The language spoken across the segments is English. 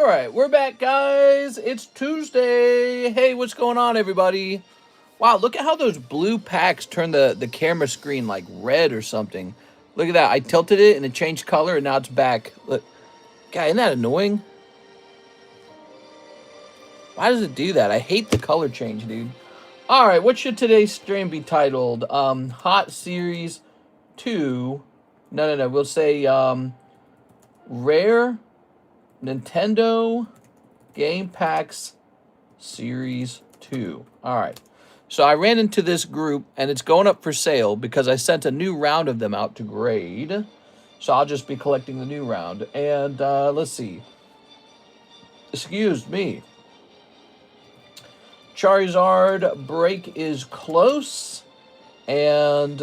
All right, we're back, guys. It's Tuesday. Hey, what's going on, everybody? Wow, look at how those blue packs turn the camera screen like red or something. Look at that. I tilted it and it changed color and now it's back. Look, God, isn't that annoying? Why does it do that? I hate the color change, dude. All right, what should today's stream be titled? Hot Series 2. No. We'll say Rare Nintendo Game Packs Series 2. All right. So I ran into this group, and it's going up for sale because I sent a new round of them out to grade. So I'll just be collecting the new round. And let's see. Excuse me. Charizard break is close. And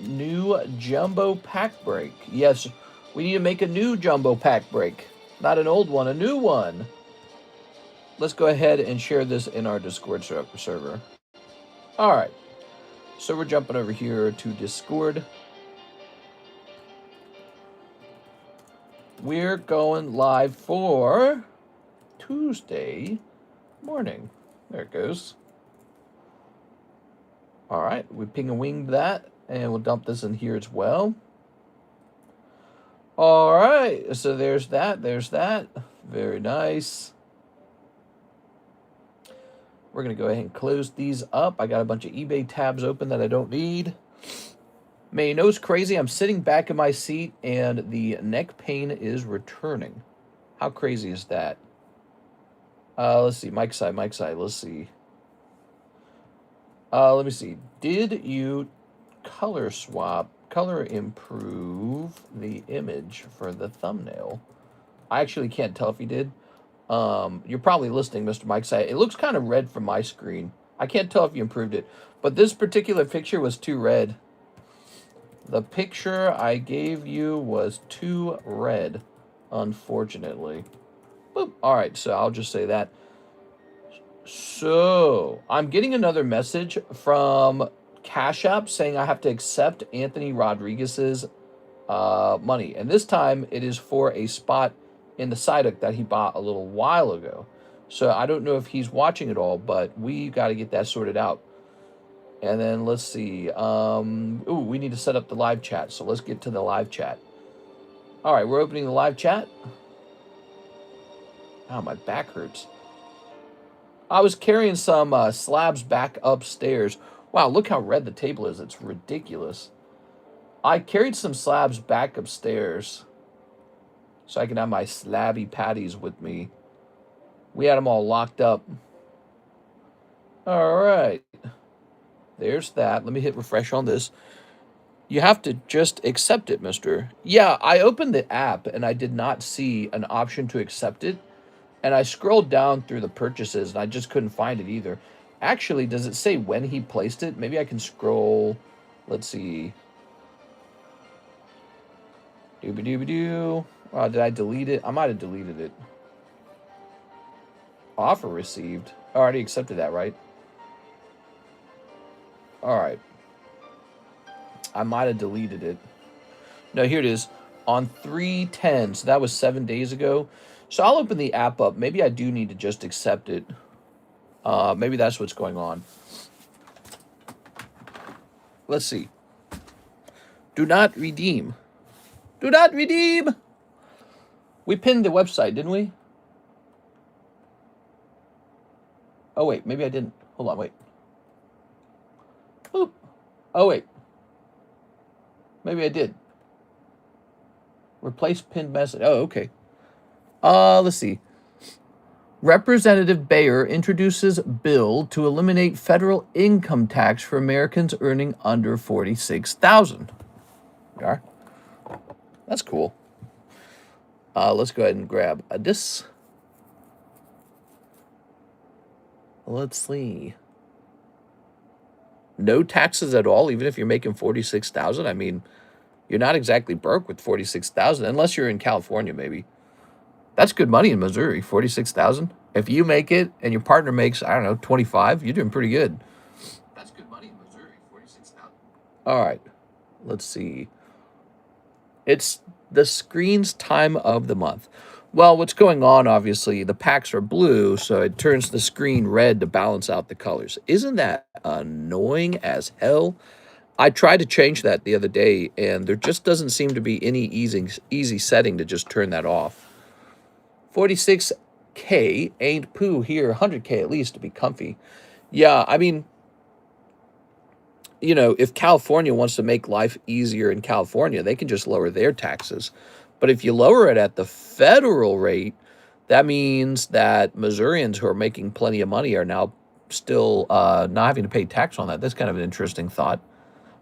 new jumbo pack break. Yes, we need to make a new jumbo pack break. Not an old one, a new one. Let's go ahead and share this in our Discord server. All right. So we're jumping over here to Discord. We're going live for Tuesday morning. There it goes. All right. We ping and winged that, and we'll dump this in here as well. All right. So there's that. There's that. Very nice. We're going to go ahead and close these up. I got a bunch of eBay tabs open that I don't need. Man, you know what's crazy? I'm sitting back in my seat and the neck pain is returning. How crazy is that? Let's see. Mic side. Let's see. Let me see. Did you color improve the image for the thumbnail? I actually can't tell if he did. You're probably listening, Mr. Mike. Say it looks kind of red from my screen. I can't tell if you improved it, but this particular picture was too red. The picture I gave you was too red, unfortunately. Boop. All right, so I'll just say that. So I'm getting another message from CASHAPP saying I have to accept Anthony Rodriguez's money, and this time it is for a spot in the Psyduck that he bought a little while ago. So I don't know if he's watching it all, but we got to get that sorted out. And then let's see. Ooh, we need to set up the live chat. So let's get to the live chat. All right, we're opening the live chat. Oh, my back hurts. I was carrying some slabs back upstairs. Wow, look how red the table is. It's ridiculous. I carried some slabs back upstairs so I can have my slabby patties with me. We had them all locked up. All right. There's that. Let me hit refresh on this. You have to just accept it, mister. Yeah, I opened the app and I did not see an option to accept it. And I scrolled down through the purchases and I just couldn't find it either. Actually, does it say when he placed it? Maybe I can scroll. Let's see. Dooby-dooby-doo. Oh, did I delete it? I might have deleted it. Offer received. I already accepted that, right? All right. I might have deleted it. No, here it is. On 3/10. So that was 7 days ago. So I'll open the app up. Maybe I do need to just accept it. Maybe that's what's going on. Let's see. Do not redeem. Do not redeem. We pinned the website, didn't we? Oh, wait. Maybe I didn't. Hold on. Wait. Oop. Oh, wait. Maybe I did. Replace pinned message. Oh, okay. Let's see. Representative Bayer introduces bill to eliminate federal income tax for Americans earning under $46,000. Okay. That's cool. Let's go ahead and grab this. Let's see. No taxes at all, even if you're making $46,000. I mean, you're not exactly broke with $46,000, unless you're in California, maybe. That's good money in Missouri, $46,000. If you make it and your partner makes, I don't know, 25, you're doing pretty good. That's good money in Missouri, $46,000. All right, let's see. It's the screen's time of the month. Well, what's going on, obviously, the packs are blue, so it turns the screen red to balance out the colors. Isn't that annoying as hell? I tried to change that the other day, and there just doesn't seem to be any easy setting to just turn that off. 46K ain't poo here, 100K at least to be comfy. Yeah, I mean, you know, if California wants to make life easier in California, they can just lower their taxes. But if you lower it at the federal rate, that means that Missourians who are making plenty of money are now still not having to pay tax on that. That's kind of an interesting thought.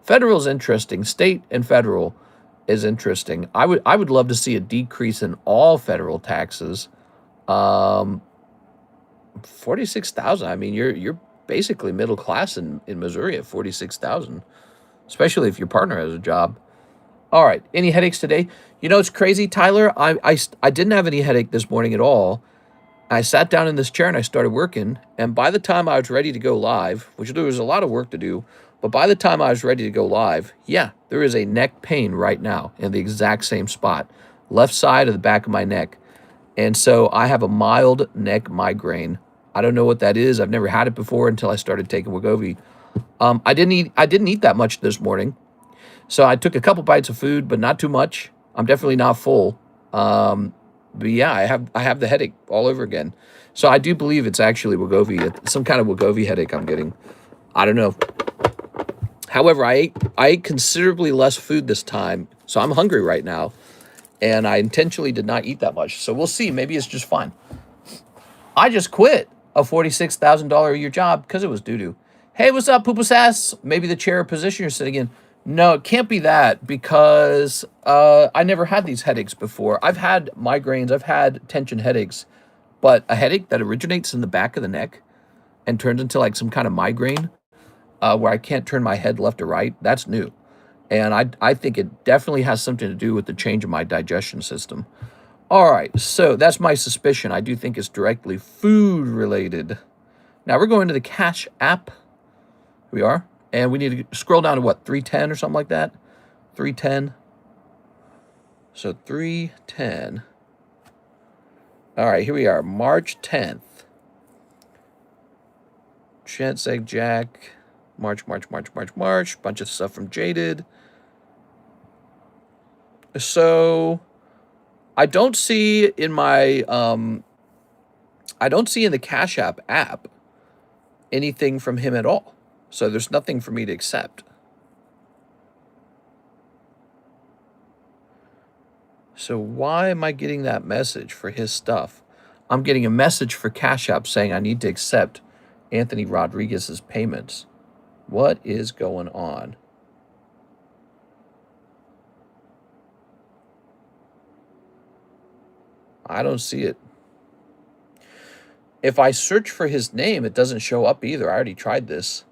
Federal is interesting. State and federal is interesting. I would love to see a decrease in all federal taxes. 46,000. I mean, you're basically middle class in Missouri at 46,000, especially if your partner has a job. All right. Any headaches today? You know, it's crazy, Tyler. I didn't have any headache this morning at all. I sat down in this chair and I started working. And by the time I was ready to go live, which there was a lot of work to do, but by the time I was ready to go live, yeah, there is a neck pain right now in the exact same spot, left side of the back of my neck. And so I have a mild neck migraine. I don't know what that is. I've never had it before until I started taking Wegovy. I didn't eat that much this morning. So I took a couple bites of food, but not too much. I'm definitely not full. But yeah, I have the headache all over again. So I do believe it's actually Wegovy, some kind of Wegovy headache I'm getting. I don't know. However, I ate considerably less food this time, so I'm hungry right now, and I intentionally did not eat that much. So we'll see. Maybe it's just fine. I just quit a $46,000 a year job because it was doo-doo. Hey, what's up, poo-poo sass? Maybe the chair position you're sitting in. No, it can't be that because I never had these headaches before. I've had migraines. I've had tension headaches. But a headache that originates in the back of the neck and turns into like some kind of migraine where I can't turn my head left or right, that's new. And I think it definitely has something to do with the change in my digestion system. All right, so that's my suspicion. I do think it's directly food related. Now we're going to the Cash app. Here we are. And we need to scroll down to what, 310 or something like that? 310. So 310. All right, here we are, March 10th. Chance Egg Jack. March. Bunch of stuff from Jaded. So I don't see in my I don't see in the Cash app anything from him at all. So there's nothing for me to accept. So why am I getting that message for his stuff? I'm getting a message for Cash App saying I need to accept Anthony Rodriguez's payments. What is going on? I don't see it. If I search for his name, it doesn't show up either. I already tried this.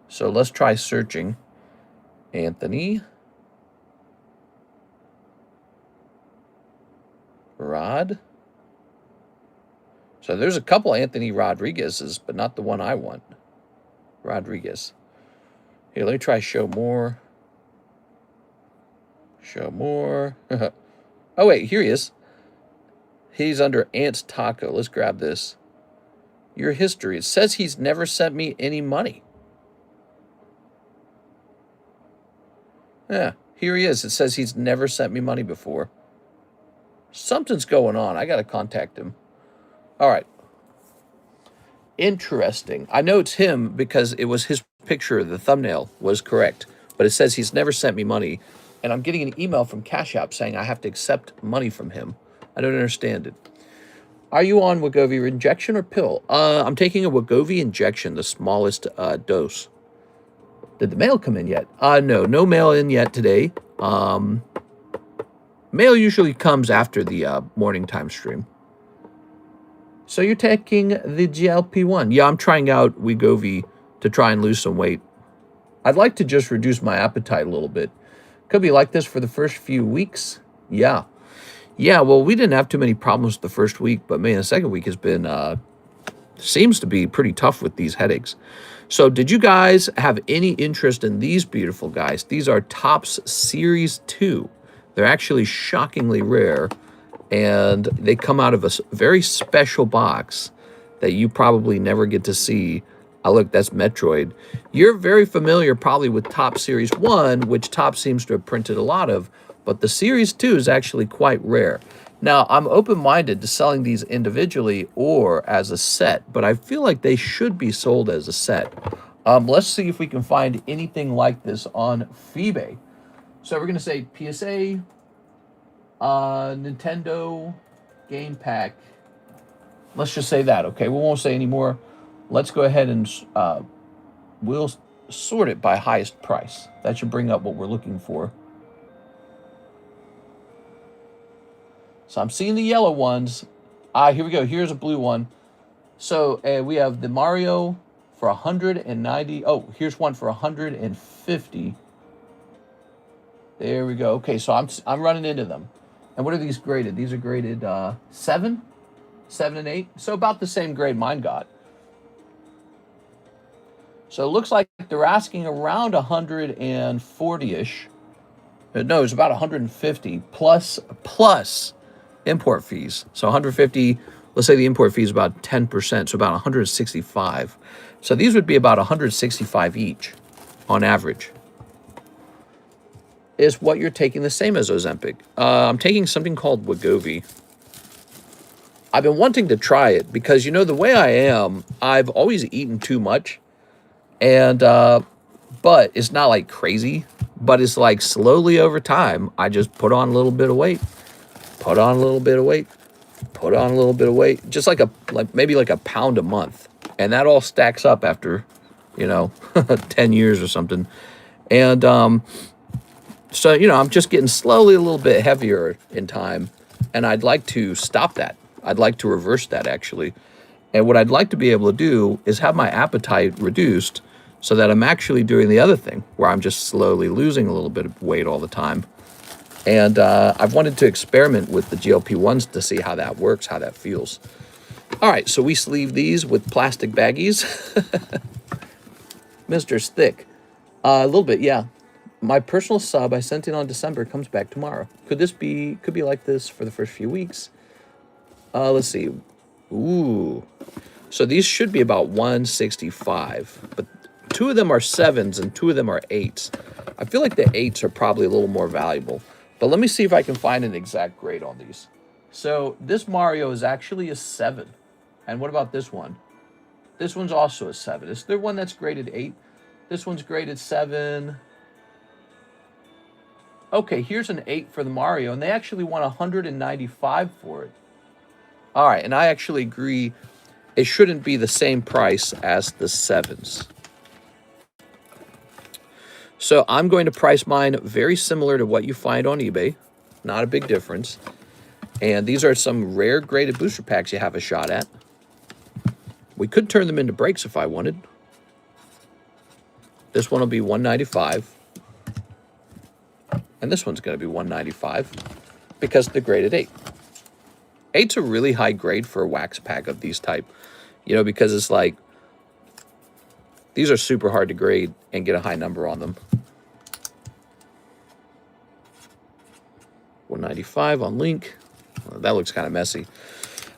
So let's try searching Anthony Rod. So there's a couple Anthony Rodriguez's, but not the one I want. Rodriguez. Here, let me try show more. Show more. Oh, wait, here he is. He's under Ant's Taco. Let's grab this. Your history. It says he's never sent me any money. Yeah, here he is. It says he's never sent me money before. Something's going on. I got to contact him. All right. Interesting. I know it's him because it was his picture. The thumbnail was correct. But it says he's never sent me money. And I'm getting an email from Cash App saying I have to accept money from him. I don't understand it. Are you on Wegovy injection or pill? I'm taking a Wegovy injection, the smallest dose. Did the mail come in yet? No mail in yet today. Mail usually comes after the morning time stream. So you're taking the GLP-1. Yeah, I'm trying out Wegovy to try and lose some weight. I'd like to just reduce my appetite a little bit. Could be like this for the first few weeks. Yeah. Yeah, well, we didn't have too many problems the first week, but man, the second week has been, seems to be pretty tough with these headaches. So did you guys have any interest in these beautiful guys? These are Topps Series 2. They're actually shockingly rare. and they come out of a very special box that you probably never get to see. Look, that's Metroid. You're very familiar probably with Top Series 1, which Top seems to have printed a lot of, but the Series 2 is actually quite rare. Now, I'm open-minded to selling these individually or as a set, but I feel like they should be sold as a set. Let's see if we can find anything like this on eBay. So we're going to say PSA, Nintendo Game Pack. Let's just say that, okay? We won't say any more. Let's go ahead and we'll sort it by highest price. That should bring up what we're looking for. So I'm seeing the yellow ones. Here we go. Here's a blue one. So we have the Mario for 190. Oh, here's one for 150. There we go. Okay, so I'm running into them. And what are these graded? These are graded 7, 7 and 8. So about the same grade mine got. So it looks like they're asking around 140-ish. No, it's about 150 plus import fees. So 150, let's say the import fee is about 10%, so about 165. So these would be about 165 each on average. Is what you're taking the same as Ozempic. I'm taking something called Wegovy. I've been wanting to try it because, you know, the way I am, I've always eaten too much. And, but it's not like crazy, but it's like slowly over time, I just put on a little bit of weight, put on a little bit of weight, put on a little bit of weight, just like maybe like a pound a month. And that all stacks up after, you know, 10 years or something. And, so, you know, I'm just getting slowly a little bit heavier in time, and I'd like to stop that. I'd like to reverse that, actually. And what I'd like to be able to do is have my appetite reduced so that I'm actually doing the other thing, where I'm just slowly losing a little bit of weight all the time. And I've wanted to experiment with the GLP-1s to see how that works, how that feels. All right, so we sleeve these with plastic baggies. Mr. Thick. A little bit, yeah. My personal sub I sent in on December comes back tomorrow. Could be like this for the first few weeks. Let's see. Ooh. So these should be about 165, but 2 of them are 7s and 2 of them are 8s. I feel like the 8s are probably a little more valuable, but let me see if I can find an exact grade on these. So this Mario is actually a 7. And what about this one? This one's also a 7. Is there one that's graded 8? This one's graded 7. Okay, here's an 8 for the Mario, and they actually want 195 for it. All right, and I actually agree it shouldn't be the same price as the 7s. So I'm going to price mine very similar to what you find on eBay. Not a big difference. And these are some rare graded booster packs you have a shot at. We could turn them into breaks if I wanted. This one will be 195. And this one's going to be 195 because they're graded 8. 8's a really high grade for a wax pack of these type. You know, because it's like, these are super hard to grade and get a high number on them. 195 on link. Well, that looks kind of messy.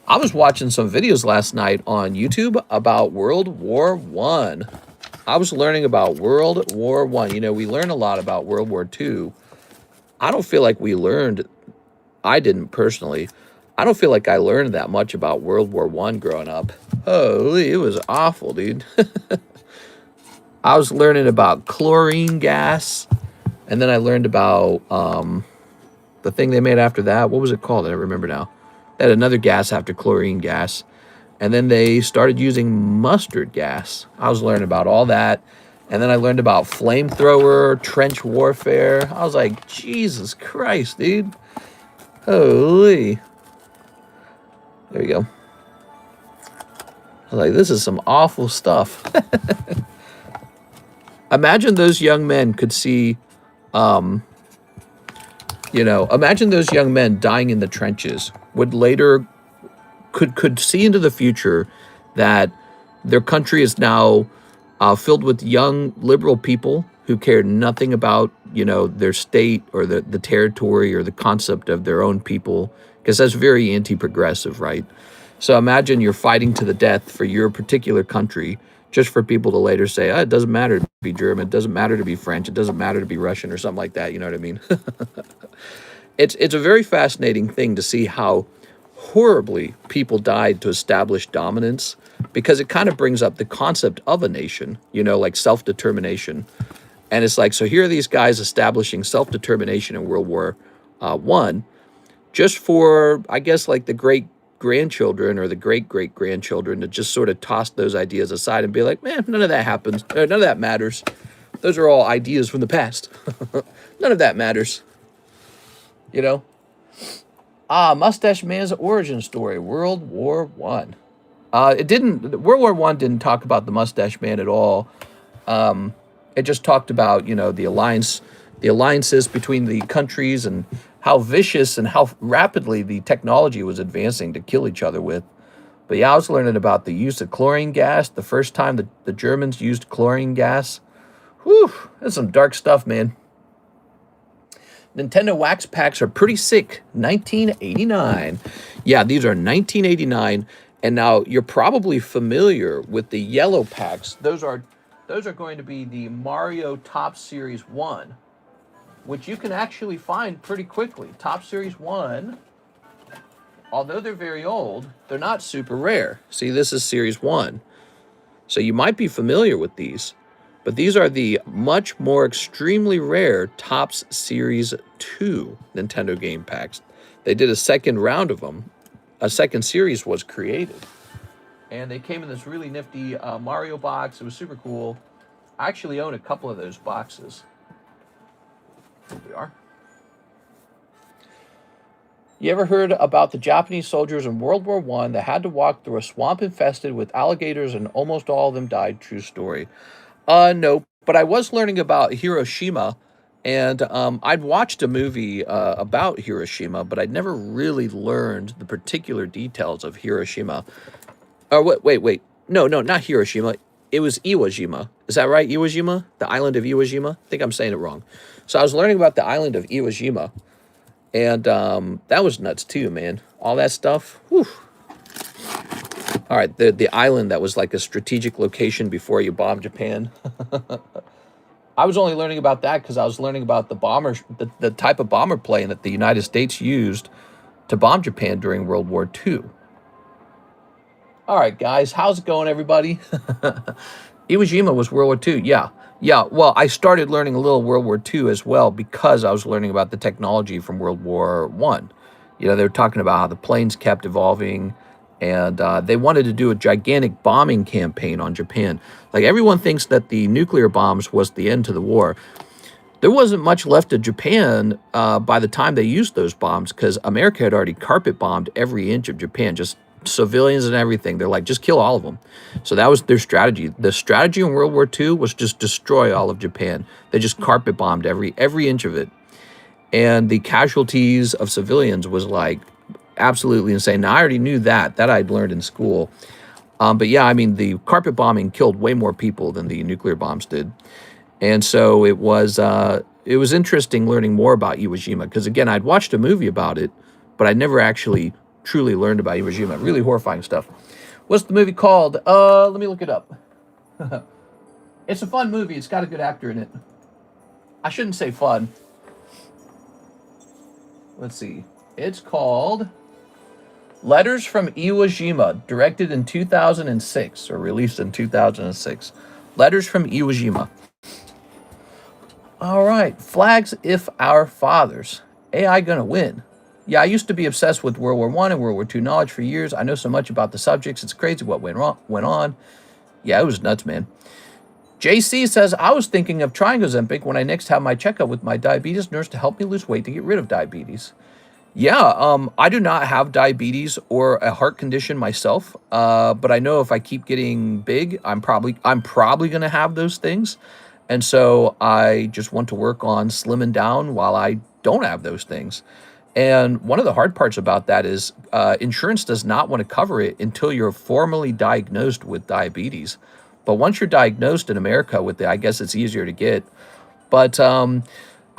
I was watching some videos last night on YouTube about World War I. I was learning about World War I. You know, we learn a lot about World War II. I don't feel like we learned, I didn't personally, I don't feel like I learned that much about World War I growing up. Holy, it was awful, dude. I was learning about chlorine gas, and then I learned about the thing they made after that. What was it called? I don't remember now. They had another gas after chlorine gas, and then they started using mustard gas. I was learning about all that. And then I learned about flamethrower, trench warfare. I was like, Jesus Christ, dude. Holy. There you go. I was like, this is some awful stuff. Imagine those young men could see, you know, imagine those young men dying in the trenches would later, could see into the future that their country is now filled with young liberal people who cared nothing about, you know, their state or the territory or the concept of their own people, because that's very anti-progressive, right? So imagine you're fighting to the death for your particular country just for people to later say, oh, it doesn't matter to be German, it doesn't matter to be French, it doesn't matter to be Russian or something like that, you know what I mean? It's a very fascinating thing to see how horribly people died to establish dominance, because it kind of brings up the concept of a nation, you know, like self-determination. And it's like, so here are these guys establishing self-determination in World War I, just for, I guess, like the great-grandchildren or the great-great-grandchildren to just sort of toss those ideas aside and be like, man, none of that happens. None of that matters. Those are all ideas from the past. None of that matters. You know? Mustache Man's origin story, World War One. World War One didn't talk about the Mustache Man at all. It just talked about, you know, the alliances between the countries and how vicious and how rapidly the technology was advancing to kill each other with. But yeah, I was learning about the use of chlorine gas, the first time the Germans used chlorine gas. Whew, that's some dark stuff, man. Nintendo wax packs are pretty sick. 1989. Yeah, these are 1989. And now you're probably familiar with the yellow packs. Those are going to be the Mario Top Series 1, which you can actually find pretty quickly. Top Series 1, although they're very old, they're not super rare. See, this is Series 1. So you might be familiar with these. But these are the much more extremely rare Topps Series 2 Nintendo game packs. They did a second round of them. A second series was created. And they came in this really nifty Mario box. It was super cool. I actually own a couple of those boxes. Here we are. You ever heard about the Japanese soldiers in World War I that had to walk through a swamp infested with alligators and almost all of them died? True story. No, but I was learning about Hiroshima, and I'd watched a movie about Hiroshima, but I'd never really learned the particular details of Hiroshima. Wait. No, not Hiroshima. It was Iwo Jima. Is that right? Iwo Jima? The island of Iwo Jima? I think I'm saying it wrong. So I was learning about the island of Iwo Jima, and that was nuts too, man. All that stuff. Whew. All right, the island that was like a strategic location before you bombed Japan. I was only learning about that because I was learning about the bombers, the type of bomber plane that the United States used to bomb Japan during World War II. All right, guys, how's it going, everybody? Iwo Jima was World War II, yeah. Well, I started learning a little World War II as well because I was learning about the technology from World War I. You know, they were talking about how the planes kept evolving, and they wanted to do a gigantic bombing campaign on Japan. Like, everyone thinks that the nuclear bombs was the end to the war. There wasn't much left of Japan by the time they used those bombs, because America had already carpet bombed every inch of Japan, just civilians and everything. They're like, just kill all of them. So that was their strategy. The strategy in World War II was just destroy all of Japan. They just carpet bombed every inch of it. And the casualties of civilians was like absolutely insane. Now, I already knew that I'd learned in school. But yeah, I mean, the carpet bombing killed way more people than the nuclear bombs did. And so it was interesting learning more about Iwo Jima, because again, I'd watched a movie about it, but I never actually truly learned about Iwo Jima. Really horrifying stuff. What's the movie called? Let me look it up. It's a fun movie. It's got a good actor in it. I shouldn't say fun. Let's see. It's called Letters from Iwo Jima, directed in 2006, or released in 2006. Letters from Iwo Jima. All right. Flags if our fathers. AI gonna win. Yeah, I used to be obsessed with World War I and World War II knowledge for years. I know so much about the subjects. It's crazy what went on. Yeah, it was nuts, man. JC says, I was thinking of trying Ozempic when I next have my checkup with my diabetes nurse to help me lose weight to get rid of diabetes. Yeah, I do not have diabetes or a heart condition myself, but I know if I keep getting big, I'm probably going to have those things. And so I just want to work on slimming down while I don't have those things. And one of the hard parts about that is insurance does not want to cover it until you're formally diagnosed with diabetes. But once you're diagnosed in America with it, I guess it's easier to get. But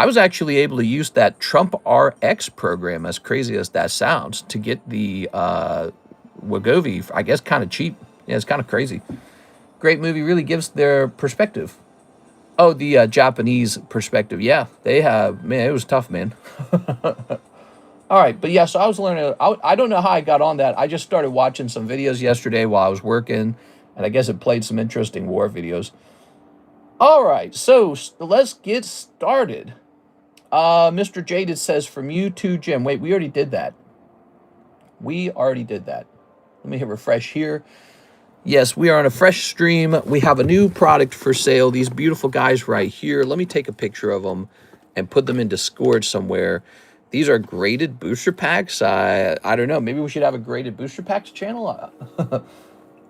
I was actually able to use that Trump RX program, as crazy as that sounds, to get the WGOI, I guess, kind of cheap. Yeah, it's kind of crazy. Great movie, really gives their perspective. Oh, the Japanese perspective. Yeah, they have, man, it was tough, man. All right, but yeah, so I was learning. I don't know how I got on that. I just started watching some videos yesterday while I was working, and I guess it played some interesting war videos. All right, so let's get started. Mr. Jaded says, from you to Jim. Wait, we already did that. We already did that. Let me hit refresh here. Yes, we are on a fresh stream. We have a new product for sale. These beautiful guys right here. Let me take a picture of them and put them in Discord somewhere. These are graded booster packs. I don't know. Maybe we should have a graded booster packs channel.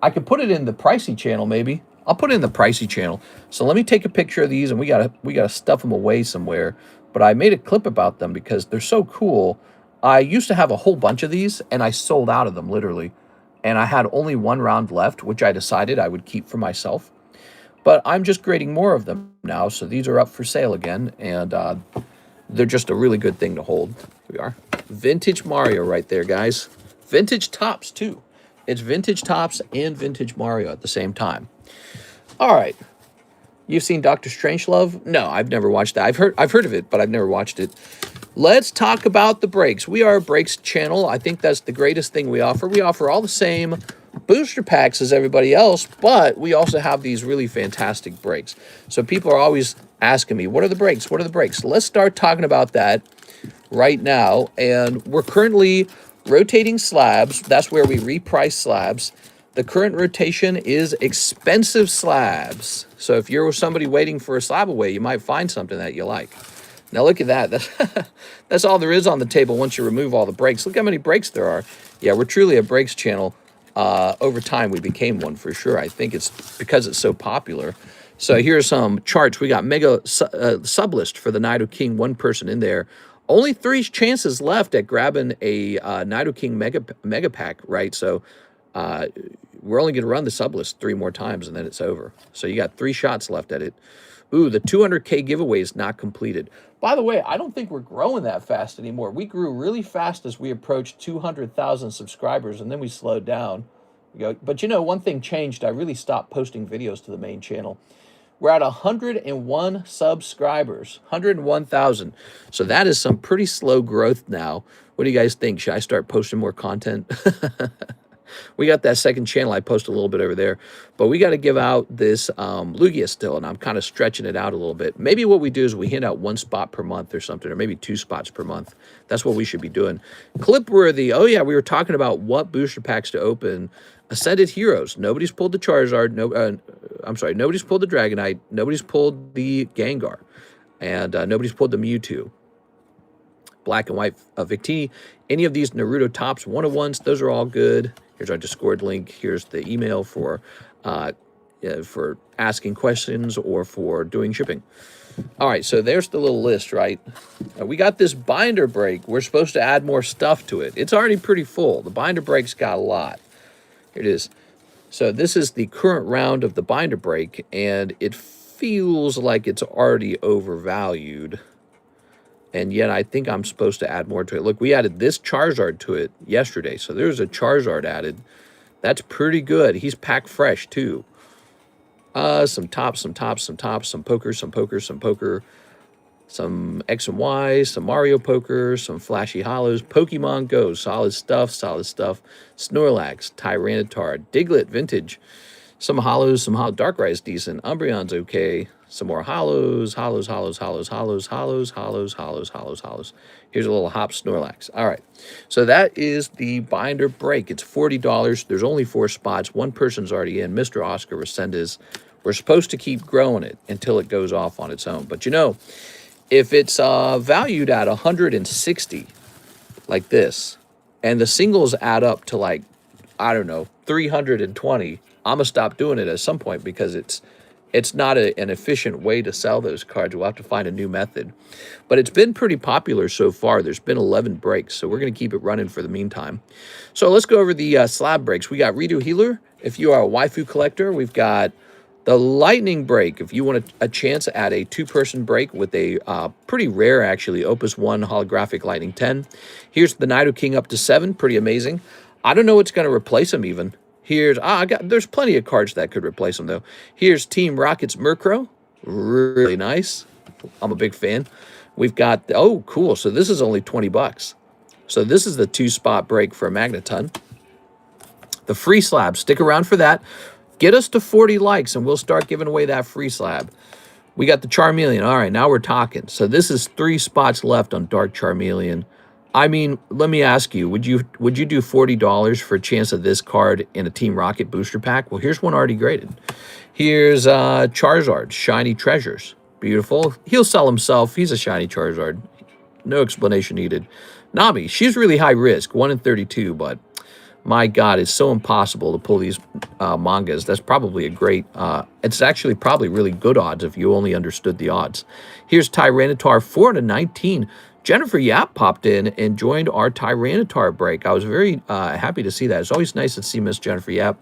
I could put it in the pricey channel, maybe. I'll put it in the pricey channel. So let me take a picture of these, and we gotta stuff them away somewhere. But I made a clip about them because they're so cool. I used to have a whole bunch of these, and I sold out of them, literally. And I had only one round left, which I decided I would keep for myself. But I'm just grading more of them now, so these are up for sale again, and they're just a really good thing to hold. Here we are. Vintage Mario right there, guys. Vintage Topps, too. It's Vintage Topps and Vintage Mario at the same time. All right. You've seen Dr. Strangelove? No, I've never watched that. I've heard of it, but I've never watched it. Let's talk about the breaks. We are a breaks channel. I think that's the greatest thing we offer. We offer all the same booster packs as everybody else, but we also have these really fantastic breaks. So people are always asking me, what are the breaks? What are the breaks? Let's start talking about that right now. And we're currently rotating slabs. That's where we reprice slabs. The current rotation is expensive slabs. So if you're somebody waiting for a slab away, you might find something that you like. Now look at that. That's all there is on the table once you remove all the breaks. Look how many breaks there are. Yeah, we're truly a breaks channel. Over time, we became one for sure. I think it's because it's so popular. So here's some charts. We got mega sublist for the Nido King, one person in there. Only 3 chances left at grabbing a Nido King mega pack, right? So we're only going to run the sublist 3 more times, and then it's over. So you got 3 shots left at it. Ooh, the 200K giveaway is not completed. By the way, I don't think we're growing that fast anymore. We grew really fast as we approached 200,000 subscribers, and then we slowed down. But you know, one thing changed. I really stopped posting videos to the main channel. We're at 101 subscribers, 101,000. So that is some pretty slow growth now. What do you guys think? Should I start posting more content? We got that second channel. I post a little bit over there. But we got to give out this Lugia still, and I'm kind of stretching it out a little bit. Maybe what we do is we hand out 1 spot per month or something, or maybe 2 spots per month. That's what we should be doing. Clipworthy. Oh, yeah, we were talking about what booster packs to open. Ascended Heroes. Nobody's pulled the Charizard. I'm sorry. Nobody's pulled the Dragonite. Nobody's pulled the Gengar. And nobody's pulled the Mewtwo. Black and White Victini. Any of these Naruto Tops 101s, those are all good. Here's our Discord link. Here's the email for asking questions or for doing shipping. All right, so there's the little list, right? We got this binder break. We're supposed to add more stuff to it. It's already pretty full. The binder break's got a lot. Here it is. So this is the current round of the binder break, and it feels like it's already overvalued. And yet I think I'm supposed to add more to it. Look, we added this Charizard to it yesterday. So there's a Charizard added. That's pretty good. He's packed fresh, too. Some tops, some poker, some X and Y, some Mario poker, some flashy hollows. Pokemon Go, solid stuff. Snorlax, Tyranitar, Diglett, vintage. Some hollows, Darkrai is decent. Umbreon's okay. Some more hollows. Here's a little hop Snorlax. All right. So that is the binder break. It's $40. There's only 4 spots. One person's already in, Mr. Oscar Resendez. We're supposed to keep growing it until it goes off on its own. But you know, if it's valued at 160, like this, and the singles add up to like, I don't know, 320, I'm going to stop doing it at some point because it's not an efficient way to sell those cards. We'll have to find a new method. But it's been pretty popular so far. There's been 11 breaks, so we're going to keep it running for the meantime. So let's go over the slab breaks. We got Redo Healer. If you are a waifu collector, we've got The lightning break, if you want a chance at a two-person break with a pretty rare, actually, Opus 1 holographic Lightning 10. Here's the Nido King up to 7, pretty amazing. I don't know what's going to replace him even. Here's, there's plenty of cards that could replace him, though. Here's Team Rocket's Murkrow, really nice. I'm a big fan. We've got, oh, cool, so this is only 20 bucks. So this is the 2-spot break for a Magneton. The free slab, stick around for that. Get us to 40 likes, and we'll start giving away that free slab. We got the Charmeleon. All right, now we're talking. So this is 3 spots left on Dark Charmeleon. I mean, let me ask you, would you do $40 for a chance of this card in a Team Rocket booster pack? Well, here's one already graded. Here's Charizard, Shiny Treasures. Beautiful. He'll sell himself. He's a Shiny Charizard. No explanation needed. Nami, she's really high risk, 1 in 32, but my God, it's so impossible to pull these mangas. That's probably a great, it's actually probably really good odds if you only understood the odds. Here's Tyranitar, 4 out of 19. Jennifer Yap popped in and joined our Tyranitar break. I was very happy to see that. It's always nice to see Miss Jennifer Yap.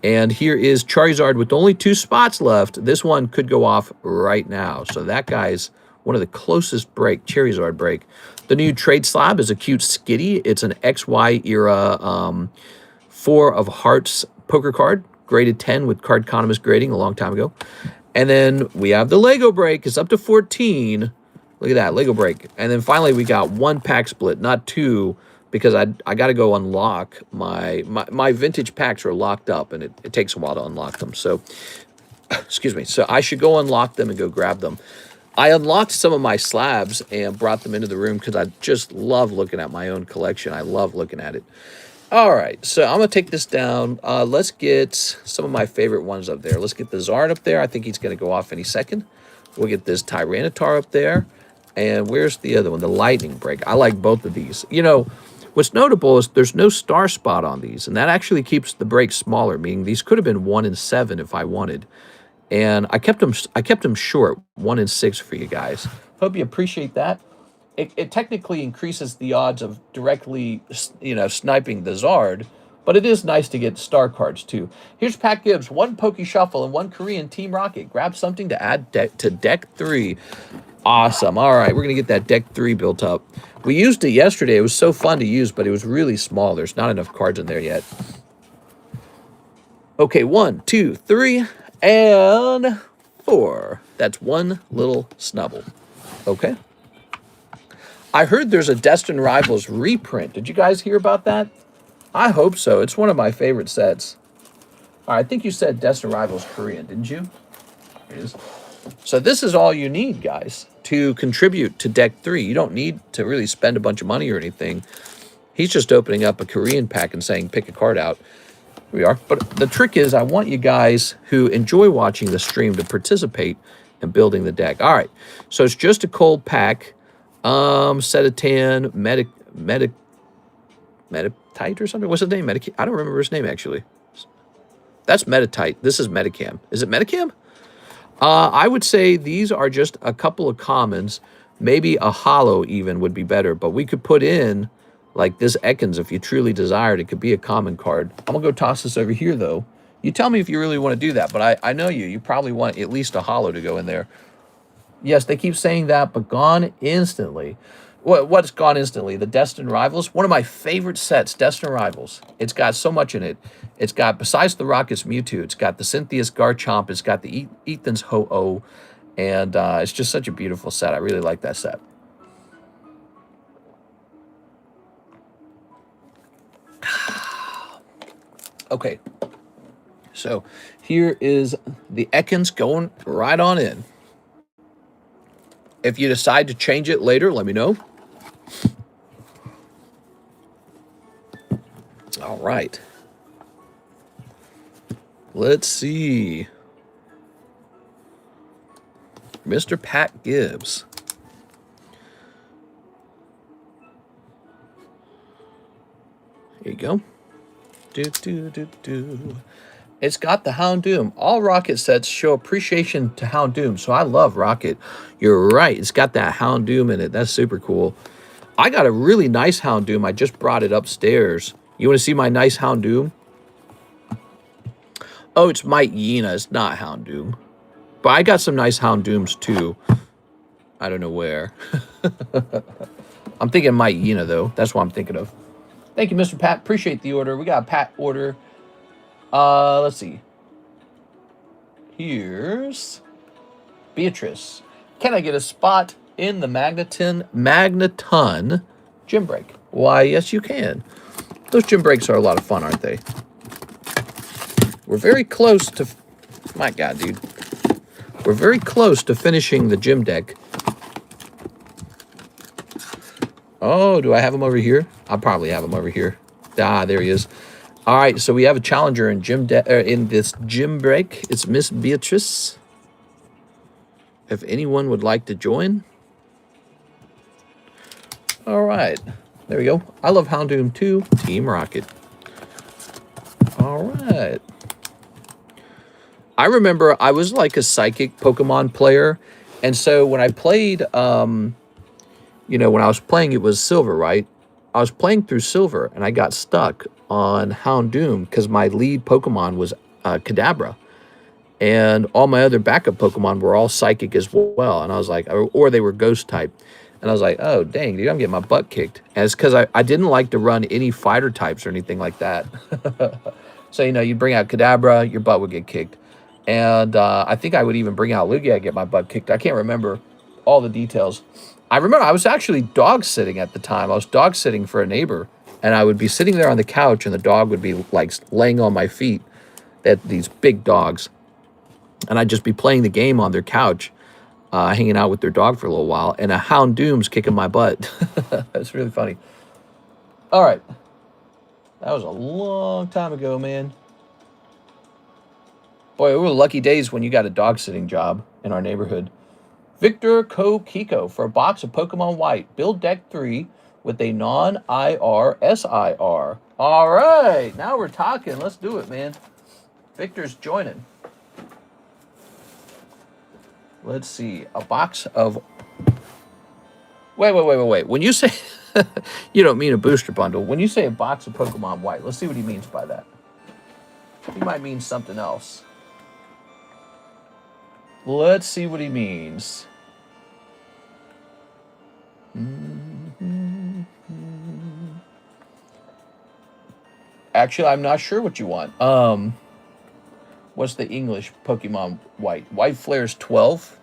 And here is Charizard with only 2 spots left. This one could go off right now. So that guy's one of the closest break, Charizard break. The new Trade Slab is a cute Skitty. It's an XY era 4 of Hearts poker card, graded 10 with Cardconomist grading a long time ago. And then we have the Lego break. It's up to 14. Look at that, Lego break. And then finally we got 1 pack split, not 2, because I got to go unlock my vintage packs are locked up, and it takes a while to unlock them. So, excuse me. So I should go unlock them and go grab them. I unlocked some of my slabs and brought them into the room because I just love looking at my own collection. I love looking at it. All right, so I'm going to take this down. Let's get some of my favorite ones up there. Let's get the Zard up there. I think he's going to go off any second. We'll get this Tyranitar up there. And where's the other one? The Lightning Break. I like both of these. You know, what's notable is there's no star spot on these, and that actually keeps the break smaller, meaning these could have been 1 in 7 if I wanted. And I kept them short, 1 in 6 for you guys. Hope you appreciate that. It technically increases the odds of directly, you know, sniping the Zard, but it is nice to get star cards too. Here's Pat Gibbs, 1 Waifu Shuffle and 1 Korean Team Rocket. Grab something to add to deck 3. Awesome. All right, we're gonna get that deck 3 built up. We used it yesterday. It was so fun to use, but it was really small. There's not enough cards in there yet. Okay, 1, 2, 3. And 4. That's 1 little snubble. Okay. I heard there's a Destined Rivals reprint. Did you guys hear about that? I hope so. It's one of my favorite sets. All right, I think you said Destined Rivals Korean, didn't you? Here it is. So this is all you need, guys, to contribute to deck 3. You don't need to really spend a bunch of money or anything. He's just opening up a Korean pack and saying, pick a card out. We are. But the trick is I want you guys who enjoy watching the stream to participate in building the deck. All right. So it's just a cold pack. Setatan, Meditite or something. What's his name? I don't remember his name, actually. That's Meditite. This is Medicam. Is it Medicam? I would say these are just a couple of commons. Maybe a holo even would be better. But we could put in like this Ekans, if you truly desired, it could be a common card. I'm going to go toss this over here, though. You tell me if you really want to do that, but I know you. You probably want at least a holo to go in there. Yes, they keep saying that, but gone instantly. What's gone instantly? The Destined Rivals. One of my favorite sets, Destined Rivals. It's got so much in it. It's got, besides the Rocket's Mewtwo, it's got the Cynthia's Garchomp. It's got the Ethan's Ho-Oh. And it's just such a beautiful set. I really like that set. Okay, so here is the Ekans going right on in. If you decide to change it later, let me know. All right. Let's see. Mr. Pat Gibbs. Here you go. It's got the Houndoom. All Rocket sets show appreciation to Houndoom, so I love Rocket. You're right. It's got that Houndoom in it. That's super cool. I got a really nice Houndoom. I just brought it upstairs. You want to see my nice Houndoom? Oh, it's Might Yena. It's not Houndoom. But I got some nice Houndooms, too. I don't know where. I'm thinking Might Yena, though. That's what I'm thinking of. Thank you, Mr. Pat. Appreciate the order. We got a Pat order. Let's see. Here's Beatrice. Can I get a spot in the Magneton gym break? Why, yes, you can. Those gym breaks are a lot of fun, aren't they? We're very close to... My God, dude. We're very close to finishing the gym deck. Oh, do I have him over here? I'll probably have him over here. Ah, there he is. All right, so we have a challenger in in this gym break. It's Miss Beatrice. If anyone would like to join. All right, there we go. I love Houndoom too. Team Rocket. All right. I remember I was like a psychic Pokemon player. And so when I played, you know, when I was playing, it was Silver, right? I was playing through Silver and I got stuck on Houndoom because my lead Pokemon was Kadabra. And all my other backup Pokemon were all psychic as well. And I was like, or they were ghost type. And I was like, oh, dang, dude, I'm getting my butt kicked. And it's because I didn't like to run any fighter types or anything like that. So, you know, you bring out Kadabra, your butt would get kicked. And I think I would even bring out Lugia and get my butt kicked. I can't remember all the details. I remember I was actually dog sitting at the time. I was dog sitting for a neighbor. And I would be sitting there on the couch and the dog would be like laying on my feet. At these big dogs. And I'd just be playing the game on their couch, hanging out with their dog for a little while. And a Houndoom's kicking my butt. That's really funny. All right. That was a long time ago, man. Boy, it were lucky days when you got a dog sitting job in our neighborhood. Victor Kiko for a box of Pokemon White. Build deck 3 with a non-IR SIR. All right. Now we're talking. Let's do it, man. Victor's joining. Let's see. A box of... Wait. When you say... you don't mean a booster bundle. When you say a box of Pokemon White, let's see what he means by that. He might mean something else. Let's see what he means. Actually, I'm not sure what you want. What's the English Pokemon White? White Flares 12?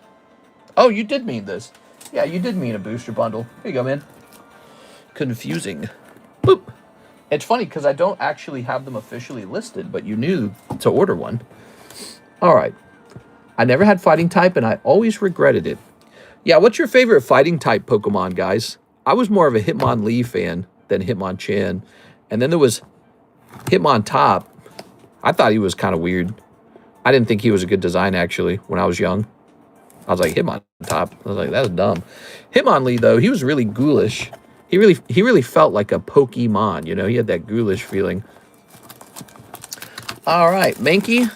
Oh, you did mean this. Yeah, you did mean a booster bundle. Here you go, man. Confusing. Boop. It's funny because I don't actually have them officially listed, but you knew to order one. All right. I never had fighting type, and I always regretted it. Yeah, what's your favorite fighting type Pokemon, guys? I was more of a Hitmonlee fan than Hitmonchan. And then there was Hitmontop. I thought he was kind of weird. I didn't think he was a good design, actually, when I was young. I was like, Hitmontop. I was like, that's dumb. Hitmonlee, though, he was really ghoulish. He really felt like a Pokemon, you know? He had that ghoulish feeling. All right, Mankey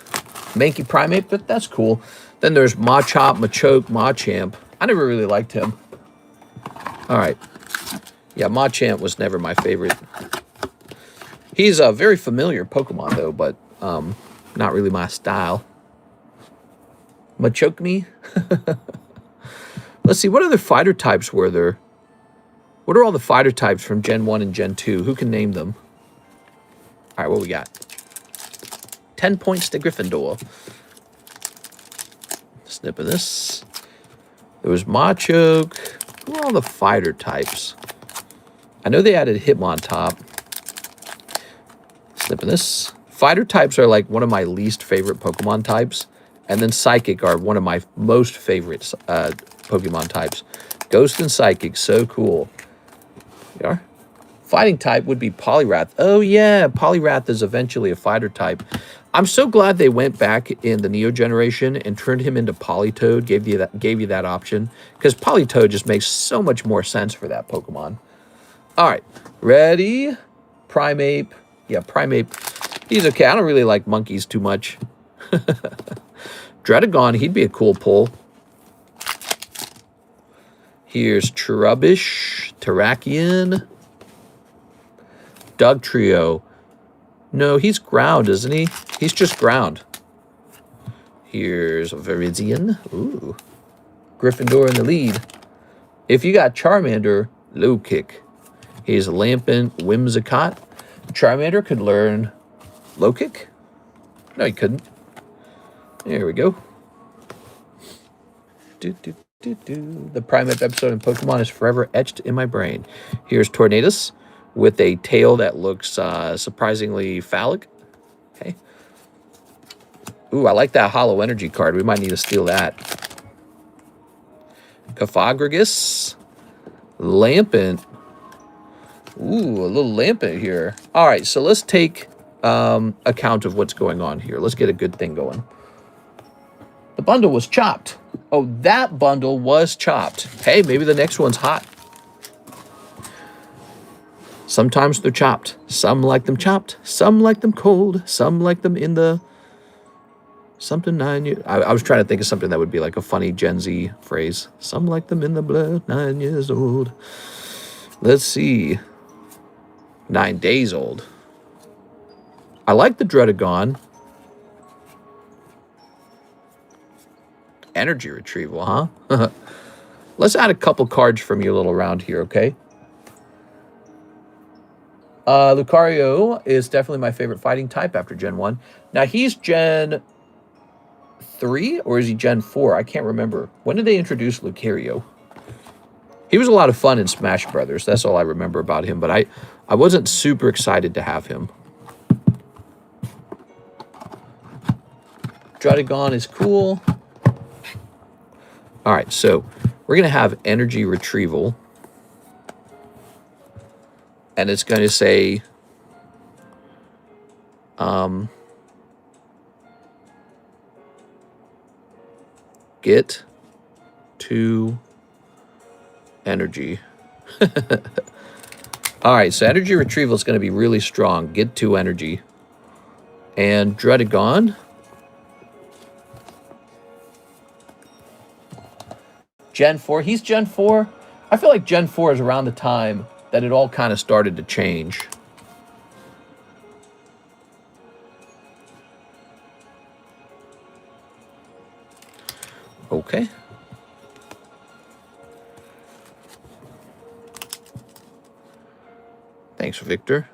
Primate, but that's cool. Then there's Machop, Machoke, Machamp. I never really liked him. All right. Yeah, Machamp was never my favorite. He's a very familiar Pokemon, though, but not really my style. Machoke me? Let's see, what other fighter types were there? What are all the fighter types from Gen 1 and Gen 2? Who can name them? All right, what we got? 10 points to Gryffindor. Snip of this. There was Machoke. Who are all the fighter types? I know they added Hitmontop. Snip of this. Fighter types are like one of my least favorite Pokemon types. And then Psychic are one of my most favorite Pokemon types. Ghost and Psychic, so cool. They are. Fighting type would be Poliwrath. Oh yeah, Poliwrath is eventually a fighter type. I'm so glad they went back in the Neo generation and turned him into Politoed, gave you that option. Because Politoed just makes so much more sense for that Pokemon. All right, ready? Primeape. Yeah, Primeape. He's okay. I don't really like monkeys too much. Dredagon, he'd be a cool pull. Here's Trubbish, Terrakion, Dugtrio. No, he's ground, isn't he? He's just ground. Here's Virizion. Ooh. Gryffindor in the lead. If you got Charmander, low kick. Here's Lampent, Whimsicott. Charmander could learn low kick? No, he couldn't. There we go. The Primate episode in Pokemon is forever etched in my brain. Here's Tornadus with a tail that looks surprisingly phallic. Okay. Ooh, I like that Hollow Energy card. We might need to steal that. Cofagrigus. Lampent. Ooh, a little Lampent here. All right, so let's take account of what's going on here. Let's get a good thing going. The bundle was chopped. Oh, that bundle was chopped. Hey, maybe the next one's hot. Sometimes they're chopped. Some like them chopped. Some like them cold. Some like them in the something 9 years. I was trying to think of something that would be like a funny Gen Z phrase. Some like them in the blood, 9 years old. Let's see. 9 days old. I like the Dredagon. Energy retrieval, huh? Let's add a couple cards from your little round here, okay? Lucario is definitely my favorite fighting type after Gen 1. Now, he's Gen 3 or is he Gen 4? I can't remember. When did they introduce Lucario? He was a lot of fun in Smash Brothers. That's all I remember about him, but I wasn't super excited to have him. Dredagon is cool. All right, so we're going to have energy retrieval. And it's going to say, get to energy. All right, so energy retrieval is going to be really strong. Get to energy. And Dredagon. Gen 4. He's Gen 4. I feel like Gen 4 is around the time that it all kind of started to change. Okay. Thanks, Victor.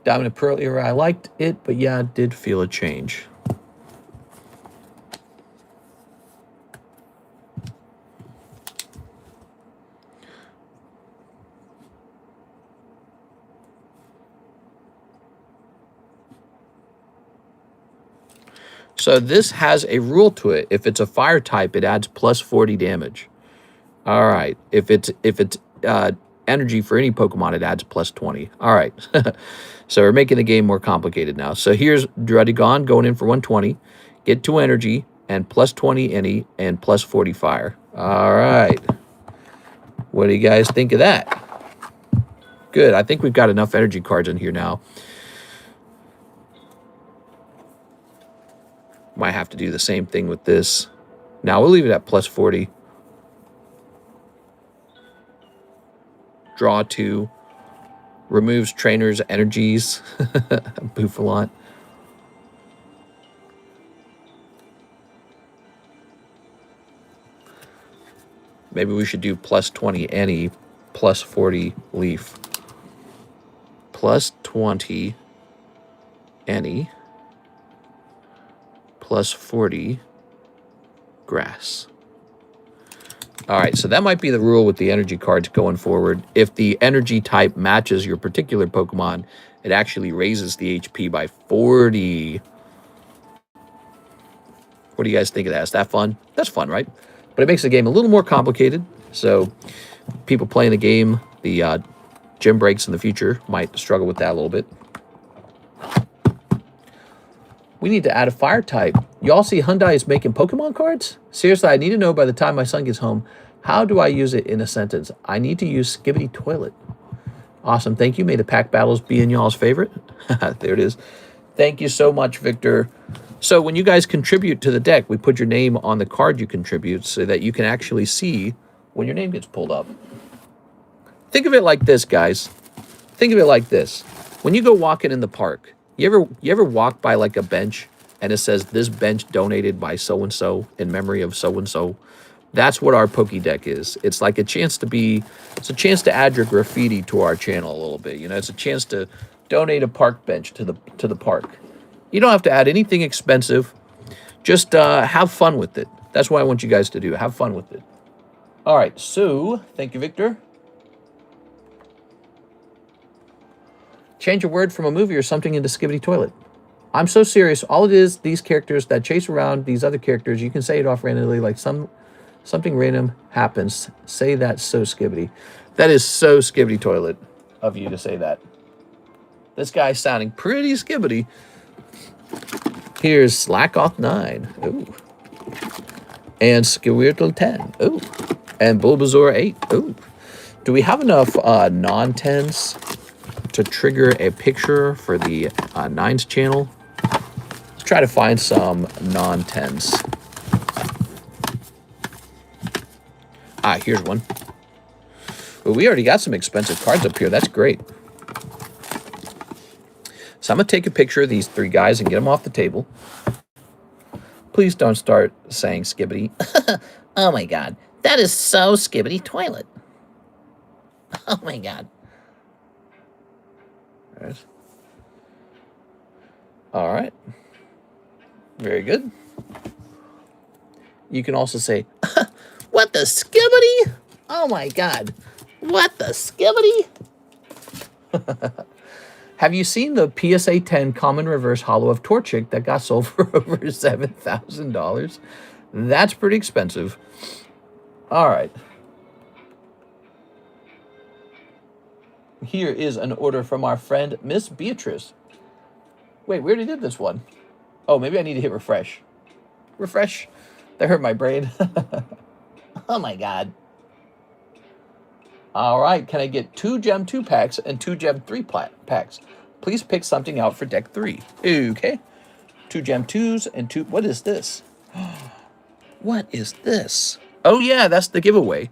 Diamond and Pearl era, I liked it, but yeah, I did feel a change. So this has a rule to it. If it's a fire type, it adds plus 40 damage. All right. If it's energy for any Pokemon, it adds plus 20. All right. So we're making the game more complicated now. So here's Dredagon going in for 120. Get to energy and plus 20 any and plus 40 fire. All right. What do you guys think of that? Good. I think we've got enough energy cards in here now. Might have to do the same thing with this. Now we'll leave it at plus 40. Draw 2. Removes trainers' energies. Bouffalant. Maybe we should do plus 20 any, plus 40 leaf. Plus 20 any. Plus 40 grass. All right, so that might be the rule with the energy cards going forward. If the energy type matches your particular Pokemon, it actually raises the HP by 40. What do you guys think of that? Is that fun? That's fun, right? But it makes the game a little more complicated. So people playing the game, the gym breaks in the future might struggle with that a little bit. We need to add a fire type. Y'all see Hyundai is making Pokemon cards? Seriously, I need to know by the time my son gets home, how do I use it in a sentence? I need to use Skibbity Toilet. Awesome, thank you. May the pack battles be in y'all's favorite. There it is. Thank you so much, Victor. So when you guys contribute to the deck, we put your name on the card you contribute so that you can actually see when your name gets pulled up. Think of it like this, guys. Think of it like this. When you go walking in the park, you ever walk by like a bench and it says this bench donated by so and so in memory of so and so? That's what our Pokédeck is. It's like it's a chance to add your graffiti to our channel a little bit. You know, it's a chance to donate a park bench to the park. You don't have to add anything expensive. Just have fun with it. That's what I want you guys to do. Have fun with it. All right, so thank you, Victor. Change a word from a movie or something into Skibbity Toilet. I'm so serious. All it is, these characters that chase around these other characters, you can say it off randomly, like something random happens. Say that so Skibbity. That is so Skibbity Toilet of you to say that. This guy's sounding pretty Skibbity. Here's Slackoff 9. Ooh. And Skewirtle 10. Ooh. And Bulbasaur 8. Ooh. Do we have enough non-10s to trigger a picture for the 9s channel? Let's try to find some non-10s. Here's one. Well, we already got some expensive cards up here. That's great. So I'm going to take a picture of these 3 guys and get them off the table. Please don't start saying Skibbity. Oh my god. That is so Skibbity Toilet. Oh my god. All right. Very good. You can also say, what the Skibbity? Oh my god. What the Skibbity? Have you seen the PSA 10 Common Reverse Hollow of Torchic that got sold for over $7,000? That's pretty expensive. All right. Here is an order from our friend, Miss Beatrice. Wait, we already did this one. Oh, maybe I need to hit refresh. Refresh? That hurt my brain. Oh my god. All right, can I get 2 Gem 2 packs and 2 Gem 3 packs? Please pick something out for deck 3. Okay. 2 Gem 2s and 2... What is this? What is this? Oh, yeah, that's the giveaway.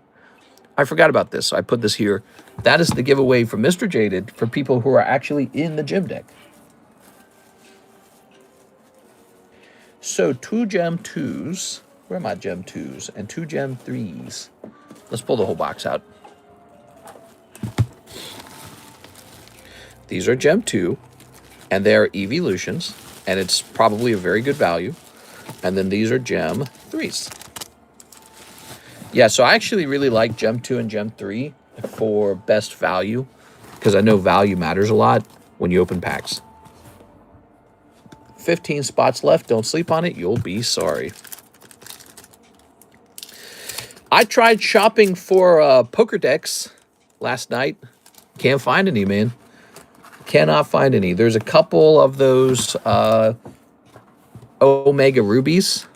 I forgot about this, so I put this here. That is the giveaway from Mr. Jaded for people who are actually in the gym deck. So 2 Gem 2s. Where are my Gem 2s? And 2 Gem 3s. Let's pull the whole box out. These are Gem 2, and they're evolutions, and it's probably a very good value. And then these are Gem 3s. Yeah, so I actually really like Gem 2 and Gem 3 for best value, because I know value matters a lot when you open packs. 15 spots left. Don't sleep on it. You'll be sorry. I tried shopping for poker decks last night. Can't find any, man. Cannot find any. There's a couple of those Omega Rubies,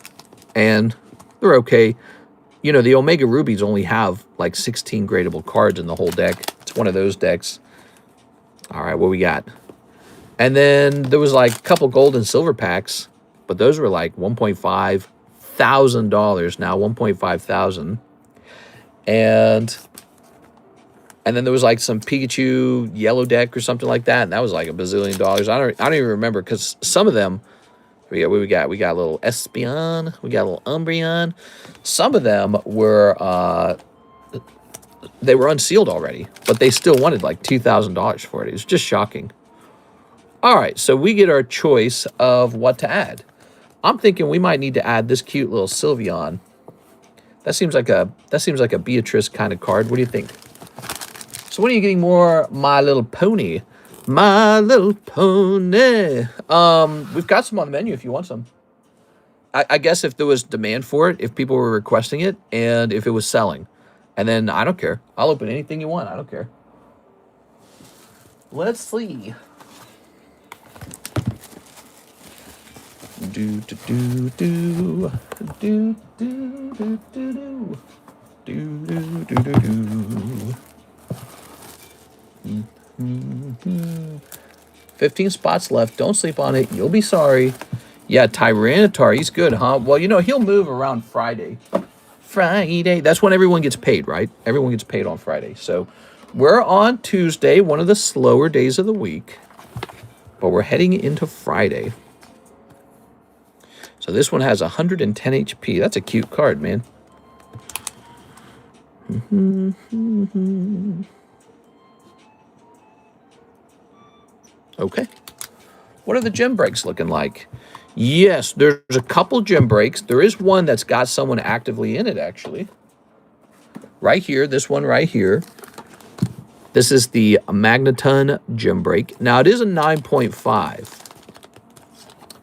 and they're okay. You know, the Omega Rubies only have like 16 gradable cards in the whole deck. It's one of those decks. All right, what we got? And then there was like a couple gold and silver packs, but those were like $1,500 now, $1,500. And then there was like some Pikachu yellow deck or something like that, and that was like $1 bazillion. I don't even remember, because some of them, we got a little Espeon, we got a little Umbreon. Some of them were they were unsealed already, but they still wanted like $2,000 for it. It was just shocking. All right, so we get our choice of what to add. I'm thinking we might need to add this cute little Sylveon. That seems like a Beatrice kind of card. What do you think? So when are you getting more My Little Pony? My Little Pony. We've got some on the menu if you want some. I guess if there was demand for it, if people were requesting it, and if it was selling. And then I don't care. I'll open anything you want. I don't care. Let's see. Do do do do do do do do do do do do. 15 spots left. Don't sleep on it. You'll be sorry. Yeah, Tyranitar. He's good, huh? Well, you know, he'll move around Friday. Friday. That's when everyone gets paid, right? Everyone gets paid on Friday. So we're on Tuesday, one of the slower days of the week. but we're heading into Friday. So this one has 110 HP. That's a cute card, man. Okay. What are the gem breaks looking like? Yes, there's a couple gem breaks. There is one that's got someone actively in it, actually. Right here, this one right here. This is the Magneton gem break. Now, it is a 9.5.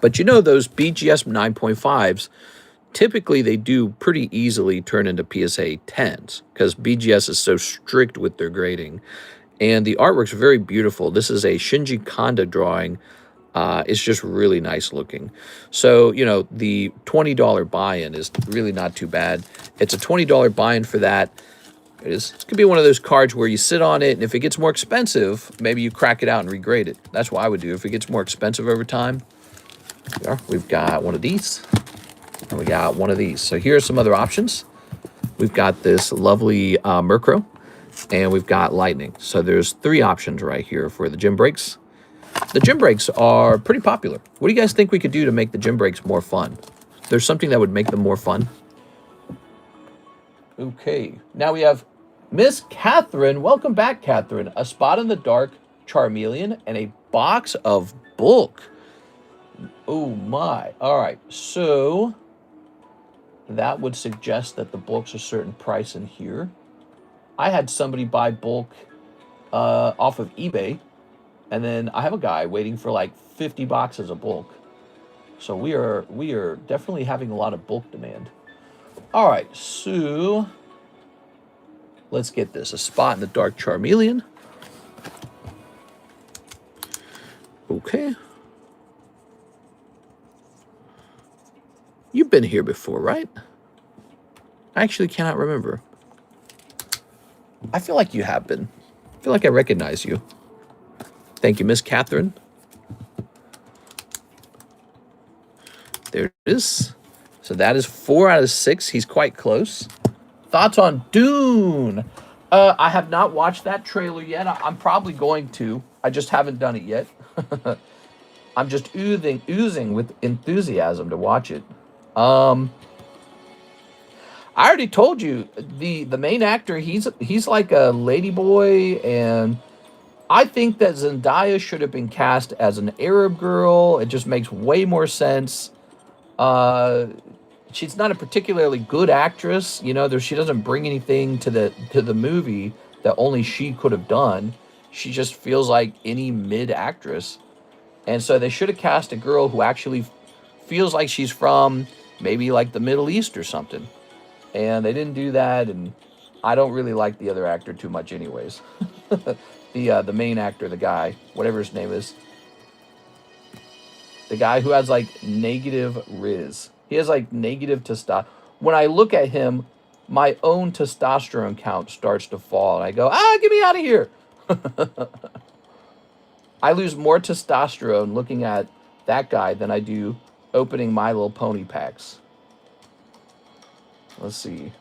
But you know those BGS 9.5s, typically they do pretty easily turn into PSA 10s because BGS is so strict with their grading. And the artwork's very beautiful. This is a Shinji Kanda drawing. It's just really nice looking. So, you know, the $20 buy-in is really not too bad. It's a $20 buy-in for that. It could be one of those cards where you sit on it, and if it gets more expensive, maybe you crack it out and regrade it. That's what I would do. If it gets more expensive over time, we've got one of these, and we got one of these. So here are some other options. We've got this lovely Murkrow, and we've got Lightning. So there's 3 options right here for the gym breaks. The gym breaks are pretty popular. What do you guys think we could do to make the gym breaks more fun? There's something that would make them more fun. Okay, now we have Miss Catherine. Welcome back, Catherine. A Spot in the Dark Charmeleon and a box of bulk. Oh my. All right, so that would suggest that the bulk's a certain price in here. I had somebody buy bulk off of eBay, and then I have a guy waiting for like 50 boxes of bulk. So we are definitely having a lot of bulk demand. All right, so let's get this. A Spot in the Dark Charmeleon. Okay. You've been here before, right? I actually cannot remember. I feel like you have been. I feel like I recognize you. Thank you, Miss Catherine. There it is. So that is 4 out of 6. He's quite close. Thoughts on Dune? I have not watched that trailer yet. I'm probably going to. I just haven't done it yet. I'm just oozing with enthusiasm to watch it. I already told you the main actor. He's like a ladyboy, and I think that Zendaya should have been cast as an Arab girl. It just makes way more sense. She's not a particularly good actress, you know. She doesn't bring anything to the movie that only she could have done. She just feels like any mid actress, and so they should have cast a girl who actually feels like she's from maybe like the Middle East or something. And they didn't do that, and I don't really like the other actor too much, anyways. The main actor, the guy, whatever his name is. The guy who has, like, negative Riz. He has, like, negative testosterone. When I look at him, my own testosterone count starts to fall. And I go, get me out of here. I lose more testosterone looking at that guy than I do opening My Little Pony packs. Let's see.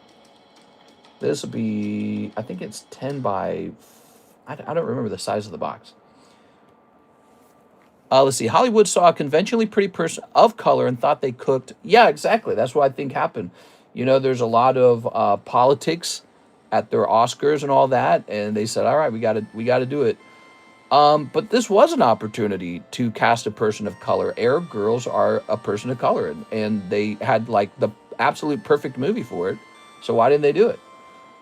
This will be, I think it's 10 by, I don't remember the size of the box. Let's see. Hollywood saw a conventionally pretty person of color and thought they cooked. Yeah, exactly. That's what I think happened. You know, there's a lot of politics at their Oscars and all that, and they said, all right, we got to do it. But this was an opportunity to cast a person of color. Arab girls are a person of color, and they had like the absolute perfect movie for it. So why didn't they do it?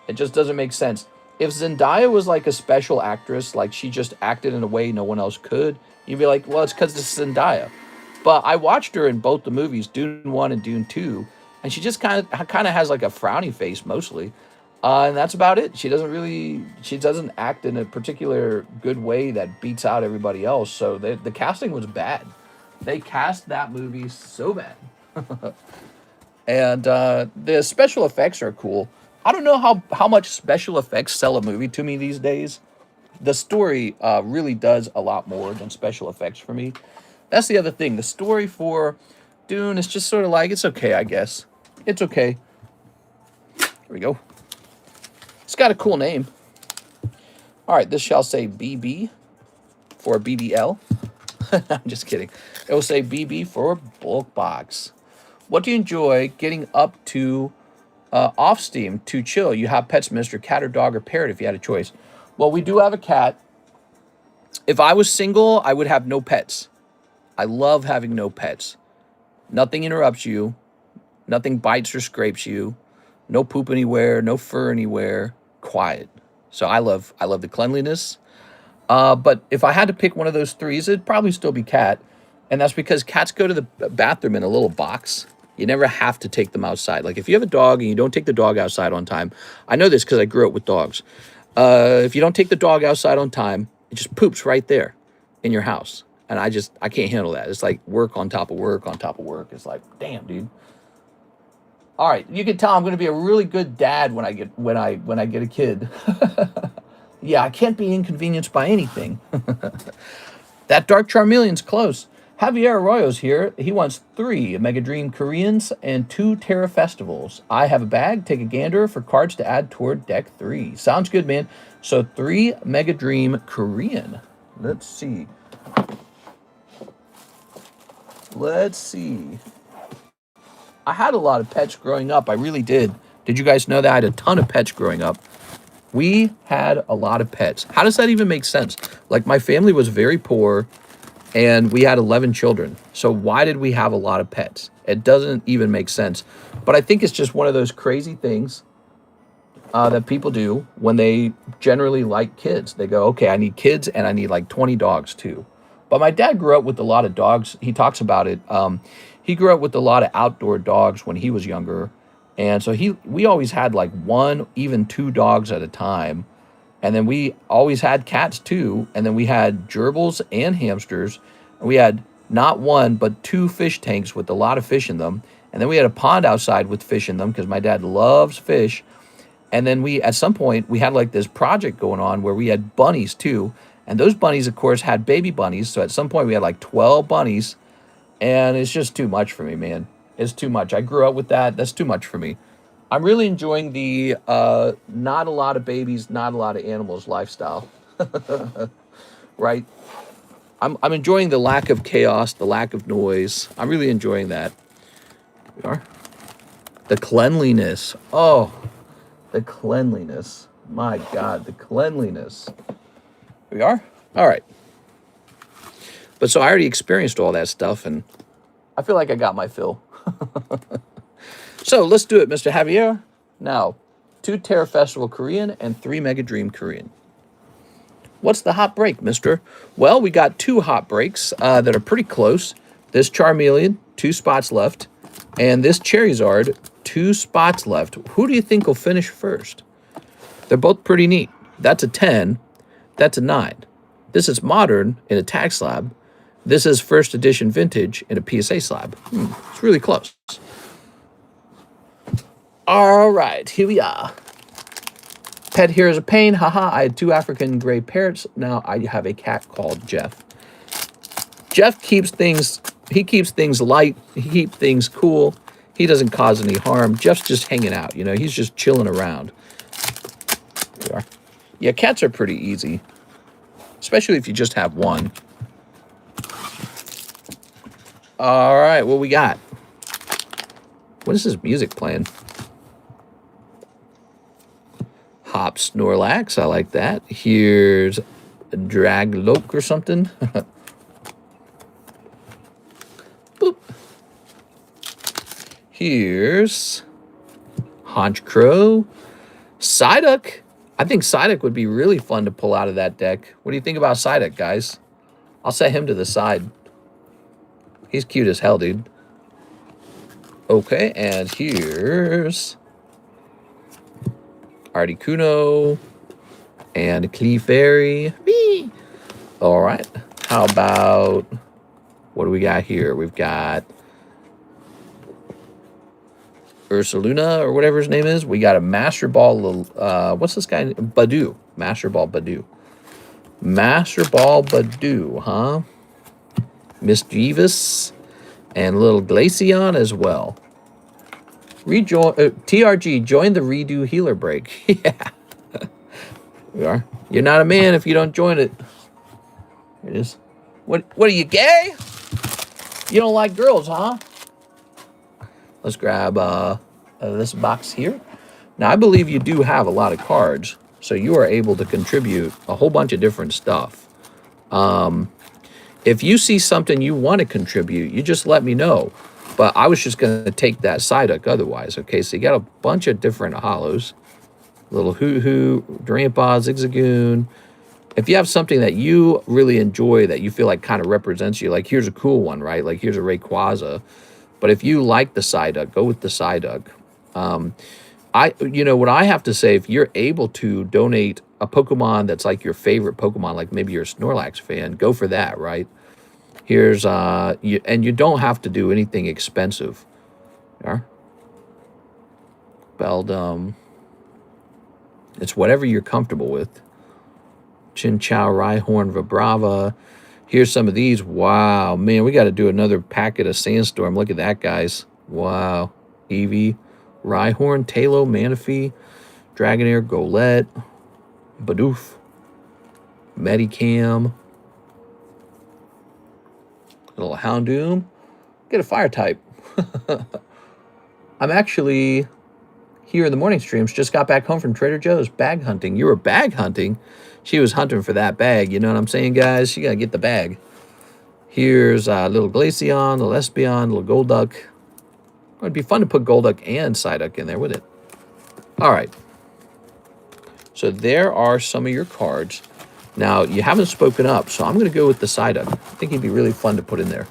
It just doesn't make sense. If Zendaya was like a special actress, like she just acted in a way no one else could, you'd be like, well, it's because it's Zendaya. But I watched her in both the movies, Dune 1 and Dune 2, and she just kind of has like a frowny face mostly. And that's about it. She doesn't act in a particular good way that beats out everybody else. So the casting was bad. They cast that movie so bad. And the special effects are cool. I don't know how much special effects sell a movie to me these days. The story really does a lot more than special effects for me. That's the other thing. The story for Dune is just sort of like, it's okay, I guess. It's okay. Here we go. It's got a cool name. All right, this shall say BB for BBL. I'm just kidding. It will say BB for bulk box. What do you enjoy getting up to off Steam to chill? You have pets, Mr. Cat or dog or parrot if you had a choice. Well, we do have a cat. If I was single, I would have no pets. I love having no pets. Nothing interrupts you. Nothing bites or scrapes you. No poop anywhere. No fur anywhere. Quiet. So I love the cleanliness. But if I had to pick one of those threes, it'd probably still be cat. And that's because cats go to the bathroom in a little box. You never have to take them outside. Like if you have a dog and you don't take the dog outside on time, I know this because I grew up with dogs. If you don't take the dog outside on time, it just poops right there in your house. And I can't handle that. It's like work on top of work on top of work. It's like, damn, dude. All right, you can tell I'm going to be a really good dad when I get a kid. Yeah, I can't be inconvenienced by anything. That Dark Charmeleon's close. Javier Arroyo's here. He wants 3 Mega Dream Koreans and 2 Terra Festivals. I have a bag. Take a gander for cards to add toward deck 3. Sounds good, man. So 3 Mega Dream Korean. Let's see. I had a lot of pets growing up. I really did. Did you guys know that? I had a ton of pets growing up. We had a lot of pets. How does that even make sense? Like, my family was very poor, and we had 11 children. So why did we have a lot of pets? It doesn't even make sense. But I think it's just one of those crazy things that people do when they generally like kids. They go, okay, I need kids, and I need like 20 dogs too. But my dad grew up with a lot of dogs. He talks about it. He grew up with a lot of outdoor dogs when he was younger. And so we always had like 1, even 2 dogs at a time. And then we always had cats too. And then we had gerbils and hamsters. And we had not 1, but 2 fish tanks with a lot of fish in them. And then we had a pond outside with fish in them because my dad loves fish. And then at some point, we had like this project going on where we had bunnies too. And those bunnies, of course, had baby bunnies. So at some point, we had like 12 bunnies. And it's just too much for me, man. It's too much. I grew up with that. That's too much for me. I'm really enjoying the not a lot of babies, not a lot of animals lifestyle. Right? I'm enjoying the lack of chaos, the lack of noise. I'm really enjoying that. We are. The cleanliness. Oh, the cleanliness. My God, the cleanliness. We are? All right. But so I already experienced all that stuff, and I feel like I got my fill. So let's do it, Mr. Javier. Now, 2 Terra Festival Korean and 3 Mega Dream Korean. What's the hot break, mister? Well, we got 2 hot breaks that are pretty close. This Charmeleon, 2 spots left. And this Charizard, 2 spots left. Who do you think will finish first? They're both pretty neat. That's a 10. That's a 9. This is modern in a tag slab. This is first edition vintage in a PSA slab. It's really close. All right, here we are. Pet here is a pain. Haha, I had 2 African gray parrots. Now I have a cat called Jeff. Jeff keeps things light. He keeps things cool. He doesn't cause any harm. Jeff's just hanging out, you know. He's just chilling around. There we are. Yeah, cats are pretty easy, especially if you just have one. All right, what we got? What is this music playing? Hop Snorlax, I like that. Here's a Dragloak or something. Boop. Here's Haunch Crow. Psyduck. I think Psyduck would be really fun to pull out of that deck. What do you think about Psyduck, guys? I'll set him to the side. He's cute as hell, dude. Okay, and here's Articuno and Clefairy. Whee! All right. How about, what do we got here? We've got Ursaluna or whatever his name is. We got a Master Ball. What's this guy? Badoo. Master Ball Badoo. Master Ball Badoo, huh? Mischievous and little Glaceon as well. Rejoin TRG, join the redo healer break. Yeah. We are. You're not a man if you don't join it. Here it is. What are you, gay? You don't like girls, huh? Let's grab this box here. Now, I believe you do have a lot of cards, so you are able to contribute a whole bunch of different stuff. If you see something you want to contribute, you just let me know. But I was just going to take that Psyduck otherwise. Okay, so you got a bunch of different hollows. Little Hoo-Hoo, Drampa, Zigzagoon. If you have something that you really enjoy that you feel like kind of represents you, like here's a cool one, right? Like here's a Rayquaza. But if you like the Psyduck, go with the Psyduck. What I have to say, if you're able to donate a Pokemon that's like your favorite Pokemon, like maybe you're a Snorlax fan, go for that, right? Here's, and you don't have to do anything expensive. There. Beldum. It's whatever you're comfortable with. Chinchou, Rhyhorn, Vibrava. Here's some of these. Wow, man, we got to do another packet of Sandstorm. Look at that, guys. Wow. Eevee, Rhyhorn, Talo, Manaphy, Dragonair, Golett, Bidoof, Medicam, little Houndoom. Get a fire type. I'm actually here in the morning streams. Just got back home from Trader Joe's bag hunting. You were bag hunting? She was hunting for that bag. You know what I'm saying, guys? She got to get the bag. Here's little Glaceon, little Espeon, little Golduck. It'd be fun to put Golduck and Psyduck in there, wouldn't it? All right. So there are some of your cards. Now, you haven't spoken up, so I'm going to go with the Psyduck. I think he'd be really fun to put in there.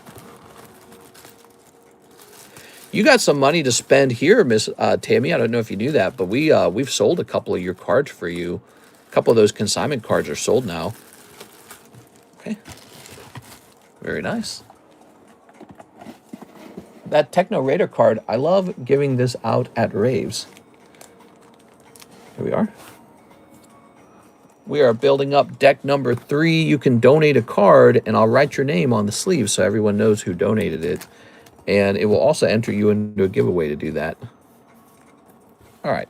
You got some money to spend here, Miss Tammy. I don't know if you knew that, but we've sold a couple of your cards for you. A couple of those consignment cards are sold now. Okay. Very nice. That Techno Raider card, I love giving this out at raves. Here we are. We are building up deck number 3. You can donate a card, and I'll write your name on the sleeve so everyone knows who donated it. And it will also enter you into a giveaway to do that. All right.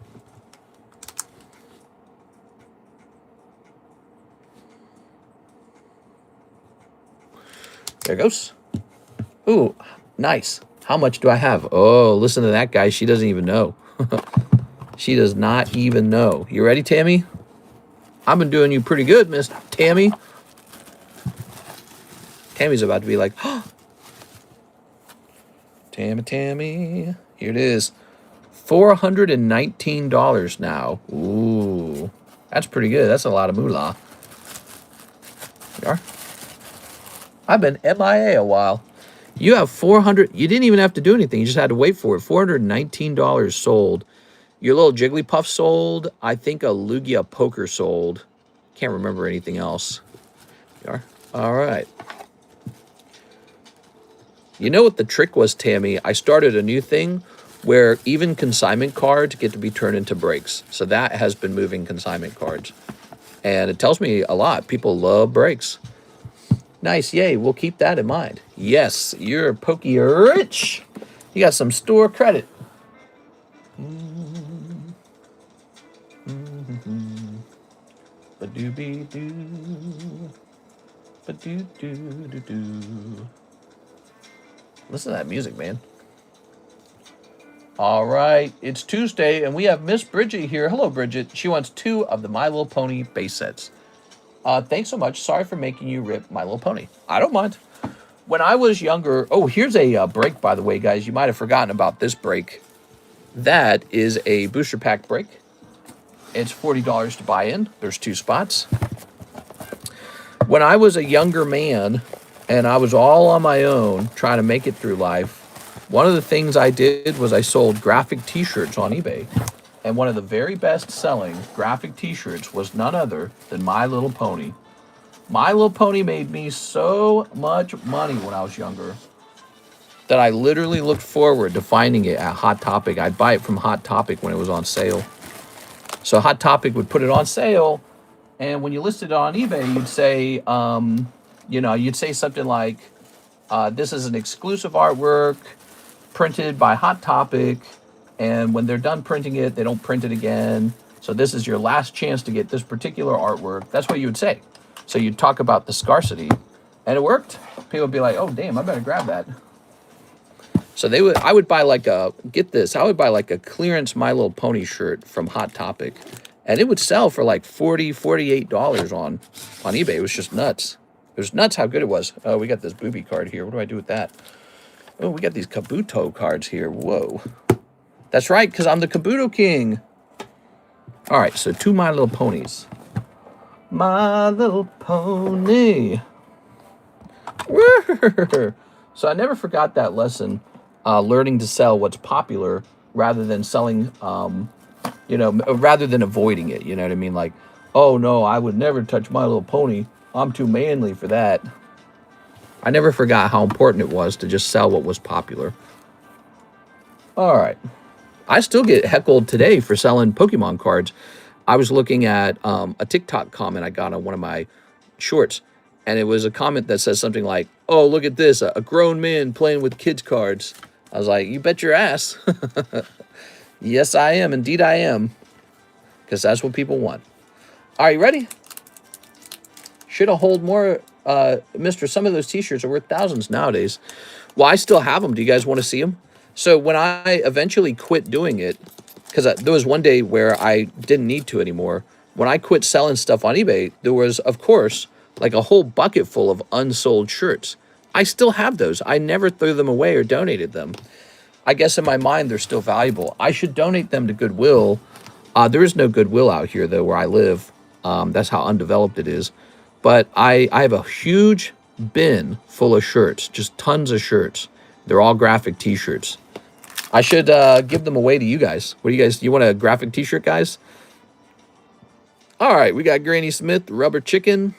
There it goes. Ooh, nice. How much do I have? Oh, listen to that, guy. She doesn't even know. She does not even know. You ready, Tammy? I've been doing you pretty good, Miss Tammy. Tammy's about to be like, oh. Tammy. Here it is. $419 now. Ooh, that's pretty good. That's a lot of moolah. There you are. I've been MIA a while. You have 400. You didn't even have to do anything. You just had to wait for it. $419 sold. Your little Jigglypuff sold. I think a Lugia Poker sold. Can't remember anything else. You are. All right. You know what the trick was, Tammy? I started a new thing where even consignment cards get to be turned into breaks. So that has been moving consignment cards. And it tells me a lot. People love breaks. Nice, yay, we'll keep that in mind. Yes, you're pokey rich. You got some store credit. Ba-doo-be-doo. Ba-doo-doo-doo-doo. Listen to that music, man. All right, it's Tuesday, and we have Miss Bridget here. Hello, Bridget. She wants 2 of the My Little Pony base sets. Thanks so much. Sorry for making you rip My Little Pony. I don't mind. When I was younger... Oh, here's a break, by the way, guys. You might have forgotten about this break. That is a booster pack break. It's $40 to buy in. There's 2 spots. When I was a younger man, and I was all on my own trying to make it through life, one of the things I did was I sold graphic t-shirts on eBay. And one of the very best-selling graphic t-shirts was none other than My Little Pony. My Little Pony made me so much money when I was younger that I literally looked forward to finding it at Hot Topic. I'd buy it from Hot Topic when it was on sale. So Hot Topic would put it on sale, and when you listed it on eBay, you'd say, you'd say something like, this is an exclusive artwork printed by Hot Topic. And when they're done printing it, they don't print it again. So this is your last chance to get this particular artwork. That's what you would say. So you'd talk about the scarcity. And it worked. People would be like, oh, damn, I better grab that. So I would buy like get this, I would buy like a clearance My Little Pony shirt from Hot Topic. And it would sell for like $40, $48 on eBay. It was just nuts. It was nuts how good it was. Oh, we got this booby card here. What do I do with that? Oh, we got these Kabuto cards here. Whoa. That's right, because I'm the Kabuto King. All right, so 2 My Little Ponies. My Little Pony. So I never forgot that lesson, learning to sell what's popular rather than selling, rather than avoiding it. You know what I mean? Like, oh, no, I would never touch My Little Pony. I'm too manly for that. I never forgot how important it was to just sell what was popular. All right. I still get heckled today for selling Pokemon cards. I was looking at a TikTok comment I got on one of my shorts, and it was a comment that says something like, oh, look at this, a grown man playing with kids' cards. I was like, you bet your ass. Yes, I am. Indeed, I am. Because that's what people want. Are you ready? Should have hold more, mister. Some of those t-shirts are worth thousands nowadays. Well, I still have them. Do you guys want to see them? So when I eventually quit doing it, because there was one day where I didn't need to anymore. When I quit selling stuff on eBay, there was, of course, like a whole bucket full of unsold shirts. I still have those. I never threw them away or donated them. I guess in my mind, they're still valuable. I should donate them to Goodwill. There is no Goodwill out here, though, where I live. That's how undeveloped it is. But I have a huge bin full of shirts, just tons of shirts. They're all graphic t-shirts. I should give them away to you guys. What do you guys, you want a graphic t-shirt, guys? All right, we got Granny Smith, Rubber Chicken,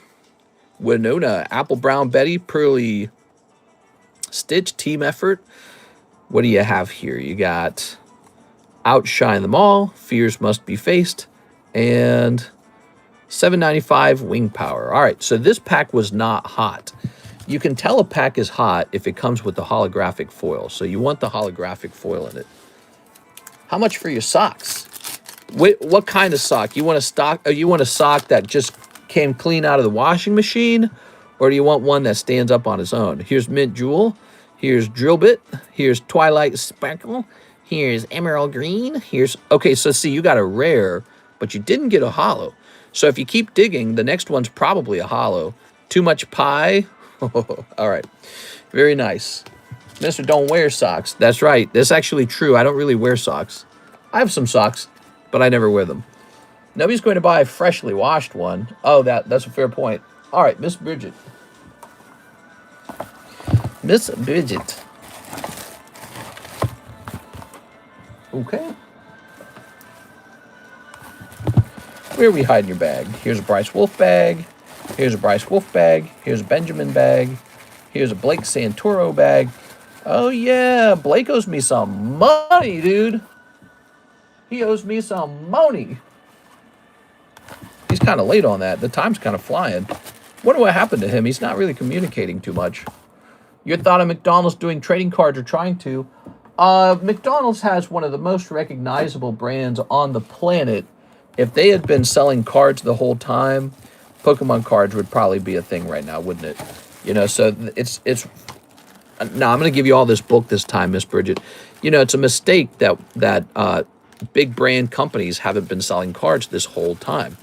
Winona, Apple Brown Betty, Pearly Stitch, Team Effort. What do you have here? You got Outshine Them All, Fears Must Be Faced, and $7.95 Wing Power. All right, so this pack was not hot. You can tell a pack is hot if it comes with the holographic foil. So you want the holographic foil in it. How much for your socks? What kind of sock? You want a sock that just came clean out of the washing machine? Or do you want one that stands up on its own? Here's Mint Jewel. Here's Drill Bit. Here's Twilight Sparkle. Here's Emerald Green. Okay, so see, you got a rare, but you didn't get a hollow. So if you keep digging, the next one's probably a hollow. Too Much Pie. All right. Very nice. Mr. Don't Wear Socks. That's right. That's actually true. I don't really wear socks. I have some socks, but I never wear them. Nobody's going to buy a freshly washed one. Oh, that's a fair point. All right, Miss Bridget. Miss Bridget. Okay. Where are we hiding your bag? Here's a Bryce Wolf bag. Here's a Bryce Wolf bag. Here's a Benjamin bag. Here's a Blake Santoro bag. Oh, yeah. Blake owes me some money, dude. He owes me some money. He's kind of late on that. The time's kind of flying. Wonder what happened to him. He's not really communicating too much. Your thought of McDonald's doing trading cards or trying to? McDonald's has one of the most recognizable brands on the planet. If they had been selling cards the whole time, Pokemon cards would probably be a thing right now, wouldn't it? You know, so it's now I'm going to give you all this book this time, Miss Bridget. You know, it's a mistake that big brand companies haven't been selling cards this whole time.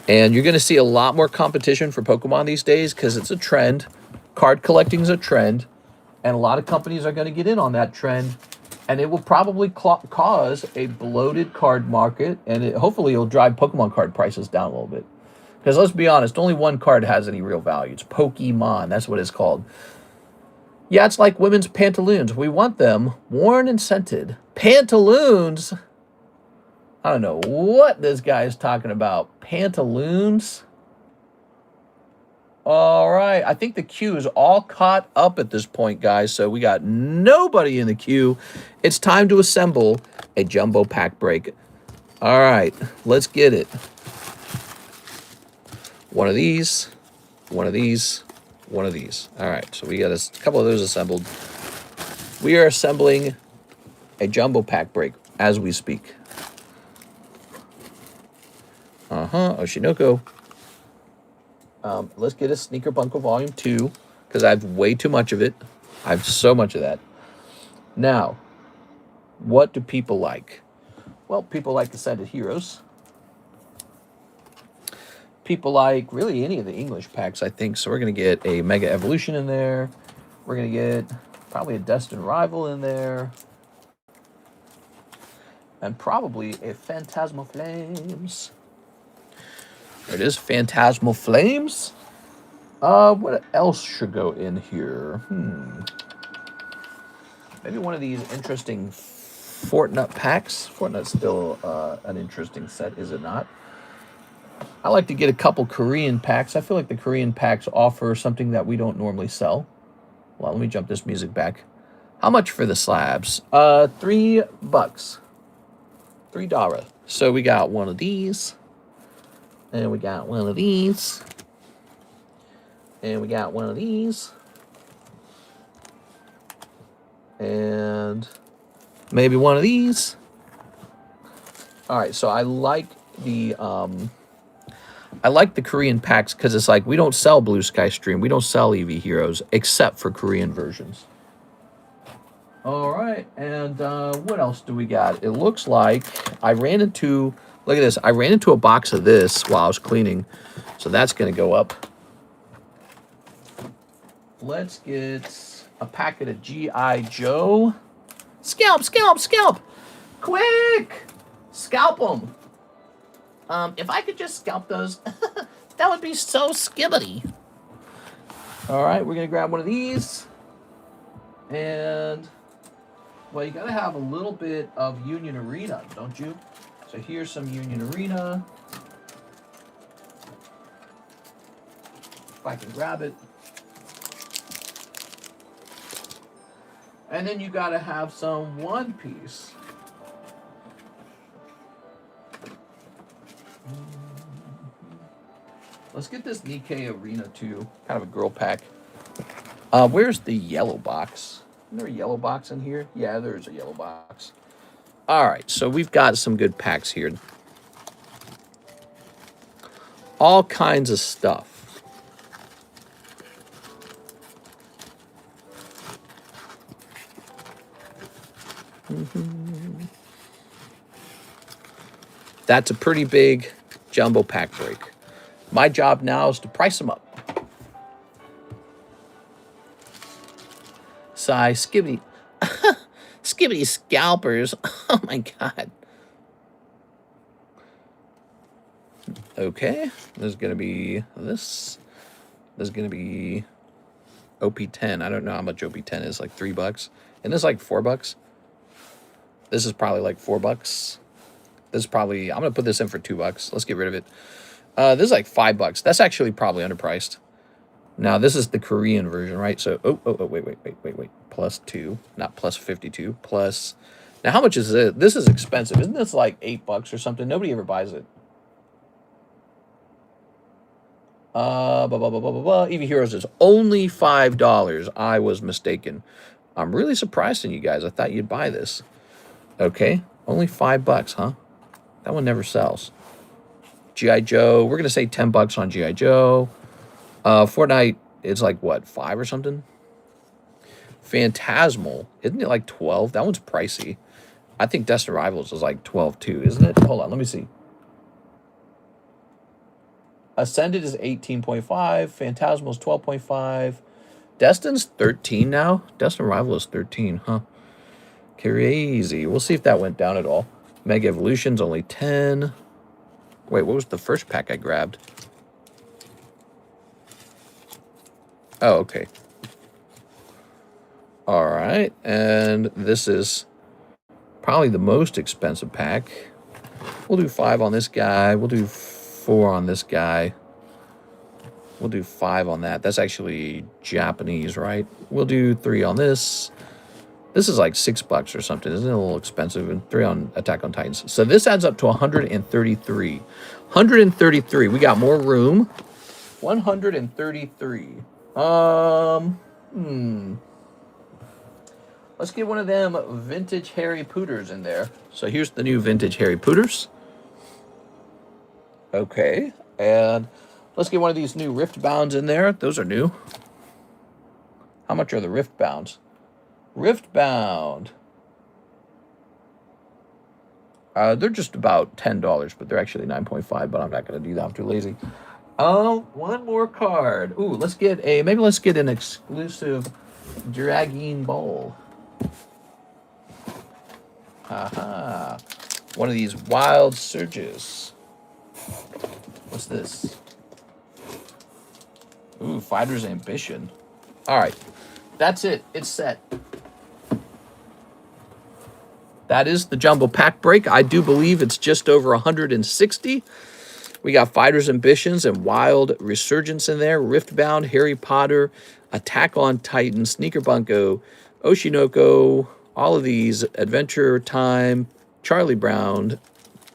And you're going to see a lot more competition for Pokemon these days because it's a trend. Card collecting is a trend. And a lot of companies are going to get in on that trend. And it will probably cause a bloated card market. And hopefully it'll drive Pokemon card prices down a little bit. Because let's be honest, only one card has any real value. It's Pokemon. That's what it's called. Yeah, it's like women's pantaloons. We want them worn and scented. Pantaloons? I don't know what this guy is talking about. Pantaloons? All right. I think the queue is all caught up at this point, guys. So we got nobody in the queue. It's time to assemble a jumbo pack break. All right. Let's get it. One of these, one of these, one of these. All right, so we got a couple of those assembled. We are assembling a jumbo pack break as we speak. Oshinoko. Let's get a Sneaker Bunko Volume 2, because I have way too much of it. I have so much of that. Now, what do people like? Well, people like Ascended Heroes. People like really any of the English packs, I think. So we're going to get a Mega Evolution in there. We're going to get probably a Destined Rival in there. And probably a Phantasmal Flames. There it is, Phantasmal Flames. What else should go in here? Maybe one of these interesting Fortnite packs. Fortnite's still an interesting set, is it not? I like to get a couple Korean packs. I feel like the Korean packs offer something that we don't normally sell. Well, let me jump this music back. How much for the slabs? $3. $3. So we got one of these. And we got one of these. And we got one of these. And maybe one of these. All right, so I like the Korean packs because it's like we don't sell Blue Sky Stream, we don't sell EV Heroes except for Korean versions. All right, and what else do we got? It looks like I ran into, look at this, I ran into a box of this while I was cleaning, so that's going to go up. Let's get a packet of G.I. Joe. Scalp, scalp, scalp! Quick! Scalp them! If I could just scalp those, that would be so skibbity. All right, we're going to grab one of these. And, well, you got to have a little bit of Union Arena, don't you? So here's some Union Arena. If I can grab it. And then you got to have some One Piece. Let's get this Nikkei Arena too. Kind of a girl pack. Where's the yellow box? Isn't there a yellow box in here? Yeah, there's a yellow box. All right, so we've got some good packs here. All kinds of stuff. That's a pretty big jumbo pack break. My job now is to price them up. Sigh, skibbity. Skibbity scalpers. Oh my God. Okay. There's going to be this. There's going to be OP10. I don't know how much OP10 is. Like $3. And this is like $4. This is probably like $4. This is probably, I'm going to put this in for $2. Let's get rid of it. This is like $5. That's actually probably underpriced. Now, this is the Korean version, right? So, wait. Plus 2, not plus 52. Plus, now how much is it? This is expensive. Isn't this like $8 or something? Nobody ever buys it. EV Heroes is only $5. I was mistaken. I'm really surprised in you guys. I thought you'd buy this. Okay, only $5, huh? That one never sells. G.I. Joe, we're going to say $10 on G.I. Joe. Fortnite, it's like, what, 5 or something? Phantasmal, isn't it like 12? That one's pricey. I think Destined Rivals is like 12 too, isn't it? Hold on, let me see. Ascended is 18.5. Phantasmal is 12.5. Destin's 13 now. Destined Rival is 13, huh? Crazy. We'll see if that went down at all. Mega Evolution's only 10. Wait, what was the first pack I grabbed? Oh, okay. All right, and this is probably the most expensive pack. We'll do 5 on this guy. We'll do 4 on this guy. We'll do 5 on that. That's actually Japanese, right? We'll do 3 on this. This is like $6 or something. Isn't it a little expensive? And 3 on Attack on Titans. So this adds up to 133. 133. We got more room. 133. Let's get one of them vintage Harry Pooters in there. So here's the new vintage Harry Pooters. Okay. And Let's get one of these new Rift Bounds in there. Those are new. How much are the Rift Bounds? Rift Bound. They're just about $10, but they're actually 9.5. But I'm not going to do that. I'm too lazy. Oh, one more card. Ooh, let's get an exclusive Dragging Ball. Aha. One of these Wild Surges. What's this? Ooh, Fighter's Ambition. All right. That's it. It's set. That is the jumbo pack break. I do believe it's just over 160. We got Fighter's Ambitions and Wild Resurgence in there. Riftbound, Harry Potter, Attack on Titan, Sneaker Bunko, Oshinoko, all of these, Adventure Time, Charlie Brown,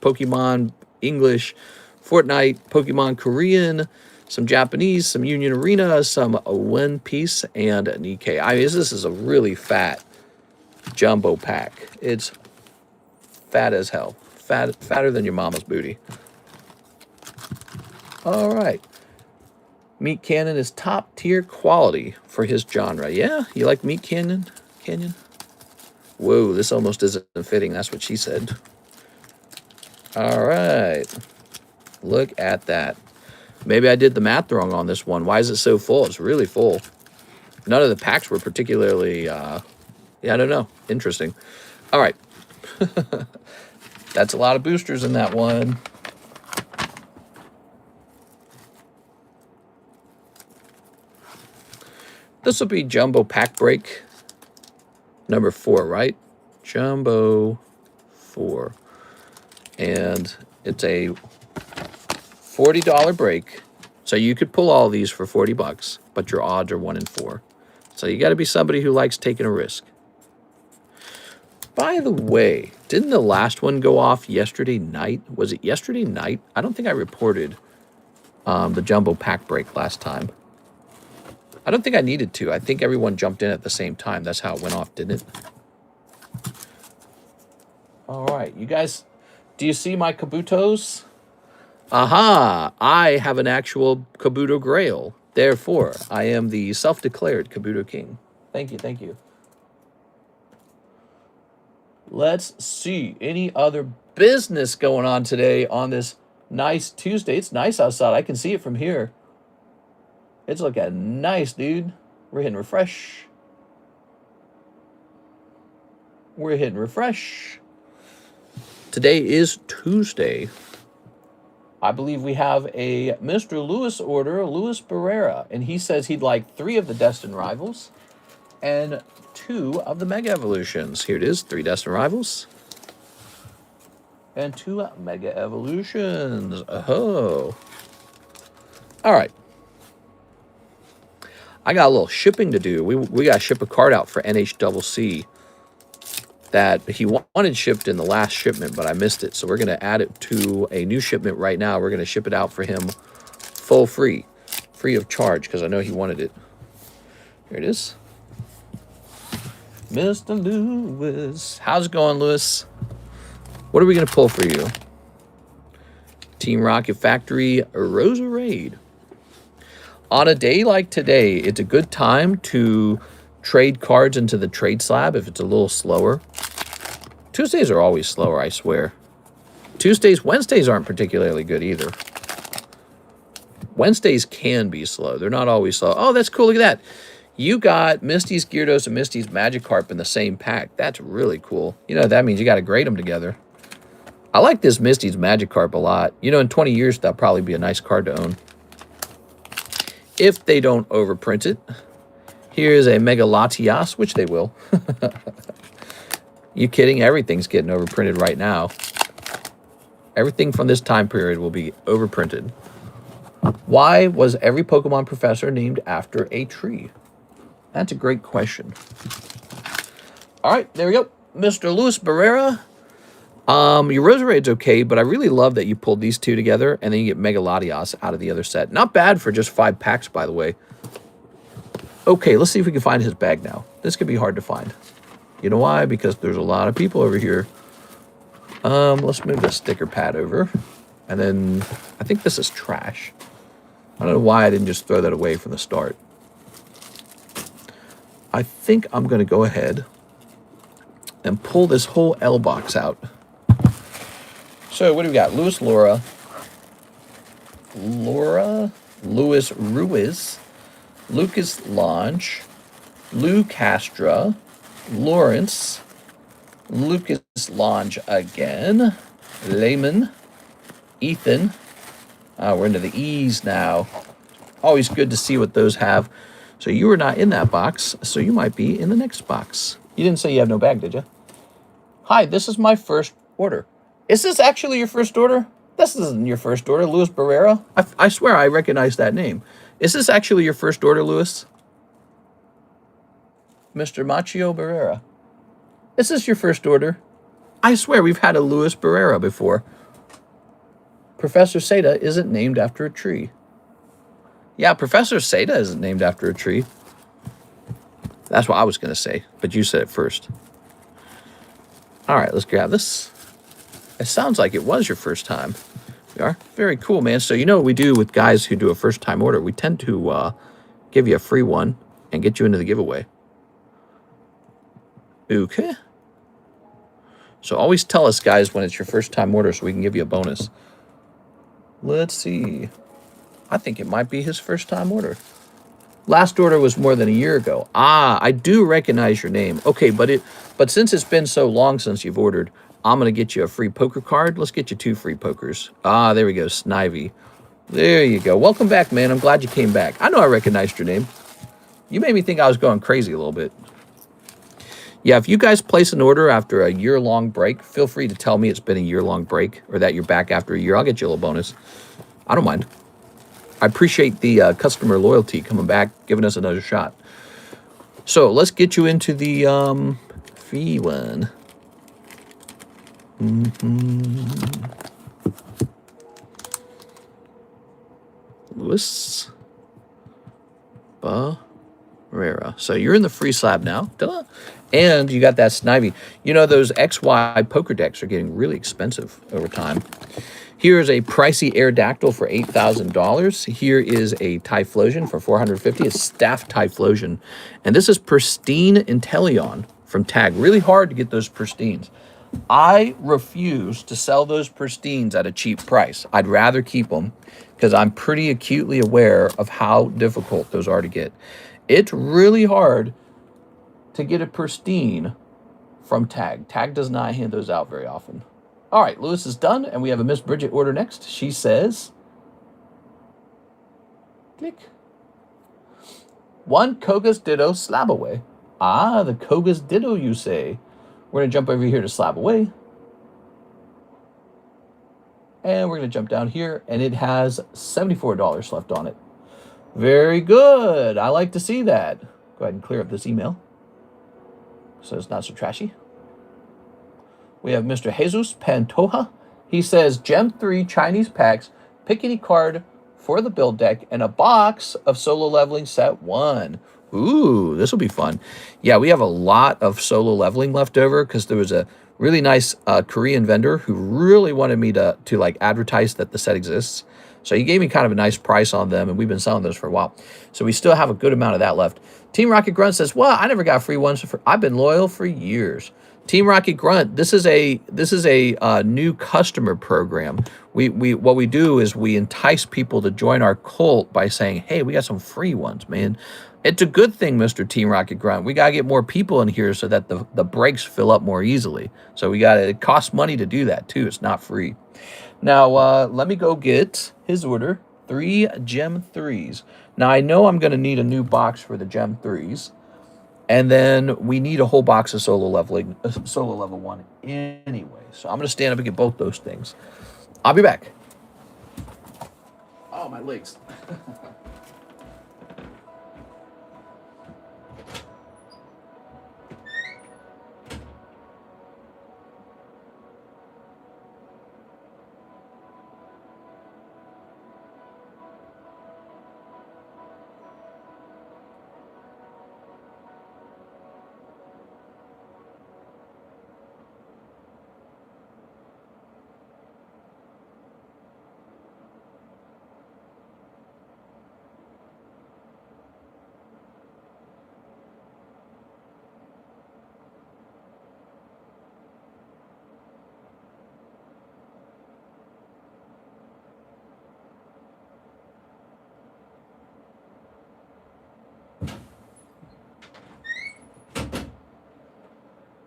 Pokemon English, Fortnite, Pokemon Korean, some Japanese, some Union Arena, some One Piece, and Nikkei. I mean, this is a really fat jumbo pack. It's fat as hell. Fatter than your mama's booty. All right. Meat Cannon is top tier quality for his genre. Yeah, you like Meat Cannon? Whoa, this almost isn't fitting. That's what she said. All right. Look at that. Maybe I did the math wrong on this one. Why is it so full? It's really full. None of the packs were particularly, yeah, I don't know. Interesting. All right. That's a lot of boosters in that one. This will be Jumbo Pack Break number 4, right? Jumbo 4. And it's a $40 break. So you could pull all these for 40 bucks, but your odds are 1 in 4. So you got to be somebody who likes taking a risk. By the way, didn't the last one go off yesterday night? Was it yesterday night? I don't think I reported the Jumbo Pack Break last time. I don't think I needed to. I think everyone jumped in at the same time. That's how it went off, didn't it? All right, you guys, do you see my Kabutos? Aha! I have an actual Kabuto Grail. Therefore, I am the self-declared Kabuto King. Thank you, thank you. Let's see. Any other business going on today on this nice Tuesday? It's nice outside. I can see it from here. It's looking nice, dude. We're hitting refresh. We're hitting refresh. Today is Tuesday. I believe we have a Mr. Lewis order, Luis Barrera, and he says he'd like 3 of the Destined Rivals and 2 of the Mega Evolutions. Here it is, 3 Destined Rivals and 2 Mega Evolutions. Oh. All right. I got a little shipping to do. We got to ship a card out for NHCC that he wanted shipped in the last shipment, but I missed it. So we're going to add it to a new shipment right now. We're going to ship it out for him full free of charge, because I know he wanted it. Here it is. Mr. Lewis. How's it going, Lewis? What are we going to pull for you? Team Rocket Factory Roserade. On a day like today, it's a good time to trade cards into the trade slab if it's a little slower. Tuesdays are always slower, I swear. Wednesdays aren't particularly good either. Wednesdays can be slow. They're not always slow. Oh, that's cool. Look at that. You got Misty's Gyarados and Misty's Magikarp in the same pack. That's really cool. You know, that means you got to grade them together. I like this Misty's Magikarp a lot. You know, in 20 years, that'll probably be a nice card to own. If they don't overprint it. Here's a Mega Latias, which they will. You kidding? Everything's getting overprinted right now. Everything from this time period will be overprinted. Why was every Pokemon professor named after a tree? That's a great question. All right, there we go. Mr. Luis Barrera. Your Roserade's okay, but I really love that you pulled these 2 together, and then you get Mega Latias out of the other set. Not bad for just 5 packs, by the way. Okay, let's see if we can find his bag now. This could be hard to find. You know why? Because there's a lot of people over here. Let's move the sticker pad over. And then I think this is trash. I don't know why I didn't just throw that away from the start. I think I'm going to go ahead and pull this whole L box out. So what do we got? Louis Laura, Louis Ruiz, Lucas Lange, Lou Castra, Lawrence, Lucas Lange again, Layman, Ethan. We're into the E's now. Always good to see what those have. So you were not in that box, so you might be in the next box. You didn't say you have no bag, did you? Hi, this is my first order. Is this actually your first order? This isn't your first order, Luis Barrera. I swear I recognize that name. Is this actually your first order, Luis? Mr. Machio Barrera. Is this your first order? I swear we've had a Luis Barrera before. Professor Seda isn't named after a tree. Yeah, Professor Seda isn't named after a tree. That's what I was going to say, but you said it first. All right, let's grab this. It sounds like it was your first time. We are. Very cool, man. So you know what we do with guys who do a first-time order? We tend to give you a free one and get you into the giveaway. Okay. So always tell us, guys, when it's your first-time order so we can give you a bonus. Let's see. I think it might be his first-time order. Last order was more than a year ago. Ah, I do recognize your name. Okay, but since it's been so long since you've ordered, I'm going to get you a free poker card. Let's get you 2 free pokers. Ah, there we go, Snivy. There you go. Welcome back, man. I'm glad you came back. I know I recognized your name. You made me think I was going crazy a little bit. Yeah, if you guys place an order after a year-long break, feel free to tell me it's been a year-long break or that you're back after a year. I'll get you a little bonus. I don't mind. I appreciate the customer loyalty coming back, giving us another shot. So let's get you into the fee one. Luis Barrera. So you're in the free slab now. Duh. And you got that Snivy. You know, those XY poker decks are getting really expensive over time. Here is a pricey Aerodactyl for $8,000. Here is a Typhlosion for $450. A Staff Typhlosion. And this is Pristine Inteleon from Tag. Really hard to get those pristines. I refuse to sell those pristines at a cheap price. I'd rather keep them because I'm pretty acutely aware of how difficult those are to get. It's really hard to get a pristine from Tag. Tag does not hand those out very often. All right, Lewis is done, and we have a Miss Bridget order next. She says, click. 1 Koga's Ditto Slab Away. Ah, the Koga's Ditto, you say. We're going to jump over here to Slab Away. And we're going to jump down here, and it has $74 left on it. Very good. I like to see that. Go ahead and clear up this email so it's not so trashy. We have Mr. Jesus Pantoja. He says, Gem 3 Chinese packs, pick any card for the build deck, and a box of Solo Leveling Set 1. Ooh, this will be fun. Yeah, we have a lot of Solo Leveling left over because there was a really nice Korean vendor who really wanted me to like advertise that the set exists. So he gave me kind of a nice price on them, and we've been selling those for a while. So we still have a good amount of that left. Team Rocket Grunt says, well, I never got free ones. I've been loyal for years. Team Rocket Grunt, this is a new customer program. What we do is we entice people to join our cult by saying, hey, we got some free ones, man. It's a good thing, Mr. Team Rocket Grunt. We got to get more people in here so that the breaks fill up more easily. So it costs money to do that too. It's not free. Now, let me go get his order. 3 Gem 3s. Now, I know I'm going to need a new box for the Gem 3s. And then we need a whole box of Solo Level 1 anyway. So I'm going to stand up and get both those things. I'll be back. Oh, my legs.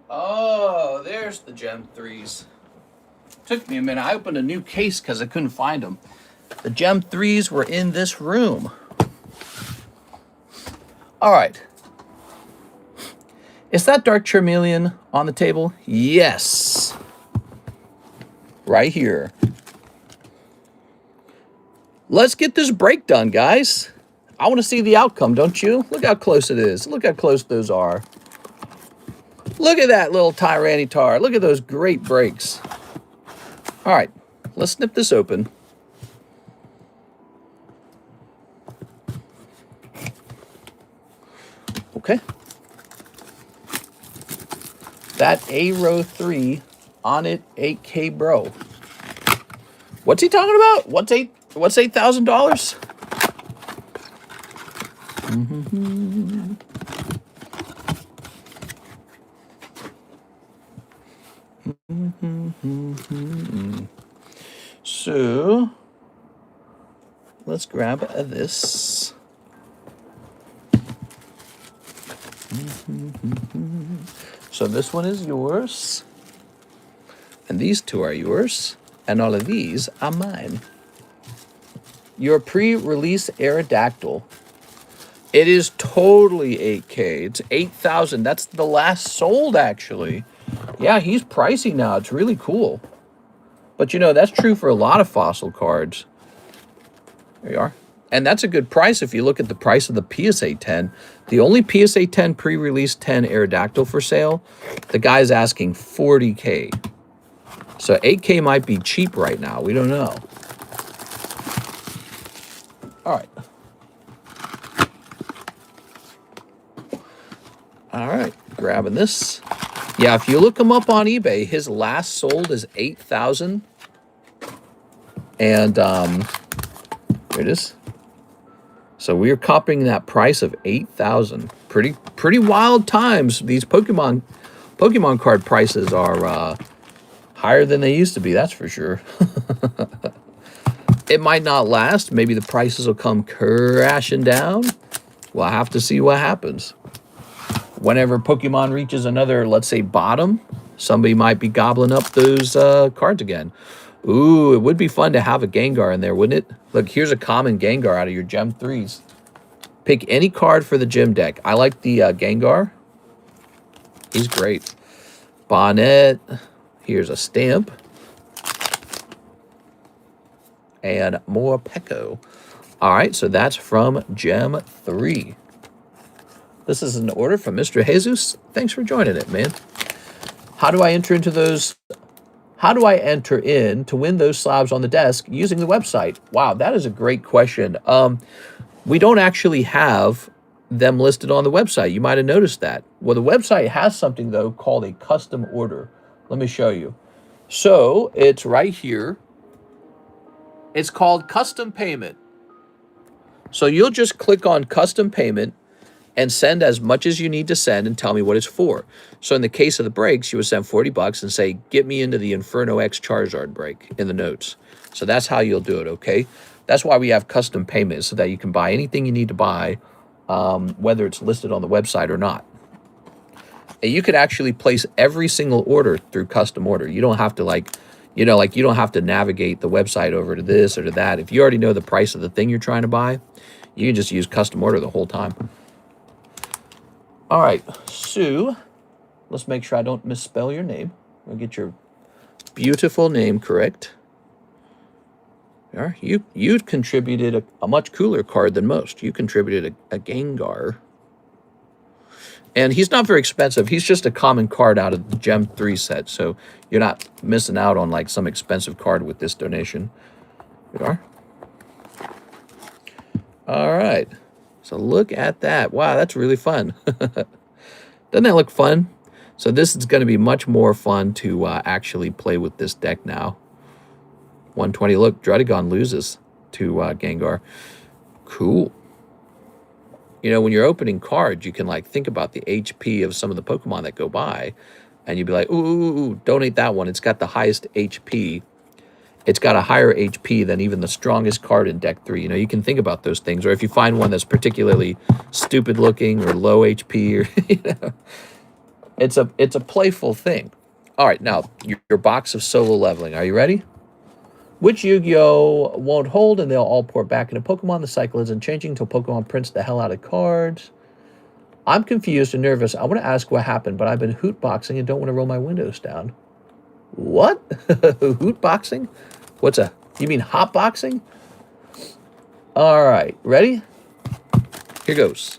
Oh, there's the Gem 3s. Took me a minute. I opened a new case because I couldn't find them. The Gem 3s were in this room. All right. Is that Dark Charmeleon on the table? Yes. Right here. Let's get this break done, guys. I want to see the outcome, don't you? Look how close it is. Look how close those are. Look at that little Tyranitar. Look at those great breaks. All right, let's snip this open. Okay. That A row 3 on it, 8K bro. What's he talking about? What's $8,000? So let's grab this. So this one is yours, and these two are yours, and all of these are mine. Your pre-release Aerodactyl. It is totally 8K. It's 8,000. That's the last sold, actually. Yeah, he's pricey now. It's really cool. But, you know, that's true for a lot of fossil cards. There you are. And that's a good price if you look at the price of the PSA 10. The only PSA 10 pre-release 10 Aerodactyl for sale, the guy's asking 40K. So 8K might be cheap right now. We don't know. All right. All right. Grabbing this. Yeah, if you look him up on eBay, his last sold is 8,000. And here it is. So we're copying that price of 8,000. Pretty wild times. These Pokemon card prices are higher than they used to be, that's for sure. It might not last. Maybe the prices will come crashing down. We'll have to see what happens. Whenever Pokemon reaches another, let's say, bottom, somebody might be gobbling up those cards again. Ooh, it would be fun to have a Gengar in there, wouldn't it? Look, here's a common Gengar out of your Gem 3s. Pick any card for the gym deck. I like the Gengar. He's great. Bonnet. Here's a Stamp. And more Peko. All right, so that's from Gem 3. This is an order from Mr. Jesus. Thanks for joining it, man. How do I enter into those? How do I enter in to win those slabs on the desk using the website? Wow, that is a great question. We don't actually have them listed on the website. You might have noticed that. Well, the website has something, though, called a custom order. Let me show you. So it's right here. It's called custom payment. So you'll just click on custom payment and send as much as you need to send and tell me what it's for. So in the case of the breaks, you would send 40 bucks and say, get me into the Inferno X Charizard break in the notes. So that's how you'll do it, okay? That's why we have custom payments, so that you can buy anything you need to buy, whether it's listed on the website or not. And you could actually place every single order through custom order. You don't have to you don't have to navigate the website over to this or to that. If you already know the price of the thing you're trying to buy, you can just use custom order the whole time. All right, Sue, let's make sure I don't misspell your name. I'll get your beautiful name correct. You contributed a much cooler card than most. You contributed a Gengar. And he's not very expensive. He's just a common card out of the Gem 3 set, so you're not missing out on like some expensive card with this donation. You are. All right. So look at that. Wow, that's really fun. Doesn't that look fun? So this is going to be much more fun to actually play with this deck now. 120. Look, Druddigon loses to Gengar. Cool. You know, when you're opening cards, you can like think about the HP of some of the Pokemon that go by, and you'd be like, ooh, donate that one. It's got the highest HP. It's got a higher HP than even the strongest card in deck 3. You know, you can think about those things. Or if you find one that's particularly stupid looking or low HP, or, you know. It's a playful thing. All right, now your box of solo leveling. Are you ready? Which Yu-Gi-Oh won't hold, and they'll all pour back into Pokemon. The cycle isn't changing until Pokemon prints the hell out of cards. I'm confused and nervous. I want to ask what happened, but I've been hootboxing and don't want to roll my windows down. What? Hootboxing? You mean hotboxing? All right, ready? Here goes.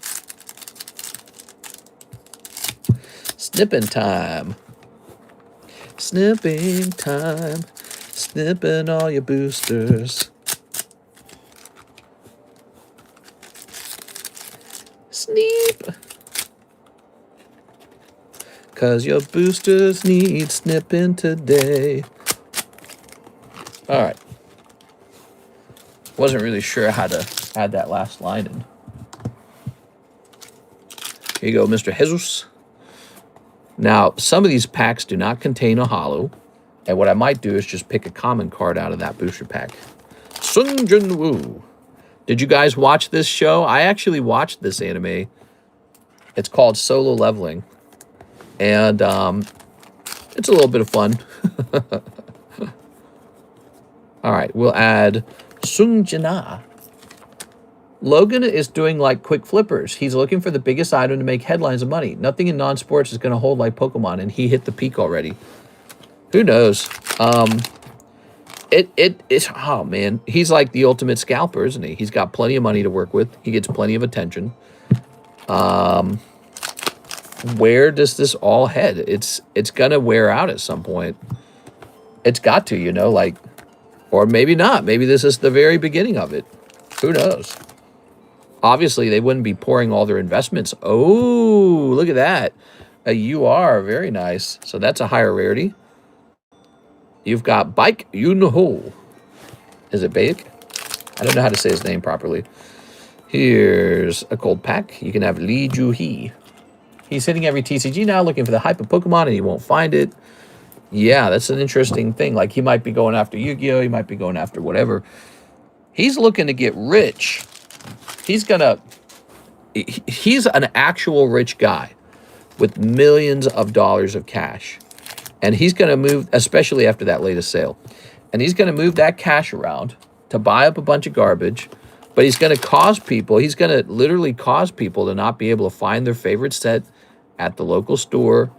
Snipping time. Snipping time. Snipping all your boosters. Sneep. 'Cause your boosters need snipping today. All right. Wasn't really sure how to add that last line in. Here you go, Mr. Jesus. Now, some of these packs do not contain a holo. And what I might do is just pick a common card out of that booster pack. Sung Jin Woo. Did you guys watch this show? I actually watched this anime. It's called Solo Leveling. And it's a little bit of fun. All right, we'll add Sung Jina. Logan is doing like quick flippers. He's looking for the biggest item to make headlines of money. Nothing in non-sports is going to hold like Pokemon, and he hit the peak already. Who knows? It's oh man, he's like the ultimate scalper, isn't he? He's got plenty of money to work with. He gets plenty of attention. Where does this all head? It's gonna wear out at some point. It's got to, you know, like, or maybe not. Maybe this is the very beginning of it. Who knows? Obviously, they wouldn't be pouring all their investments. Oh, look at that. A UR, very nice. So that's a higher rarity. You've got Bike Yunho. Is it Baek? I don't know how to say his name properly. Here's a cold pack. You can have Lee Ju-hee. He's hitting every TCG now, looking for the hype of Pokemon, and he won't find it. Yeah, that's an interesting thing. Like, he might be going after Yu-Gi-Oh! He might be going after whatever. He's looking to get rich. He's an actual rich guy with millions of dollars of cash. And he's going to move, especially after that latest sale. And he's going to move that cash around to buy up a bunch of garbage. But he's going to cause people, he's going to literally cause people to not be able to find their favorite set at the local store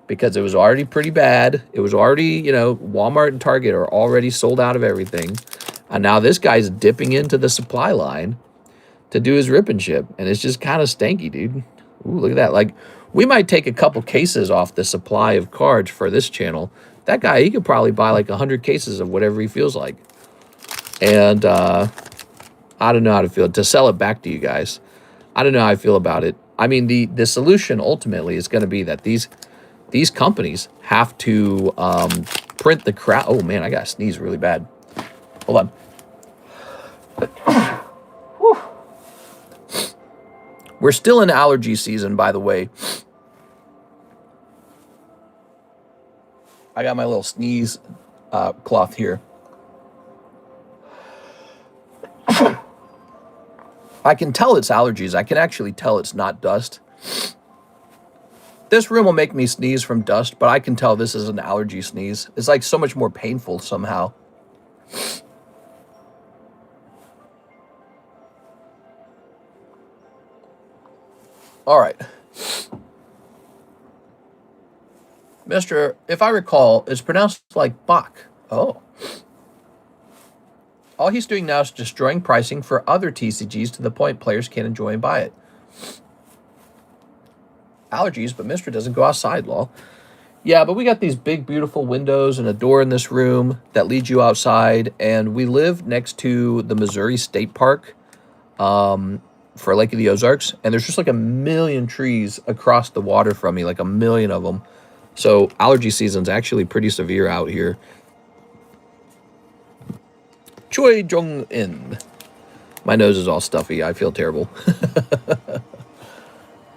because it was already pretty bad. It was already, you know, Walmart and Target are already sold out of everything. And now this guy's dipping into the supply line to do his rip and ship. And it's just kind of stanky, dude. Ooh, look at that. Like, we might take a couple cases off the supply of cards for this channel. That guy, he could probably buy like 100 cases of whatever he feels like. And I don't know how to feel. To sell it back to you guys, I don't know how I feel about it. I mean, the solution ultimately is going to be that these companies have to print the crowd. Oh, man, I got to sneeze really bad. Hold on. We're still in allergy season, by the way. I got my little sneeze cloth here. I can tell it's allergies. I can actually tell it's not dust. This room will make me sneeze from dust, but I can tell this is an allergy sneeze. It's like so much more painful somehow. All right. Mr., if I recall, it's pronounced like Bach. Oh. All he's doing now is destroying pricing for other TCGs to the point players can't enjoy and buy it. Allergies, but Mr. doesn't go outside, lol. Yeah, but we got these big, beautiful windows and a door in this room that leads you outside, and we live next to the Missouri State Park for Lake of the Ozarks, and there's just like a million trees across the water from me, like a million of them. So allergy season's actually pretty severe out here. Choi Jong-in. My nose is all stuffy. I feel terrible.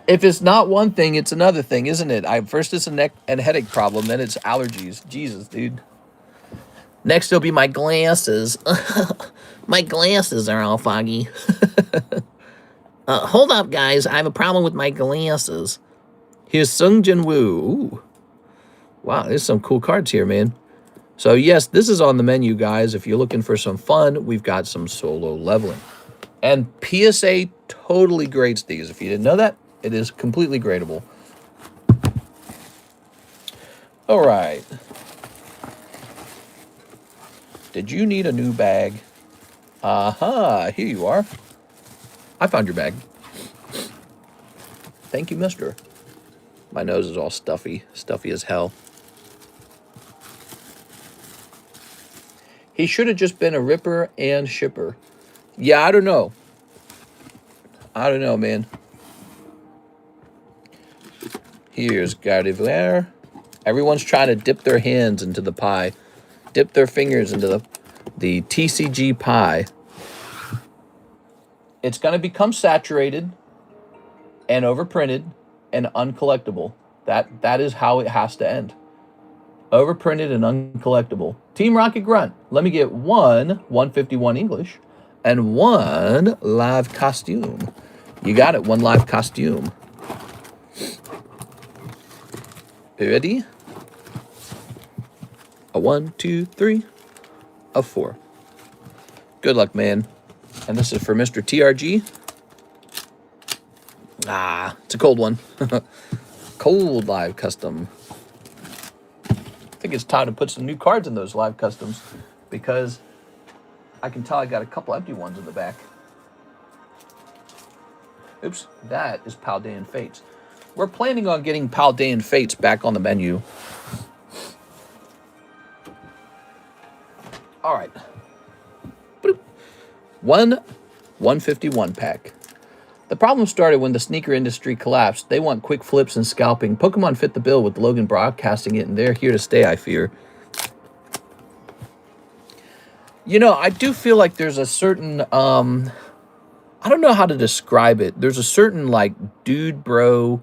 If it's not one thing, it's another thing, isn't it? First it's a neck and headache problem, then it's allergies. Jesus, dude. Next it'll be my glasses. My glasses are all foggy. Hold up, guys. I have a problem with my glasses. Here's Sung Jin Woo. Ooh. Wow, there's some cool cards here, man. So yes, this is on the menu, guys. If you're looking for some fun, we've got some solo leveling. And PSA totally grades these. If you didn't know that, it is completely gradable. All right. Did you need a new bag? Aha, here you are. I found your bag. Thank you, mister. My nose is all stuffy as hell. He should have just been a ripper and shipper. Yeah, I don't know. I don't know, man. Here's Gardevoir. Everyone's trying to dip their hands into the pie. Dip their fingers into the TCG pie. It's going to become saturated and overprinted and uncollectible. That is how it has to end. Overprinted and uncollectible. Team Rocket Grunt, let me get 151 English and 1 live costume. You got it, 1 live costume. Ready? A 1, 2, 3, a 4. Good luck, man. And this is for Mr. TRG. Ah, it's a cold one. Cold live custom. I think it's time to put some new cards in those live customs because I can tell I got a couple empty ones in the back. Oops, that is Paldean Fates. We're planning on getting Paldean Fates back on the menu. All right. 151 pack. The problem started when the sneaker industry collapsed. They want quick flips and scalping. Pokemon fit the bill with Logan broadcasting it, and they're here to stay, I fear. You know, I do feel like there's a certain, I don't know how to describe it. There's a certain, like, dude bro,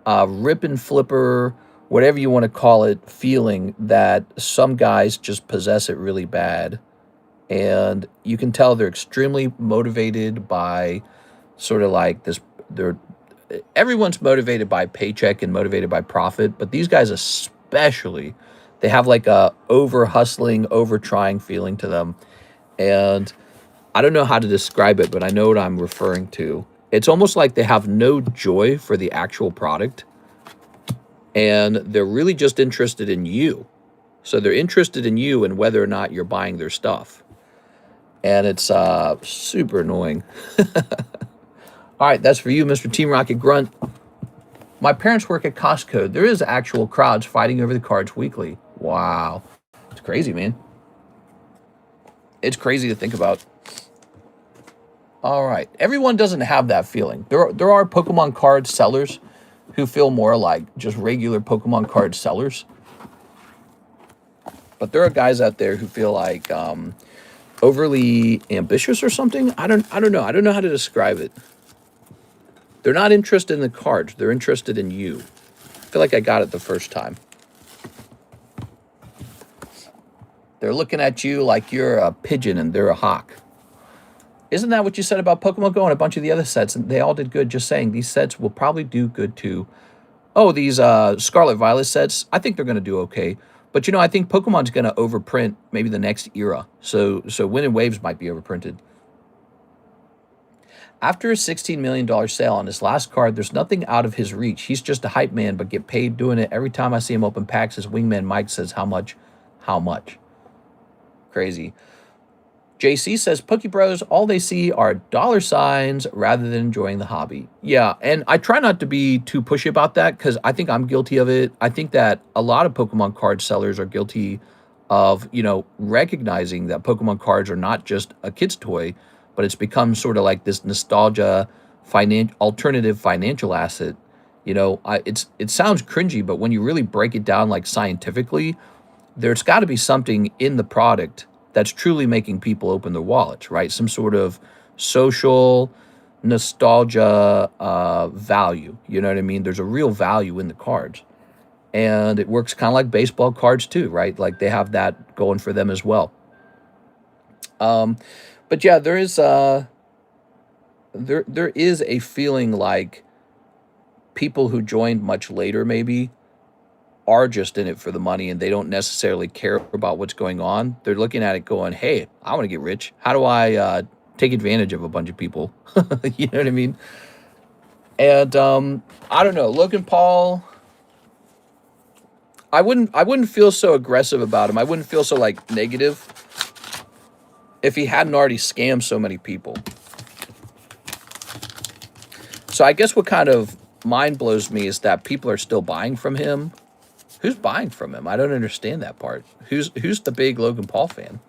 rip and flipper, whatever you want to call it, feeling that some guys just possess it really bad. And you can tell they're extremely motivated by sort of like this. Everyone's motivated by paycheck and motivated by profit, but these guys especially, they have like a over hustling, over trying feeling to them. And I don't know how to describe it, but I know what I'm referring to. It's almost like they have no joy for the actual product, and they're really just interested in you. So they're interested in you and whether or not you're buying their stuff. And it's super annoying. All right, that's for you, Mr. Team Rocket Grunt. My parents work at Costco. There is actual crowds fighting over the cards weekly. Wow. It's crazy, man. It's crazy to think about. All right. Everyone doesn't have that feeling. There are Pokemon card sellers who feel more like just regular Pokemon card sellers. But there are guys out there who feel like overly ambitious or something. I don't know. I don't know how to describe it. They're not interested in the cards. They're interested in you. I feel like I got it the first time. They're looking at you like you're a pigeon and they're a hawk. Isn't that what you said about Pokemon Go and a bunch of the other sets? And they all did good. Just saying, these sets will probably do good too. Oh, these Scarlet Violet sets, I think they're going to do okay. But, you know, I think Pokemon's going to overprint maybe the next era. So Wind and Waves might be overprinted. After a $16 million sale on his last card, there's nothing out of his reach. He's just a hype man, but get paid doing it. Every time I see him open packs, his wingman Mike says, how much? How much? Crazy. JC says, Poke Bros, all they see are dollar signs rather than enjoying the hobby. Yeah, and I try not to be too pushy about that because I think I'm guilty of it. I think that a lot of Pokemon card sellers are guilty of, you know, recognizing that Pokemon cards are not just a kid's toy, but it's become sort of like this nostalgia, alternative financial asset. You know, it sounds cringy, but when you really break it down like scientifically, there's got to be something in the product that's truly making people open their wallets, right? Some sort of social nostalgia value. You know what I mean? There's a real value in the cards. And it works kind of like baseball cards too, right? Like they have that going for them as well. But yeah, there is a feeling like people who joined much later maybe are just in it for the money and they don't necessarily care about what's going on. They're looking at it going, hey, I want to get rich. How do I take advantage of a bunch of people? You know what I mean? And I don't know, Logan Paul, I wouldn't feel so aggressive about him. I wouldn't feel so like negative if he hadn't already scammed so many people. So I guess what kind of mind blows me is that people are still buying from him. Who's buying from him? I don't understand that part. Who's the big Logan Paul fan?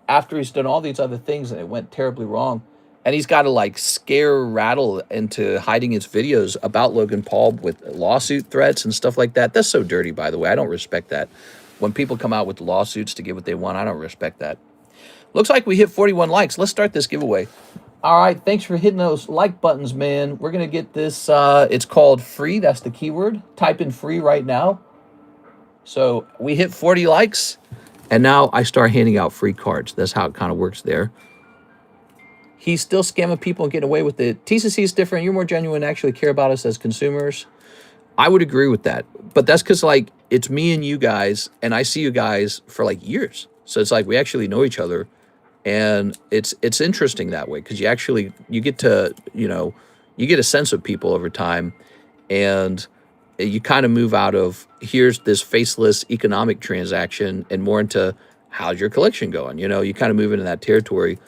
After he's done all these other things and it went terribly wrong, and he's got to like scare rattle into hiding his videos about Logan Paul with lawsuit threats and stuff like that. That's so dirty, by the way. I don't respect that. When people come out with lawsuits to get what they want, I don't respect that. Looks like we hit 41 likes. Let's start this giveaway. All right, thanks for hitting those like buttons, man. We're going to get this, it's called free. That's the keyword. Type in free right now. So we hit 40 likes, and now I start handing out free cards. That's how it kind of works there. He's still scamming people and getting away with it. TCC is different. You're more genuine, actually care about us as consumers. I would agree with that. But that's because, like, it's me and you guys, and I see you guys for, like, years. So it's like we actually know each other. And it's interesting that way because you get to, you get a sense of people over time, and you kind of move out of here's this faceless economic transaction and more into how's your collection going. You kind of move into that territory.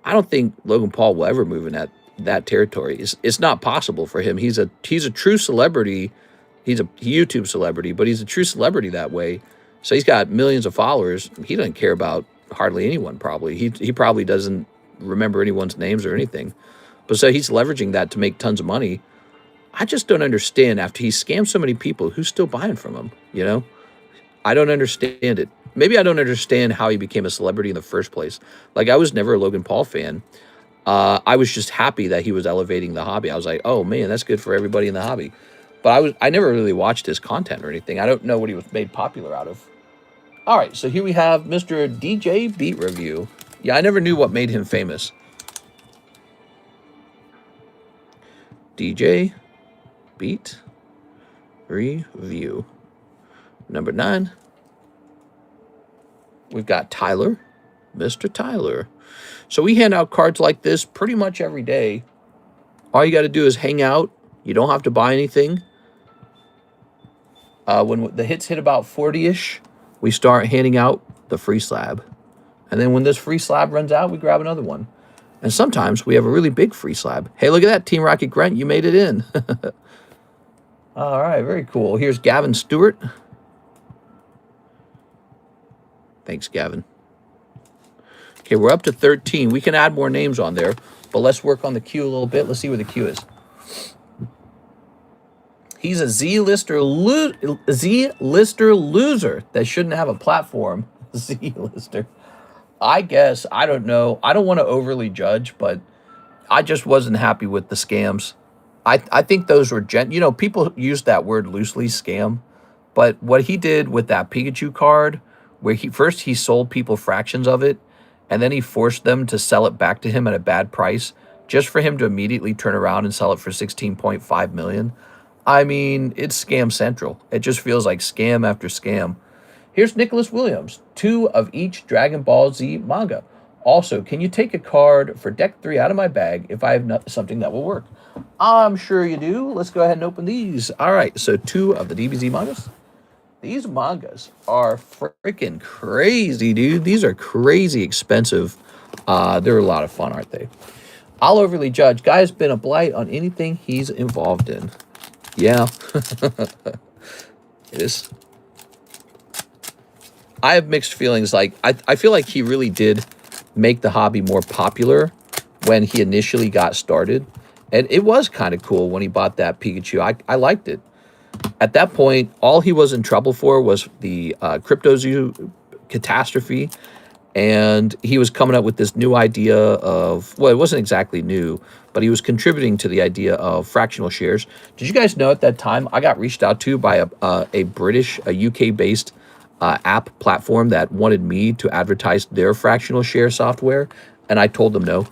I don't think Logan Paul will ever move in that territory. It's not possible for him. He's a true celebrity. He's a YouTube celebrity, but he's a true celebrity that way. So he's got millions of followers. He doesn't care about hardly anyone, probably. He probably doesn't remember anyone's names or anything. But so he's leveraging that to make tons of money. I just don't understand, after he scammed so many people, who's still buying from him, I don't understand it. Maybe I don't understand how he became a celebrity in the first place. Like, I was never a Logan Paul fan. I was just happy that he was elevating the hobby. I was like, oh, man, that's good for everybody in the hobby. But I never really watched his content or anything. I don't know what he was made popular out of. All right, so here we have Mr. DJ Beat Review. Yeah, I never knew what made him famous. DJ Beat Review. Number 9. We've got Tyler, Mr. Tyler. So we hand out cards like this pretty much every day. All you got to do is hang out. You don't have to buy anything. When the hits hit about 40-ish, we start handing out the free slab. And then when this free slab runs out, we grab another one. And sometimes we have a really big free slab. Hey, look at that, Team Rocket Grant. You made it in. All right, very cool. Here's Gavin Stewart. Thanks, Gavin. Okay, we're up to 13. We can add more names on there, but let's work on the queue a little bit. Let's see where the queue is. He's a Z-lister loser that shouldn't have a platform. Z-lister. I guess, I don't know. I don't want to overly judge, but I just wasn't happy with the scams. I think those were, people use that word loosely, scam. But what he did with that Pikachu card, where he sold people fractions of it, and then he forced them to sell it back to him at a bad price, just for him to immediately turn around and sell it for $16.5 million. I mean, it's scam central. It just feels like scam after scam. Here's Nicholas Williams, 2 of each Dragon Ball Z manga. Also, can you take a card for deck 3 out of my bag if I have something that will work? I'm sure you do. Let's go ahead and open these. All right, so 2 of the DBZ mangas. These mangas are freaking crazy, dude. These are crazy expensive. They're a lot of fun, aren't they? I'll overly judge. Guy's been a blight on anything he's involved in. Yeah. It is. I have mixed feelings. Like, I feel like he really did make the hobby more popular when he initially got started. And it was kind of cool when he bought that Pikachu. I liked it. At that point, all he was in trouble for was the CryptoZoo catastrophe. And he was coming up with this new idea of, well, it wasn't exactly new, but he was contributing to the idea of fractional shares. Did you guys know at that time I got reached out to by a UK-based app platform that wanted me to advertise their fractional share software, and I told them no.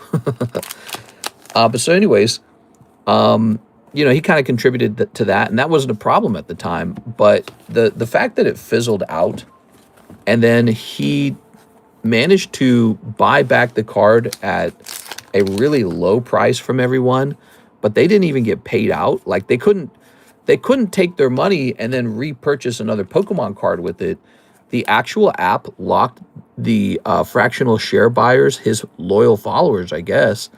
But so anyways, you know, he kind of contributed to that, and that wasn't a problem at the time. But the fact that it fizzled out, and then he managed to buy back the card at a really low price from everyone, but they didn't even get paid out. Like they couldn't take their money and then repurchase another Pokemon card with it. The actual app locked the fractional share buyers, his loyal followers, I guess,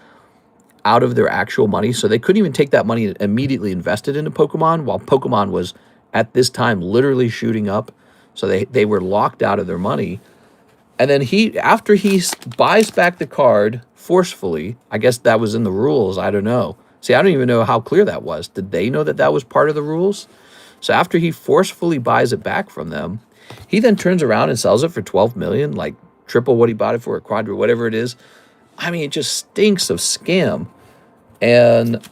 out of their actual money. So they couldn't even take that money and immediately invest it into Pokemon, while Pokemon was at this time literally shooting up. So they were locked out of their money. And then after he buys back the card forcefully, I guess that was in the rules. I don't know. See, I don't even know how clear that was. Did they know that that was part of the rules? So after he forcefully buys it back from them, he then turns around and sells it for 12 million, like triple what he bought it for, or quadruple, whatever it is. I mean, it just stinks of scam. And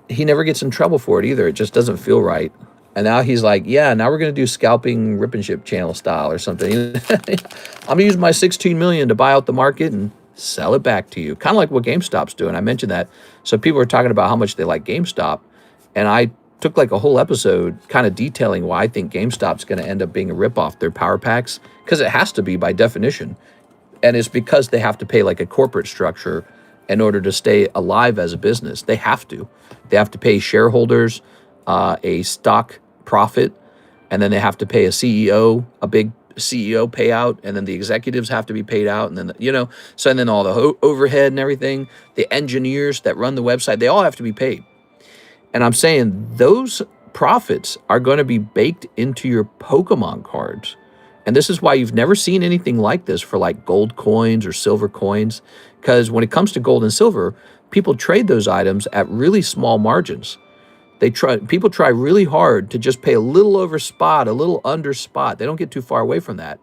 he never gets in trouble for it either. It just doesn't feel right. And now he's like, yeah, now we're going to do scalping rip and ship channel style or something. I'm going to use my 16 million to buy out the market and sell it back to you. Kind of like what GameStop's doing. I mentioned that. So people were talking about how much they like GameStop. And I took like a whole episode kind of detailing why I think GameStop's going to end up being a ripoff. Their power packs, because it has to be by definition. And it's because they have to pay like a corporate structure in order to stay alive as a business. They have to. They have to pay shareholders a stock profit, and then they have to pay a CEO, a big CEO payout, and then the executives have to be paid out, and then, you know, so and then all the overhead and everything, the engineers that run the website, they all have to be paid. And I'm saying those profits are going to be baked into your Pokemon cards. And this is why you've never seen anything like this for like gold coins or silver coins, because when it comes to gold and silver, people trade those items at really small margins. People try really hard to just pay a little over spot, a little under spot. They don't get too far away from that.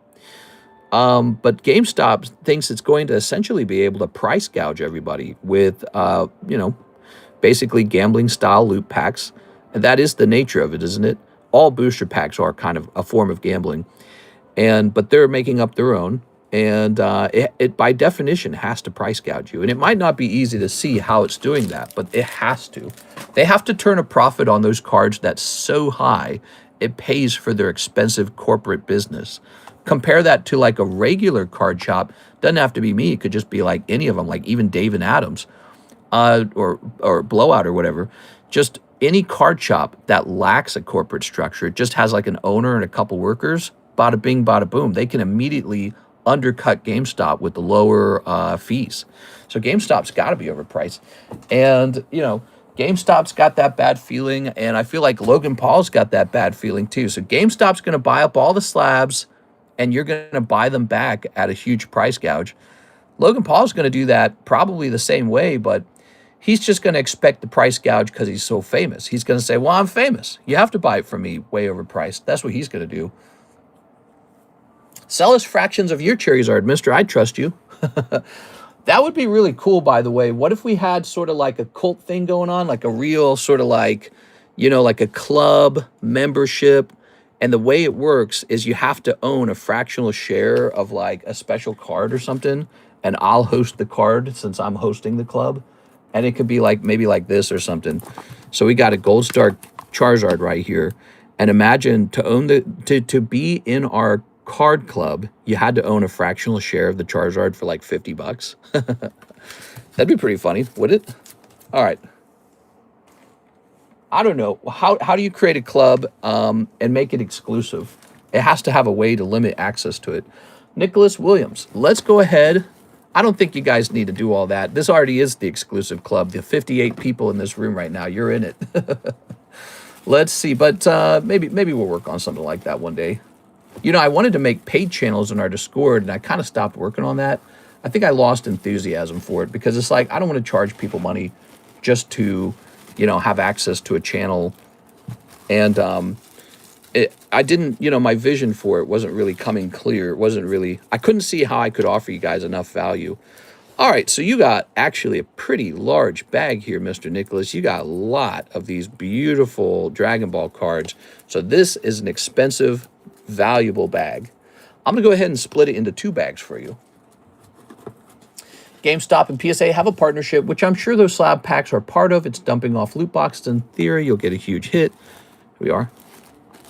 But GameStop thinks it's going to essentially be able to price gouge everybody with, you know, basically gambling style loot packs. And that is the nature of it, isn't it? All booster packs are kind of a form of gambling. But they're making up their own. And it by definition has to price gouge you. And it might not be easy to see how it's doing that, but it has to. They have to turn a profit on those cards that's so high, it pays for their expensive corporate business. Compare that to like a regular card shop. Doesn't have to be me. It could just be like any of them, like even Dave and Adams or Blowout or whatever. Just any card shop that lacks a corporate structure, it just has like an owner and a couple workers, bada bing, bada boom. They can immediately undercut GameStop with the lower fees. So GameStop's got to be overpriced. And, you know, GameStop's got that bad feeling, and I feel like Logan Paul's got that bad feeling too. So GameStop's going to buy up all the slabs, and you're going to buy them back at a huge price gouge. Logan Paul's going to do that probably the same way, but he's just going to expect the price gouge because he's so famous. He's going to say, well, I'm famous. You have to buy it from me way overpriced. That's what he's going to do. Sell us fractions of your Charizard, mister. I trust you. That would be really cool, by the way. What if we had sort of like a cult thing going on, like a real sort of like, you know, like a club membership. And the way it works is you have to own a fractional share of like a special card or something. And I'll host the card since I'm hosting the club. And it could be like maybe like this or something. So we got a Gold Star Charizard right here. And imagine to own to be in our card club, you had to own a fractional share of the Charizard for like $50. That'd be pretty funny, would it? All right. I don't know. How do you create a club and make it exclusive? It has to have a way to limit access to it. Nicholas Williams, let's go ahead. I don't think you guys need to do all that. This already is the exclusive club. The 58 people in this room right now, you're in it. Let's see, but maybe we'll work on something like that one day. You know, I wanted to make paid channels in our Discord, and I kind of stopped working on that. I think I lost enthusiasm for it because it's like I don't want to charge people money just to, you know, have access to a channel. And I didn't, you know, my vision for it wasn't really coming clear. It wasn't really, I couldn't see how I could offer you guys enough value. All right, so you got actually a pretty large bag here, Mr. Nicholas. You got a lot of these beautiful Dragon Ball cards. So this is an expensive, valuable bag. I'm going to go ahead and split it into two bags for you. GameStop and PSA have a partnership, which I'm sure those slab packs are part of. It's dumping off loot boxes. In theory, you'll get a huge hit. Here we are.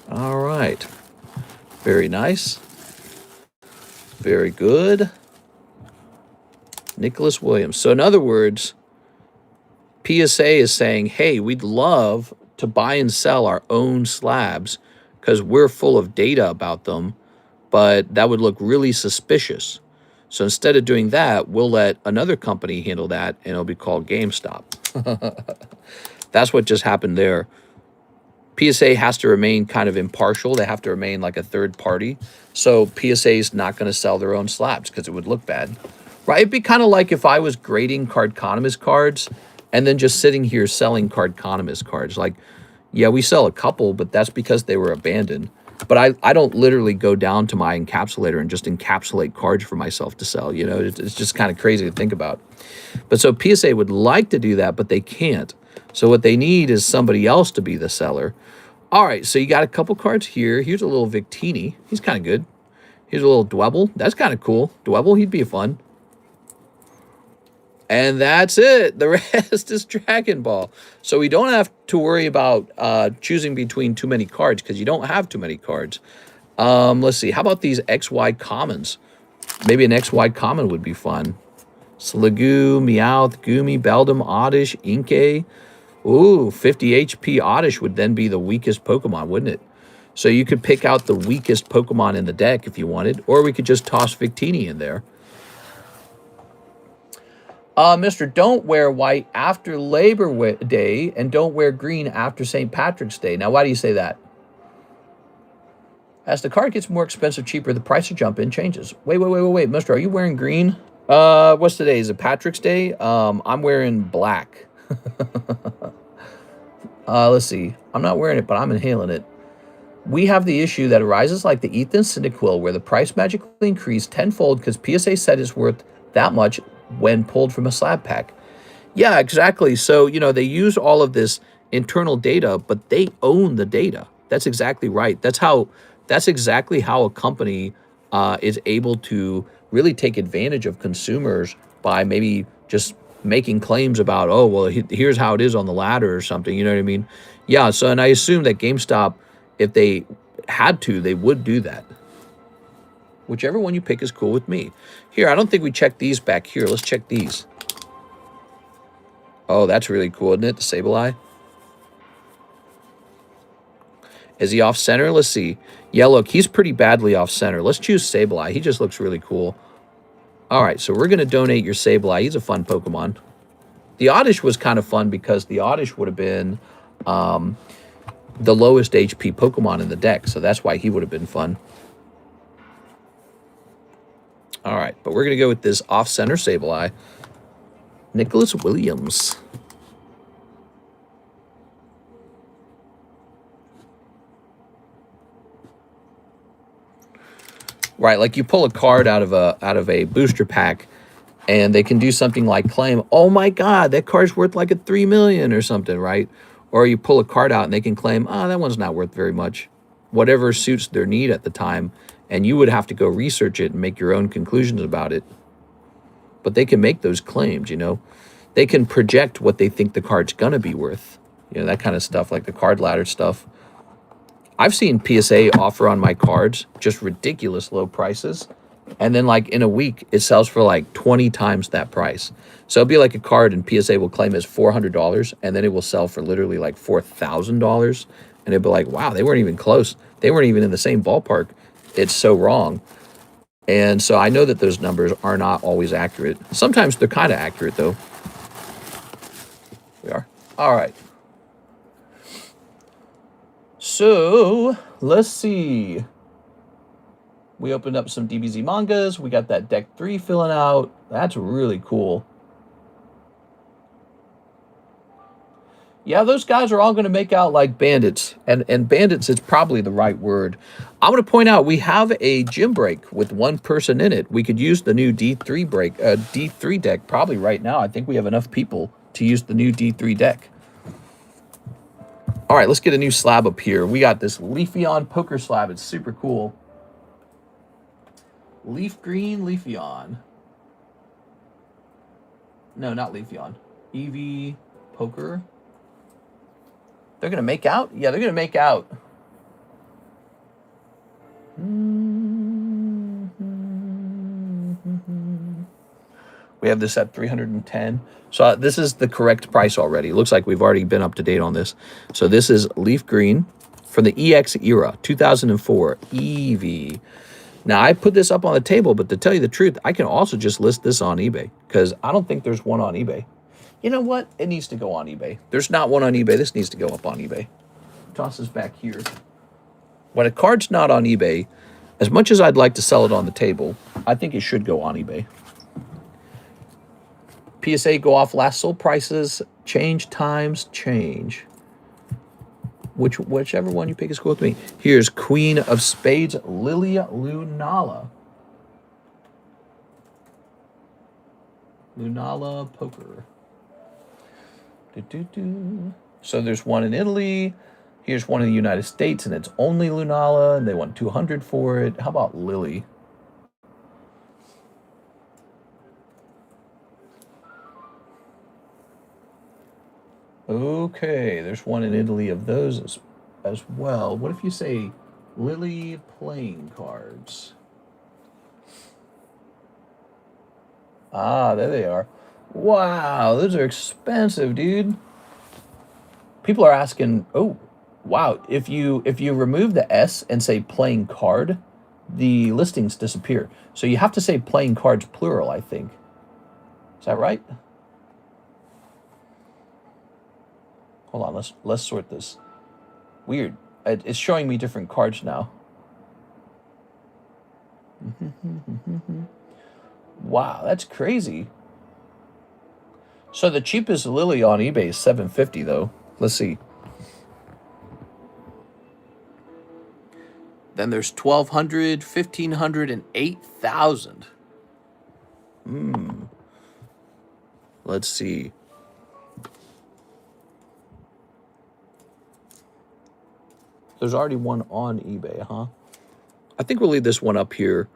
All right. Very nice. Very good. Nicholas Williams. So in other words, PSA is saying, hey, we'd love to buy and sell our own slabs because we're full of data about them, but that would look really suspicious. So instead of doing that, we'll let another company handle that, and it'll be called GameStop. That's what just happened there. PSA has to remain kind of impartial. They have to remain like a third party. So PSA is not going to sell their own slabs because it would look bad. Right? It'd be kind of like if I was grading Cardconomist cards and then just sitting here selling Cardconomist cards. Like, yeah, we sell a couple, but that's because they were abandoned. But I don't literally go down to my encapsulator and just encapsulate cards for myself to sell. You know, it's just kind of crazy to think about. But so PSA would like to do that, but they can't. So what they need is somebody else to be the seller. All right, so you got a couple cards here. Here's a little Victini. He's kind of good. Here's a little Dwebble. That's kind of cool. Dwebble, he'd be fun. And that's it. The rest is Dragon Ball. So we don't have to worry about choosing between too many cards because you don't have too many cards. Let's see. How about these XY commons? Maybe an XY common would be fun. Sliggoo, Meowth, Goomy, Beldum, Oddish, Inkay. Ooh, 50 HP Oddish would then be the weakest Pokemon, wouldn't it? So you could pick out the weakest Pokemon in the deck if you wanted, or we could just toss Victini in there. Mr. Don't wear white after Labor Day and don't wear green after St. Patrick's Day. Now, why do you say that? As the card gets more expensive, cheaper, the price of jump in changes. Wait, Mister, are you wearing green? What's today? Is it Patrick's Day? I'm wearing black. Let's see. I'm not wearing it, but I'm inhaling it. We have the issue that arises like the Ethan Cyndaquil, where the price magically increased tenfold because PSA said it's worth that much when pulled from a slab pack. Yeah, exactly. So, you know, they use all of this internal data, but they own the data. That's exactly right. That's exactly how a company is able to really take advantage of consumers by maybe just making claims about, oh, well, here's how it is on the ladder or something. You know what I mean? Yeah. So, and I assume that GameStop, if they had to, they would do that. Whichever one you pick is cool with me. Here, I don't think we checked these back here. Let's check these. Oh, that's really cool, isn't it? The Sableye. Is he off center? Let's see. Yeah, look, he's pretty badly off center. Let's choose Sableye. He just looks really cool. All right, so we're going to donate your Sableye. He's a fun Pokemon. The Oddish was kind of fun because the Oddish would have been the lowest HP Pokemon in the deck, so that's why he would have been fun. All right, but we're going to go with this off-center Sableye. Nicholas Williams. Right, like you pull a card out of a booster pack, and they can do something like claim, oh my God, that card's worth like a 3 million or something, right? Or you pull a card out and they can claim, oh, that one's not worth very much. Whatever suits their need at the time. And you would have to go research it and make your own conclusions about it. But they can make those claims, you know. They can project what they think the card's going to be worth. You know, that kind of stuff, like the card ladder stuff. I've seen PSA offer on my cards just ridiculous low prices. And then, like, in a week, it sells for, like, 20 times that price. So it'll be like a card and PSA will claim as $400, and then it will sell for literally, like, $4,000. And it'll be like, wow, they weren't even close. They weren't even in the same ballpark. It's so wrong. And so I know that those numbers are not always accurate. Sometimes they're kind of accurate, though. We are. All right. So, let's see. We opened up some DBZ mangas. We got that deck 3 filling out. That's really cool. Yeah, those guys are all going to make out like bandits. And bandits is probably the right word. I'm going to point out we have a gym break with one person in it. We could use the new D3 deck probably right now. I think we have enough people to use the new D3 deck. All right, let's get a new slab up here. We got this Leafeon Poker Slab. It's super cool. Leaf green Leafeon. No, not Leafeon. EV Poker. They're gonna make out? Yeah, they're gonna make out. We have this at 310. So this is the correct price already. It looks like we've already been up to date on this. So this is Leaf Green from the EX era, 2004 EV. Now, I put this up on the table, but to tell you the truth, I can also just list this on eBay because I don't think there's one on eBay. You know what? It needs to go on eBay. There's not one on eBay. This needs to go up on eBay. Toss this back here. When a card's not on eBay, as much as I'd like to sell it on the table, I think it should go on eBay. PSA go off last sold prices, change times, change. Whichever one you pick is cool with me. Here's Queen of Spades, Lilia Lunala. Lunala Poker. So there's one in Italy. Here's one in the United States, and it's only Lunala, and they want 200 for it. How about Lily? Okay, there's one in Italy of those as well. What if you say Lily playing cards? Ah, there they are. Wow, those are expensive, dude. People are asking, oh, wow, if you remove the S and say playing card, the listings disappear. So you have to say playing cards plural, I think. Is that right? Hold on, let's sort this. Weird. It's showing me different cards now. Wow, that's crazy. So the cheapest Lily on eBay is $750 though. Let's see. Then there's $1,200, $1,500, and $8,000. Let's see. There's already one on eBay, huh? I think we'll leave this one up here.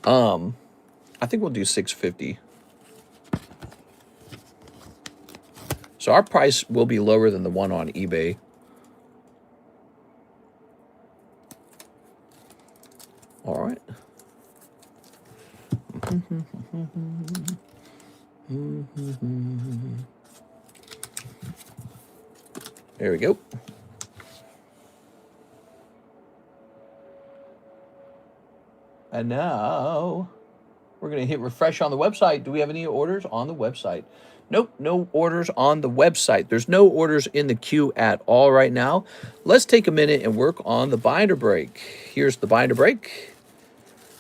I think we'll do $650. So our price will be lower than the one on eBay. All right. There we go. And now we're going to hit refresh on the website. Do we have any orders on the website? Nope, no orders on the website. There's no orders in the queue at all right now. Let's take a minute and work on the binder break. Here's the binder break.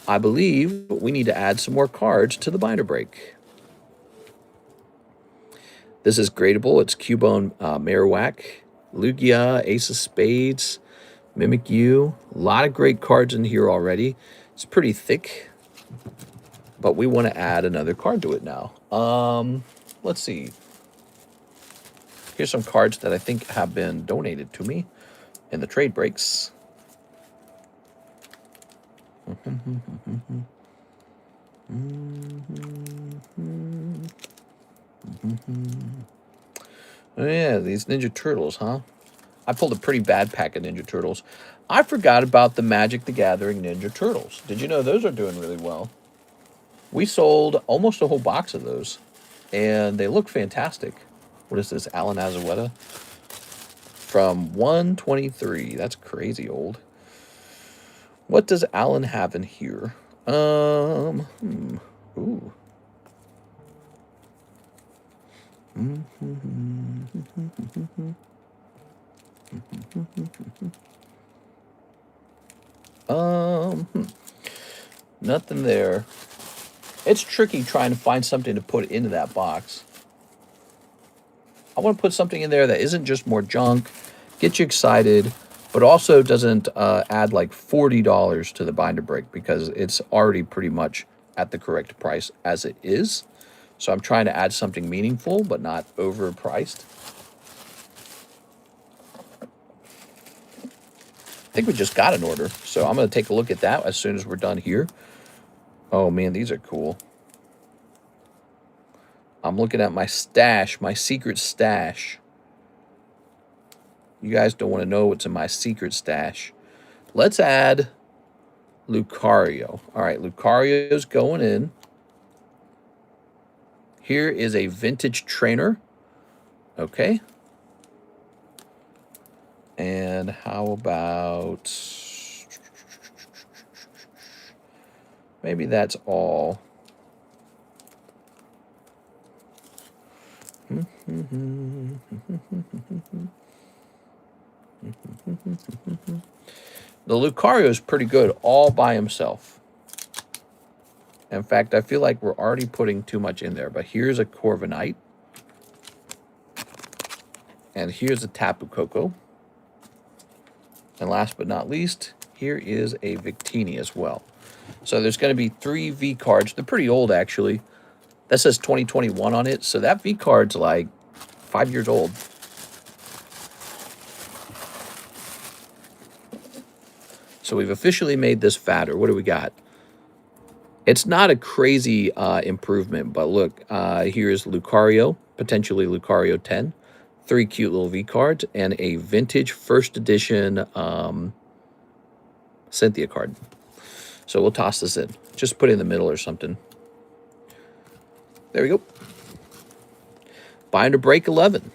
I believe we need to add some more cards to the binder break. This is gradable. It's Cubone Marowak, Lugia, Ace of Spades, Mimikyu. A lot of great cards in here already. It's pretty thick, but we want to add another card to it now. Let's see. Here's some cards that I think have been donated to me in the trade breaks. Oh yeah, these Ninja Turtles, huh? I pulled a pretty bad pack of Ninja Turtles. I forgot about the Magic the Gathering Ninja Turtles. Did you know those are doing really well? We sold almost a whole box of those, and they look fantastic. What is this, Alan Azueta? From 123. That's crazy old. What does Alan have in here? Ooh. Nothing there. It's tricky trying to find something to put into that box. I want to put something in there that isn't just more junk, get you excited, but also doesn't add like $40 to the binder break because it's already pretty much at the correct price as it is. So I'm trying to add something meaningful, but not overpriced. I think we just got an order, so I'm going to take a look at that as soon as we're done here. Oh, man, these are cool. I'm looking at my stash, my secret stash. You guys don't want to know what's in my secret stash. Let's add Lucario. All right, Lucario's going in. Here is a vintage trainer. Okay. And how about... maybe that's all. The Lucario is pretty good all by himself. In fact, I feel like we're already putting too much in there. But here's a Corviknight. And here's a Tapu Koko. And last but not least, here is a Victini as well. So there's going to be 3 V cards. They're pretty old, actually. That says 2021 on it. So that V card's like 5 years old. So we've officially made this fatter. What do we got? It's not a crazy improvement, but look, here's Lucario, potentially Lucario 10. 3 cute little V cards, and a vintage first edition Cynthia card. So we'll toss this in. Just put it in the middle or something. There we go. Binder break 11.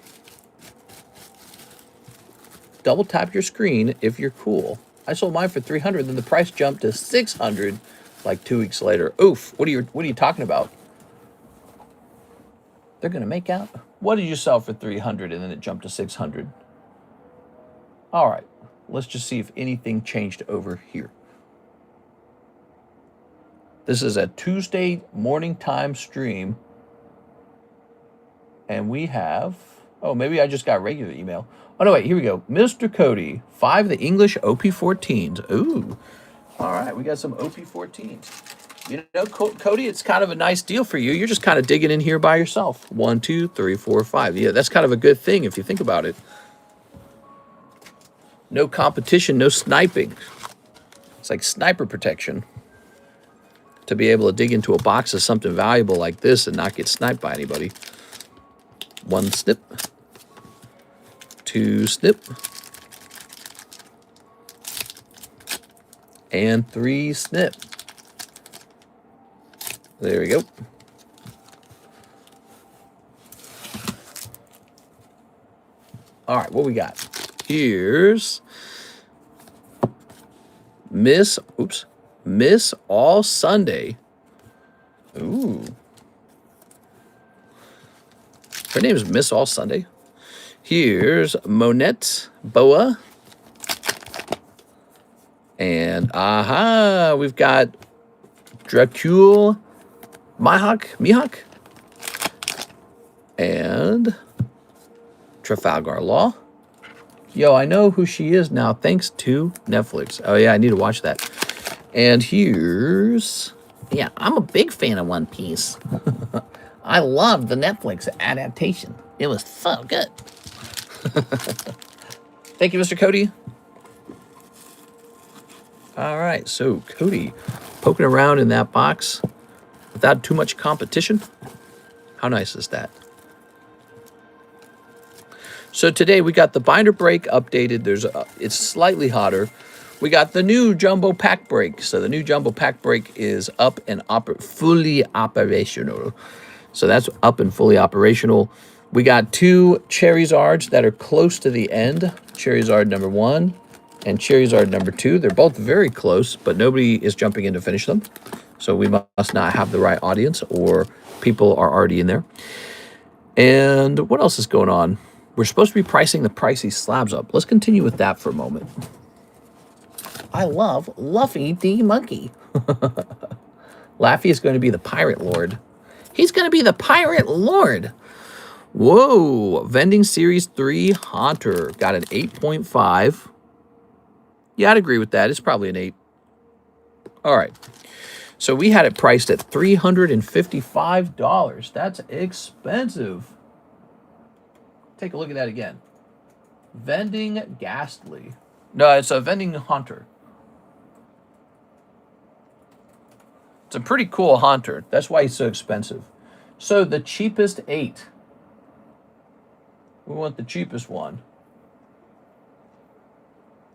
Double tap your screen if you're cool. I sold mine for $300, then the price jumped to $600 like 2 weeks later. Oof, what are you talking about? They're gonna make out? What did you sell for $300 and then it jumped to $600? All right, let's just see if anything changed over here. This is a Tuesday morning time stream. And we have, oh, maybe I just got regular email. Oh, no, wait, here we go. Mr. Cody, 5 of the English OP14s. Ooh, all right, we got some OP14s. You know, Cody, it's kind of a nice deal for you. You're just kind of digging in here by yourself. 1, 2, 3, 4, 5. Yeah, that's kind of a good thing if you think about it. No competition, no sniping. It's like sniper protection. To be able to dig into a box of something valuable like this and not get sniped by anybody. 1 snip. 2 snip. And 3 snip. There we go. All right, what we got? Here's Miss All Sunday. Ooh. Her name is Miss All Sunday. Here's Monette Boa. And aha, we've got Dracule Mihawk, and Trafalgar Law. Yo, I know who she is now thanks to Netflix. Oh yeah, I need to watch that. And here's, yeah, I'm a big fan of One Piece. I love the Netflix adaptation. It was so good. Thank you, Mr. Cody. All right, so Cody poking around in that box without too much competition. How nice is that? So today we got the binder break updated. It's slightly hotter. We got the new jumbo pack break. So the new jumbo pack break is up and fully operational. So that's up and fully operational. We got 2 Charizards that are close to the end. Charizard number 1 and Charizard number 2. They're both very close, but nobody is jumping in to finish them. So we must not have the right audience, or people are already in there. And what else is going on? We're supposed to be pricing the pricey slabs up. Let's continue with that for a moment. I love Luffy the monkey. Laffy is going to be the pirate lord. He's going to be the pirate lord. Whoa. Vending Series 3 Haunter. Got an 8.5. Yeah, I'd agree with that. It's probably an 8. All right. So we had it priced at $355. That's expensive. Take a look at that again. Vending Ghastly. No, it's a Vending Haunter. It's a pretty cool Haunter. That's why he's so expensive. So the cheapest 8. We want the cheapest one.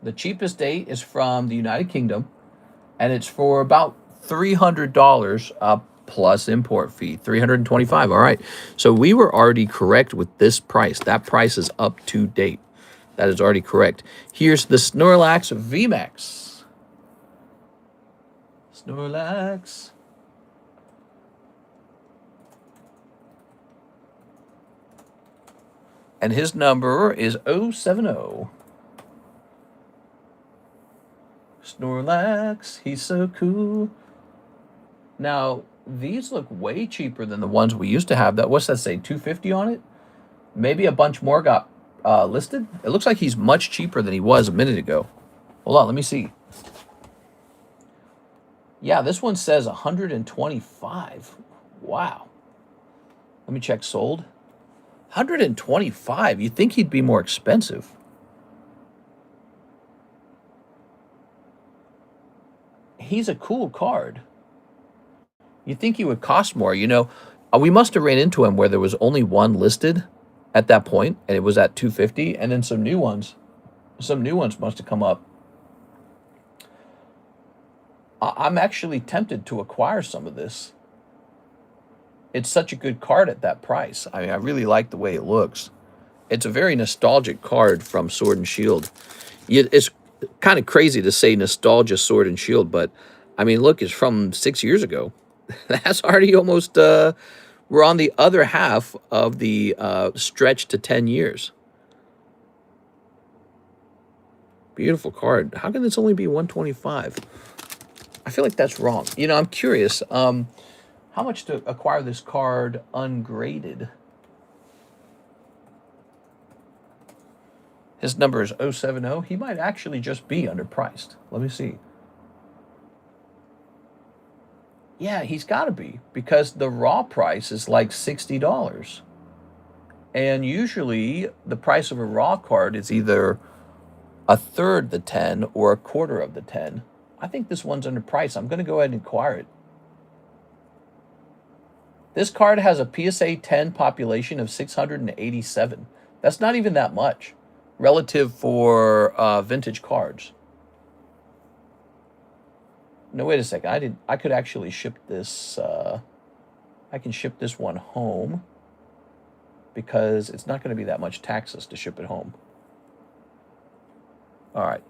The cheapest 8 is from the United Kingdom, and it's for about $300 plus import fee. $325. All right. So we were already correct with this price. That price is up to date. That is already correct. Here's the Snorlax VMAX. Snorlax. And his number is 070. Snorlax, he's so cool. Now, these look way cheaper than the ones we used to have. That, what's that say, 250 on it? Maybe a bunch more got listed. It looks like he's much cheaper than he was a minute ago. Hold on, let me see. Yeah, this one says 125. Wow. Let me check sold. 125. You'd think he'd be more expensive. He's a cool card. You'd think he would cost more. You know, we must have ran into him where there was only one listed at that point, and it was at 250, and then some new ones must have come up. I'm actually tempted to acquire some of this. It's such a good card at that price. I mean, I really like the way it looks. It's a very nostalgic card from Sword and Shield. It's kind of crazy to say nostalgia Sword and Shield, but I mean, look, it's from 6 years ago. That's already almost, we're on the other half of the stretch to 10 years. Beautiful card. How can this only be 125? I feel like that's wrong. You know, I'm curious. How much to acquire this card ungraded? His number is 070. He might actually just be underpriced. Let me see. Yeah, he's got to be, because the raw price is like $60. And usually the price of a raw card is either a third the 10 or a quarter of the 10. I think this one's underpriced. I'm going to go ahead and acquire it. This card has a PSA 10 population of 687. That's not even that much relative for vintage cards. No, wait a second. I could actually ship this. I can ship this one home because it's not going to be that much taxes to ship it home. All right.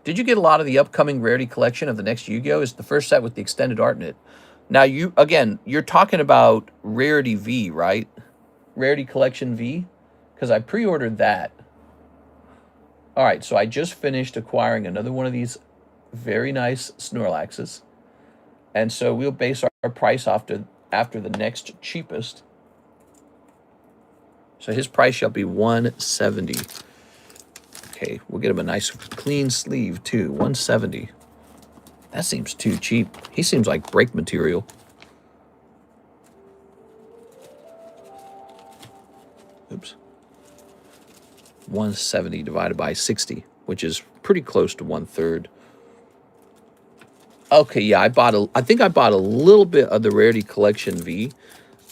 Did you get a lot of the upcoming rarity collection of the next Yu-Gi-Oh? It's the first set with the extended art in it. Now, you're talking about Rarity V, right? Rarity Collection V? Because I pre-ordered that. All right, so I just finished acquiring another one of these very nice Snorlaxes. And so we'll base our price after the next cheapest. So his price shall be 170. Okay, we'll get him a nice clean sleeve, too. 170. That seems too cheap. He seems like break material. Oops. 170 divided by 60, which is pretty close to 1/3. Okay, yeah, I think I bought a little bit of the Rarity Collection V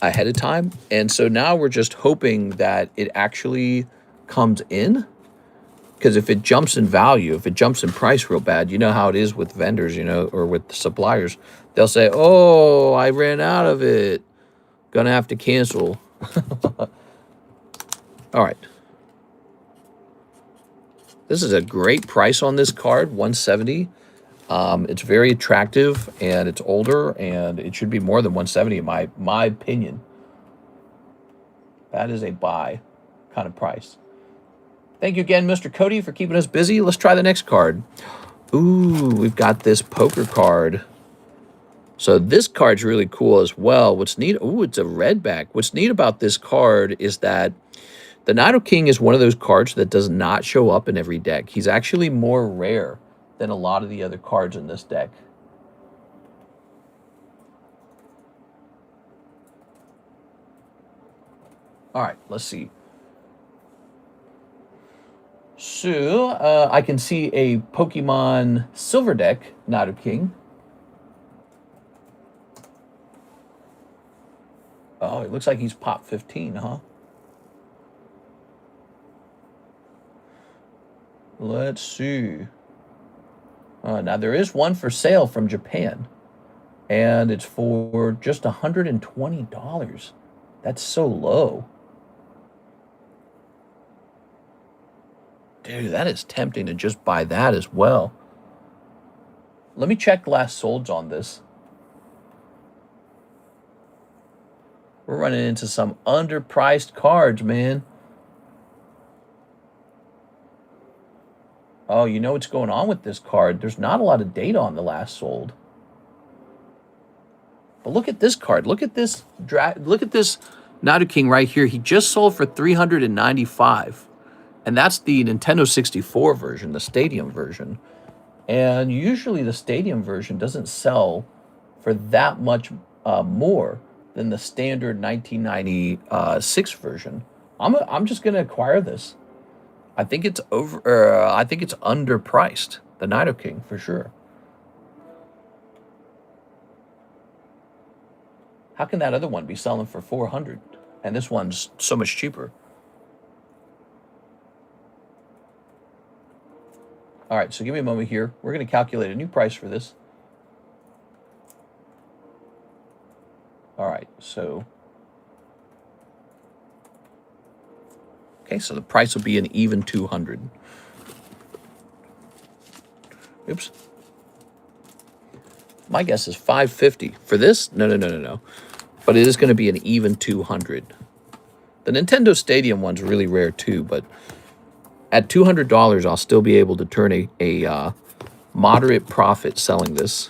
ahead of time, and so now we're just hoping that it actually comes in. Because if it jumps in value, if it jumps in price real bad, you know how it is with vendors, you know, or with suppliers. They'll say, oh, I ran out of it. Gonna have to cancel. All right. This is a great price on this card, 170. It's very attractive, and it's older, and it should be more than 170 in my opinion. That is a buy kind of price. Thank you again, Mr. Cody, for keeping us busy. Let's try the next card. Ooh, we've got this poker card. So this card's really cool as well. What's neat, ooh, it's a red back. What's neat about this card is that the Nido King is one of those cards that does not show up in every deck. He's actually more rare than a lot of the other cards in this deck. All right, let's see. So, I can see a Pokemon Silver deck, Nido King. Oh, it looks like he's pop 15, huh? Let's see. Now, there is one for sale from Japan, and it's for just $120. That's so low. Dude, that is tempting to just buy that as well. Let me check last solds on this. We're running into some underpriced cards, man. Oh, you know what's going on with this card? There's not a lot of data on the last sold. But look at this card. Look at this. Look at this Nidoking right here. He just sold for $395, and that's the Nintendo 64 version, the Stadium version. And usually the Stadium version doesn't sell for that much more than the standard 1996 version. I'm just gonna acquire this. I think it's I think it's underpriced. The Nidoking for sure. How can that other one be selling for 400 and this one's so much cheaper? All right, so give me a moment here. We're going to calculate a new price for this. All right, so okay, so the price will be an even 200. Oops. My guess is 550 for this. No. But it is going to be an even 200. The Nintendo Stadium one's really rare too, but at $200, I'll still be able to turn a moderate profit selling this.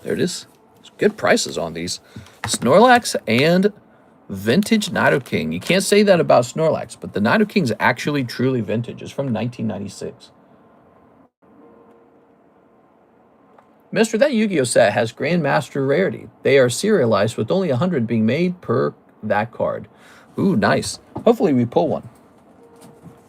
There it is. It's good prices on these. Snorlax and vintage Nidoking. You can't say that about Snorlax, but the Nidoking's actually truly vintage. It's from 1996. Mister, that Yu-Gi-Oh set has Grandmaster rarity. They are serialized with only 100 being made per that card. Ooh, nice. Hopefully we pull one.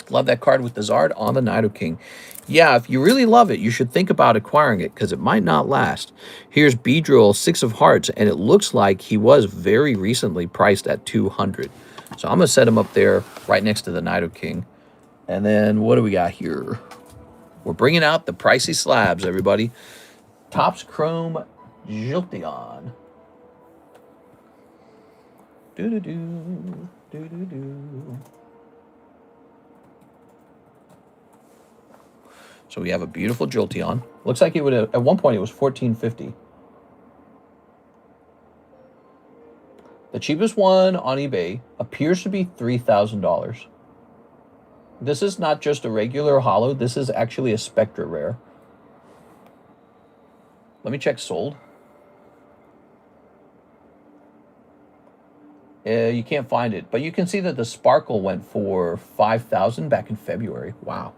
Love that card with the Zard on the Nidoking. Yeah, if you really love it, you should think about acquiring it because it might not last. Here's Beedrill, 6 of Hearts, and it looks like he was very recently priced at 200. So I'm going to set him up there right next to the Nidoking. And then what do we got here? We're bringing out the pricey slabs, everybody. Topps Chrome Jolteon. Do-do-do. So we have a beautiful Jolteon. Looks like it would have, at one point it was $14.50. The cheapest one on eBay appears to be $3,000. This is not just a regular holo. This is actually a Spectra rare. Let me check sold. You can't find it, but you can see that the Sparkle went for $5,000 back in February. Wow.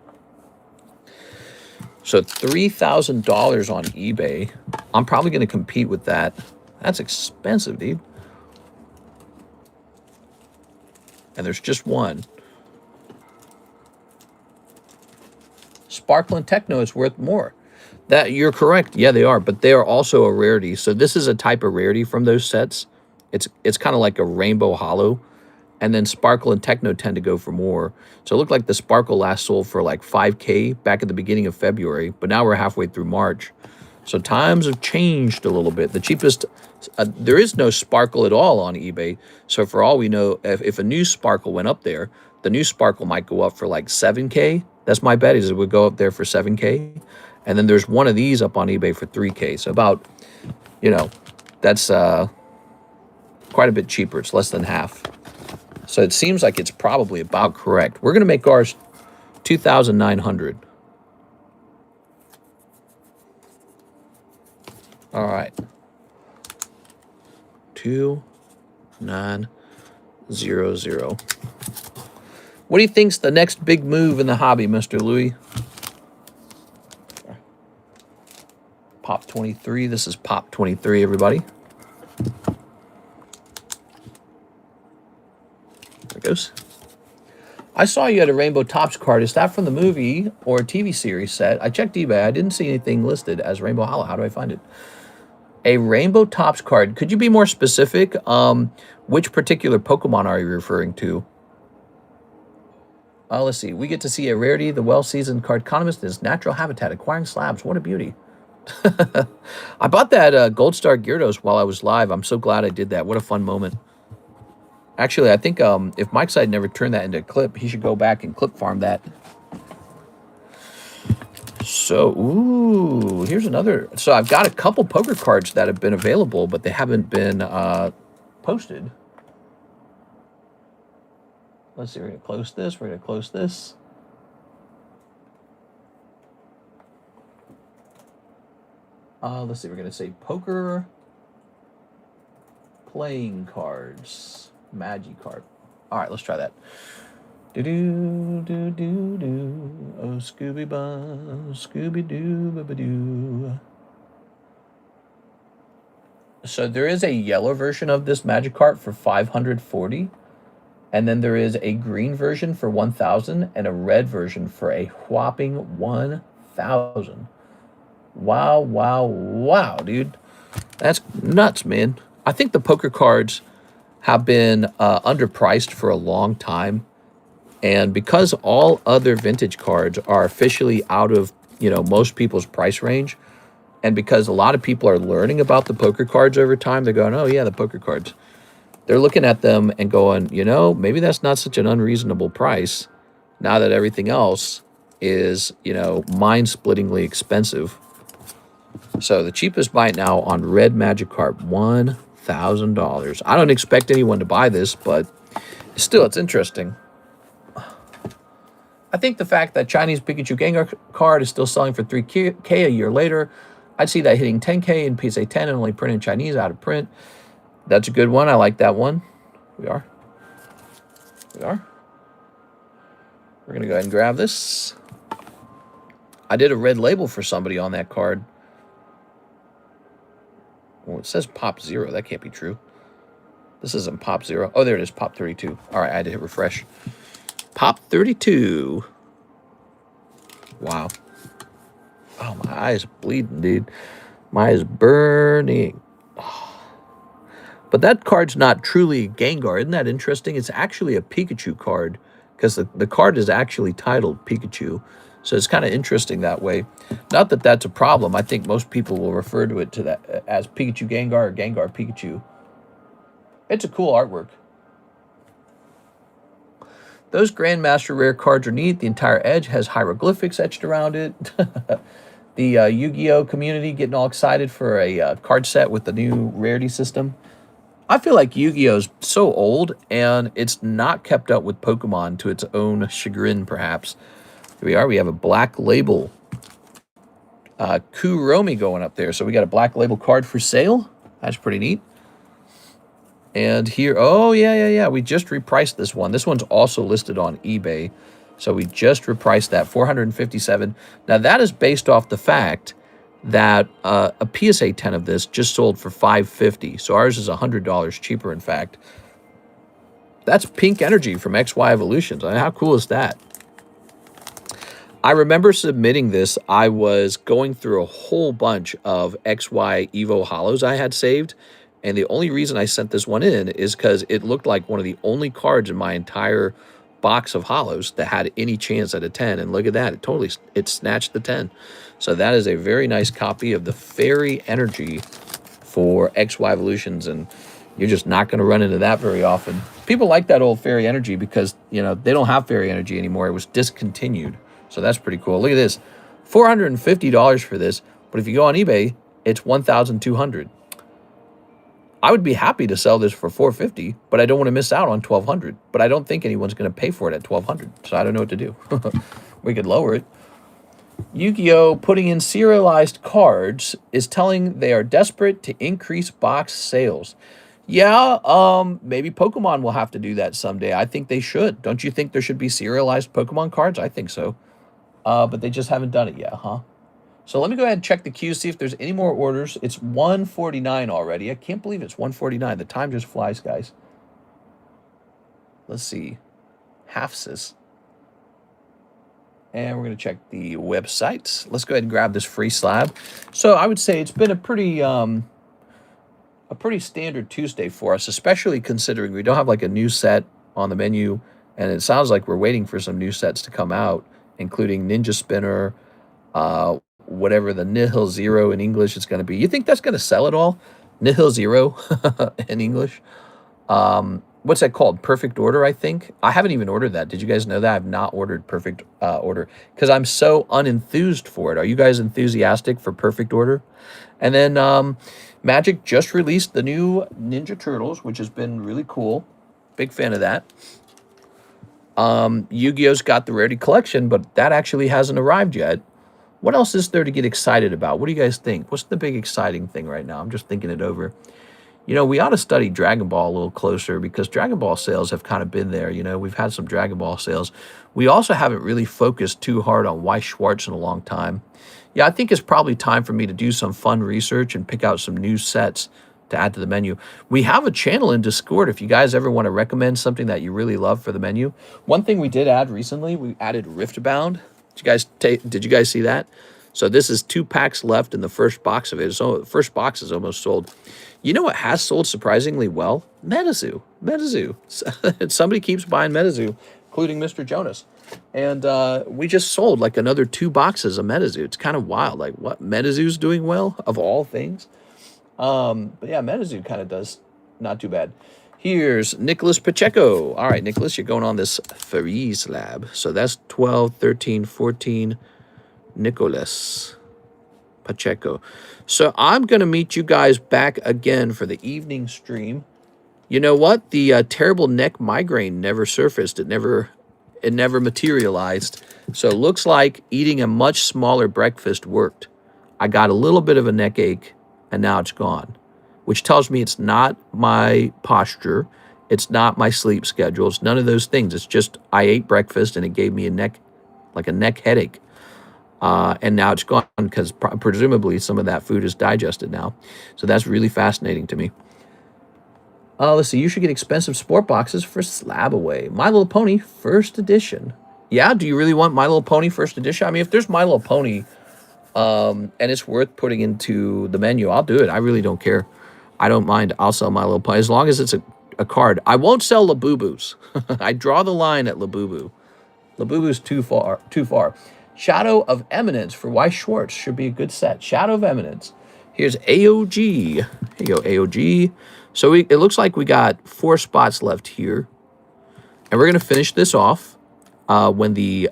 So $3,000 on eBay. I'm probably going to compete with that. That's expensive, dude. And there's just one. Sparkle and Techno is worth more. That you're correct. Yeah, they are, but they are also a rarity. So this is a type of rarity from those sets. It's kind of like a rainbow holo. And then Sparkle and Techno tend to go for more. So it looked like the Sparkle last sold for like $5K back at the beginning of February, but now we're halfway through March. So times have changed a little bit. The cheapest, there is no Sparkle at all on eBay. So for all we know, if a new Sparkle went up there, the new Sparkle might go up for like 7K. That's my bet, is it would go up there for 7K. And then there's one of these up on eBay for 3K. So about, you know, that's quite a bit cheaper. It's less than half. So it seems like it's probably about correct. We're going to make ours $2,900. All right. 2,900. What do you think's the next big move in the hobby, Mr. Louis? Pop 23. This is Pop 23, everybody. There it goes. I saw you had a Rainbow Tops card. Is that from the movie or a TV series set? I checked eBay. I didn't see anything listed as Rainbow Hollow. How do I find it? A Rainbow Tops card. Could you be more specific? Which particular Pokemon are you referring to? Let's see. We get to see a rarity, the well-seasoned Cardconomist in its natural habitat, acquiring slabs. What a beauty. I bought that Gold Star Gyarados while I was live. I'm so glad I did that. What a fun moment. Actually, I think if Mike's side never turned that into a clip, he should go back and clip farm that. So, ooh, here's another. So I've got a couple poker cards that have been available, but they haven't been posted. Let's see, we're going to close this. We're going to close this. Let's see, we're going to say poker playing cards. Magikarp. All right, let's try that. Do-do-do-do-do. Oh, Scooby-Boo, Scooby-Doo-ba-ba-doo. So there is a yellow version of this Magikarp for 540. And then there is a green version for 1,000 and a red version for a whopping 1,000. Wow, wow, wow, dude. That's nuts, man. I think the poker cards have been underpriced for a long time. And because all other vintage cards are officially out of, most people's price range, and because a lot of people are learning about the poker cards over time, they're going, oh, yeah, the poker cards. They're looking at them and going, maybe that's not such an unreasonable price now that everything else is, mind-splittingly expensive. So the cheapest buy now on red Magikarp, $1,000. I don't expect anyone to buy this, but still, it's interesting. I think the fact that Chinese Pikachu Gengar card is still selling for $3K a year later, I'd see that hitting $10K in PSA 10 and only printed in Chinese out of print. That's a good one. I like that one. We are. We're going to go ahead and grab this. I did a red label for somebody on that card. Well, it says Pop 0. That can't be true. This isn't Pop 0. Oh, there it is. Pop 32. All right, I had to hit refresh. Pop 32. Wow. Oh, my eye's bleeding, dude. My eye's burning. But that card's not truly a Gengar. Isn't that interesting? It's actually a Pikachu card because the card is actually titled Pikachu. So it's kind of interesting that way. Not that that's a problem. I think most people will refer to it as Pikachu Gengar or Gengar Pikachu. It's a cool artwork. Those Grandmaster Rare cards are neat. The entire edge has hieroglyphics etched around it. The Yu-Gi-Oh community getting all excited for a card set with the new rarity system. I feel like Yu-Gi-Oh is so old, and it's not kept up with Pokemon to its own chagrin, perhaps. Here we are. We have a black label. Kuromi going up there. So we got a black label card for sale. That's pretty neat. And here, oh, yeah. We just repriced this one. This one's also listed on eBay. So we just repriced that, $457. Now, that is based off the fact that a PSA 10 of this just sold for $550. So ours is $100 cheaper, in fact. That's pink energy from XY Evolutions. I mean, how cool is that? I remember submitting this. I was going through a whole bunch of XY Evo Hollows I had saved. And the only reason I sent this one in is because it looked like one of the only cards in my entire box of Hollows that had any chance at a 10. And look at that. It snatched the 10. So that is a very nice copy of the Fairy Energy for XY Evolutions. And you're just not going to run into that very often. People like that old Fairy Energy because, they don't have Fairy Energy anymore. It was discontinued. So that's pretty cool. Look at this. $450 for this. But if you go on eBay, it's $1,200. I would be happy to sell this for $450, but I don't want to miss out on $1,200. But I don't think anyone's going to pay for it at $1,200, so I don't know what to do. We could lower it. Yu-Gi-Oh! Putting in serialized cards is telling they are desperate to increase box sales. Yeah, maybe Pokemon will have to do that someday. I think they should. Don't you think there should be serialized Pokemon cards? I think so. But they just haven't done it yet, huh? So let me go ahead and check the queue, see if there's any more orders. It's 149 already. I can't believe it's 149. The time just flies, guys. Let's see. Halfsis. And we're going to check the website. Let's go ahead and grab this free slab. So I would say it's been a pretty standard Tuesday for us, especially considering we don't have like a new set on the menu, and it sounds like we're waiting for some new sets to come out, including Ninja Spinner, whatever the Nihil Zero in English is going to be. You think that's going to sell at all? Nihil Zero in English. What's that called? Perfect Order, I think. I haven't even ordered that. Did you guys know that? I've not ordered Perfect Order because I'm so unenthused for it. Are you guys enthusiastic for Perfect Order? And then Magic just released the new Ninja Turtles, which has been really cool. Big fan of that. Yu-Gi-Oh's got the Rarity Collection, but that actually hasn't arrived yet. What else is there to get excited about? What do you guys think? What's the big exciting thing right now? I'm just thinking it over. You know, we ought to study Dragon Ball a little closer because Dragon Ball sales have kind of been there. You know, we've had some Dragon Ball sales. We also haven't really focused too hard on Weiss Schwarz in a long time. Yeah, I think it's probably time for me to do some fun research and pick out some new sets to add to the menu. We have a channel in Discord if you guys ever want to recommend something that you really love for the menu. One thing we did add recently, we added Riftbound. Did you guys see that? So this is 2 packs left in the first box of it. So the first box is almost sold. You know what has sold surprisingly well? Metazoo. Somebody keeps buying Metazoo, including Mr. Jonas. And we just sold like another 2 boxes of Metazoo. It's kind of wild. Like, what? Metazoo's doing well, of all things? But yeah, Metazoo kind of does not too bad. Here's Nicholas Pacheco. All right, Nicholas, you're going on this free slab. So that's 12, 13, 14. Nicholas Pacheco. So I'm going to meet you guys back again for the evening stream. You know what? The terrible neck migraine never surfaced. It never materialized. So it looks like eating a much smaller breakfast worked. I got a little bit of a neck ache, and now it's gone, which tells me it's not my posture. It's not my sleep schedule. It's none of those things. It's just I ate breakfast, and it gave me a neck headache. And now it's gone because presumably some of that food is digested now. So that's really fascinating to me. Let's see. You should get expensive sport boxes for Slab Away. My Little Pony First Edition. Yeah, do you really want My Little Pony First Edition? I mean, if there's My Little Pony and it's worth putting into the menu, I'll do it. I really don't care. I don't mind. I'll sell My Little Pony as long as it's a card. I won't sell Labubu's. I draw the line at Labubu. Labubu's too far. Shadow of Eminence for Weiss Schwarz should be a good set. Shadow of Eminence. Here's AOG. Here you go, AOG. So it looks like we got 4 spots left here. And we're going to finish this off when the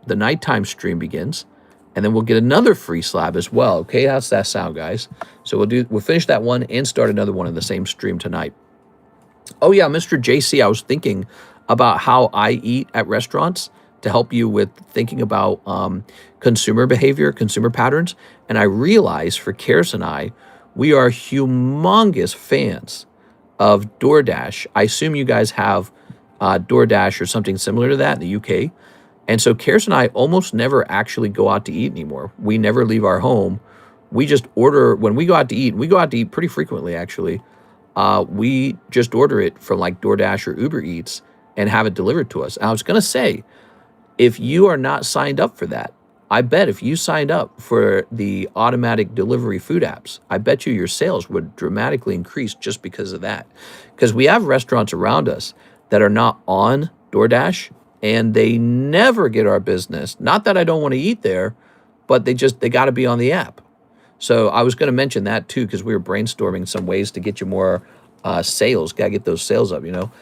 nighttime stream begins. And then we'll get another free slab as well. Okay, how's that sound, guys? So we'll finish that one and start another one in the same stream tonight. Oh, yeah, Mr. JC, I was thinking about how I eat at restaurants to help you with thinking about consumer behavior, consumer patterns. And I realized for Karis and I, we are humongous fans of DoorDash. I assume you guys have DoorDash or something similar to that in the UK. And so Karis and I almost never actually go out to eat anymore. We never leave our home. We just order when we go out to eat. We go out to eat pretty frequently, actually. We just order it from like DoorDash or Uber Eats and have it delivered to us. And I was going to say, if you are not signed up for that, I bet if you signed up for the automatic delivery food apps, I bet you your sales would dramatically increase just because of that. Because we have restaurants around us that are not on DoorDash, and they never get our business. Not that I don't want to eat there, but they got to be on the app. So I was going to mention that too, because we were brainstorming some ways to get you more sales. Got to get those sales up, you know.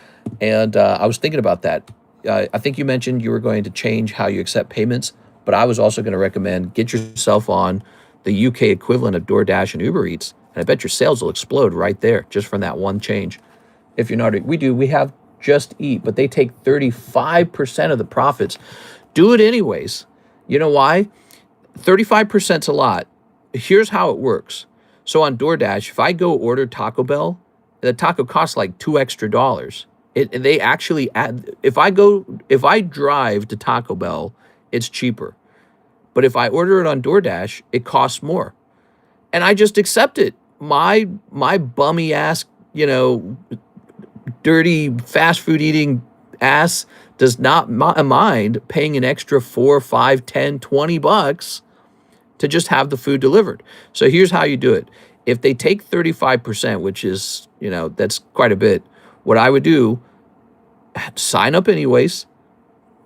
And I was thinking about that. I think you mentioned you were going to change how you accept payments, but I was also going to recommend get yourself on the UK equivalent of DoorDash and Uber Eats, and I bet your sales will explode right there just from that one change. If you're not, we have Just Eat, but they take 35% of the profits. Do it anyways. You know why? 35% is a lot. Here's how it works. So on DoorDash, if I go order Taco Bell, the taco costs like $2 extra. They actually add, if I drive to Taco Bell, it's cheaper. But if I order it on DoorDash, it costs more. And I just accept it. My bummy ass, dirty fast food eating ass does not mind paying an extra 4, 5, 10, 20 bucks to just have the food delivered. So here's how you do it. If they take 35%, which is, that's quite a bit, what I would do, sign up anyways,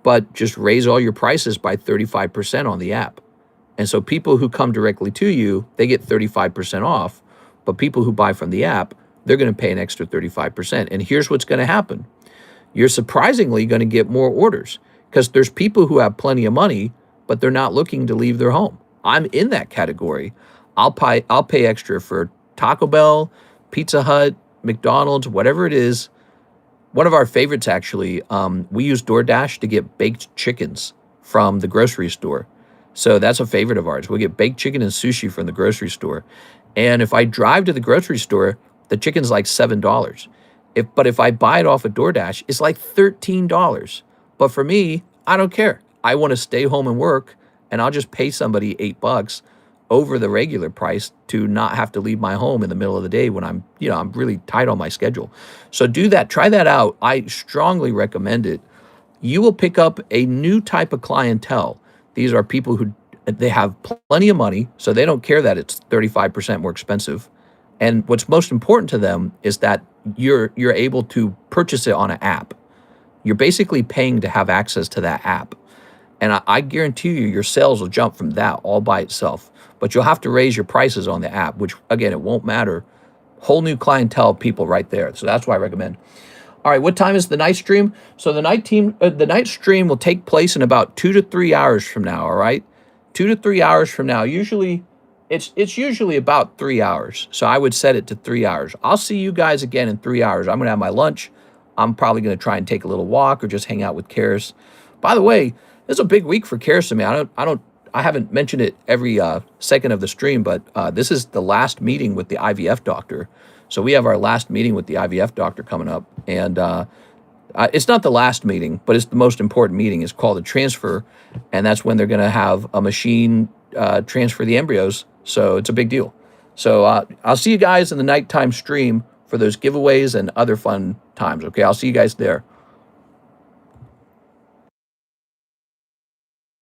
but just raise all your prices by 35% on the app. And so people who come directly to you, they get 35% off. But people who buy from the app, they're going to pay an extra 35%. And here's what's going to happen. You're surprisingly going to get more orders because there's people who have plenty of money, but they're not looking to leave their home. I'm in that category. I'll pay extra for Taco Bell, Pizza Hut, McDonald's, whatever it is. One of our favorites, actually, we use DoorDash to get baked chickens from the grocery store. So that's a favorite of ours. We get baked chicken and sushi from the grocery store. And if I drive to the grocery store, the chicken's like $7. But if I buy it off of DoorDash, it's like $13. But for me, I don't care. I want to stay home and work, and I'll just pay somebody $8 over the regular price to not have to leave my home in the middle of the day when I'm really tight on my schedule. So do that. Try that out. I strongly recommend it. You will pick up a new type of clientele. These are people who they have plenty of money, so they don't care that it's 35% more expensive. And what's most important to them is that you're able to purchase it on an app. You're basically paying to have access to that app. And I guarantee you your sales will jump from that all by itself. But you'll have to raise your prices on the app, which, again, it won't matter. Whole new clientele of people right there. So that's why I recommend. All right, what time is the night stream? So the night stream will take place in about 2 to 3 hours from now, all right? 2 to 3 hours from now. Usually, it's usually about 3 hours. So I would set it to 3 hours. I'll see you guys again in 3 hours. I'm going to have my lunch. I'm probably going to try and take a little walk or just hang out with Karis. By the way, this is a big week for Karis to me. I haven't mentioned it every second of the stream, but this is the last meeting with the IVF doctor. So we have our last meeting with the IVF doctor coming up, and it's not the last meeting, but it's the most important meeting. It's called a transfer, and that's when they're going to have a machine transfer the embryos. So it's a big deal. So I'll see you guys in the nighttime stream for those giveaways and other fun times. Okay, I'll see you guys there.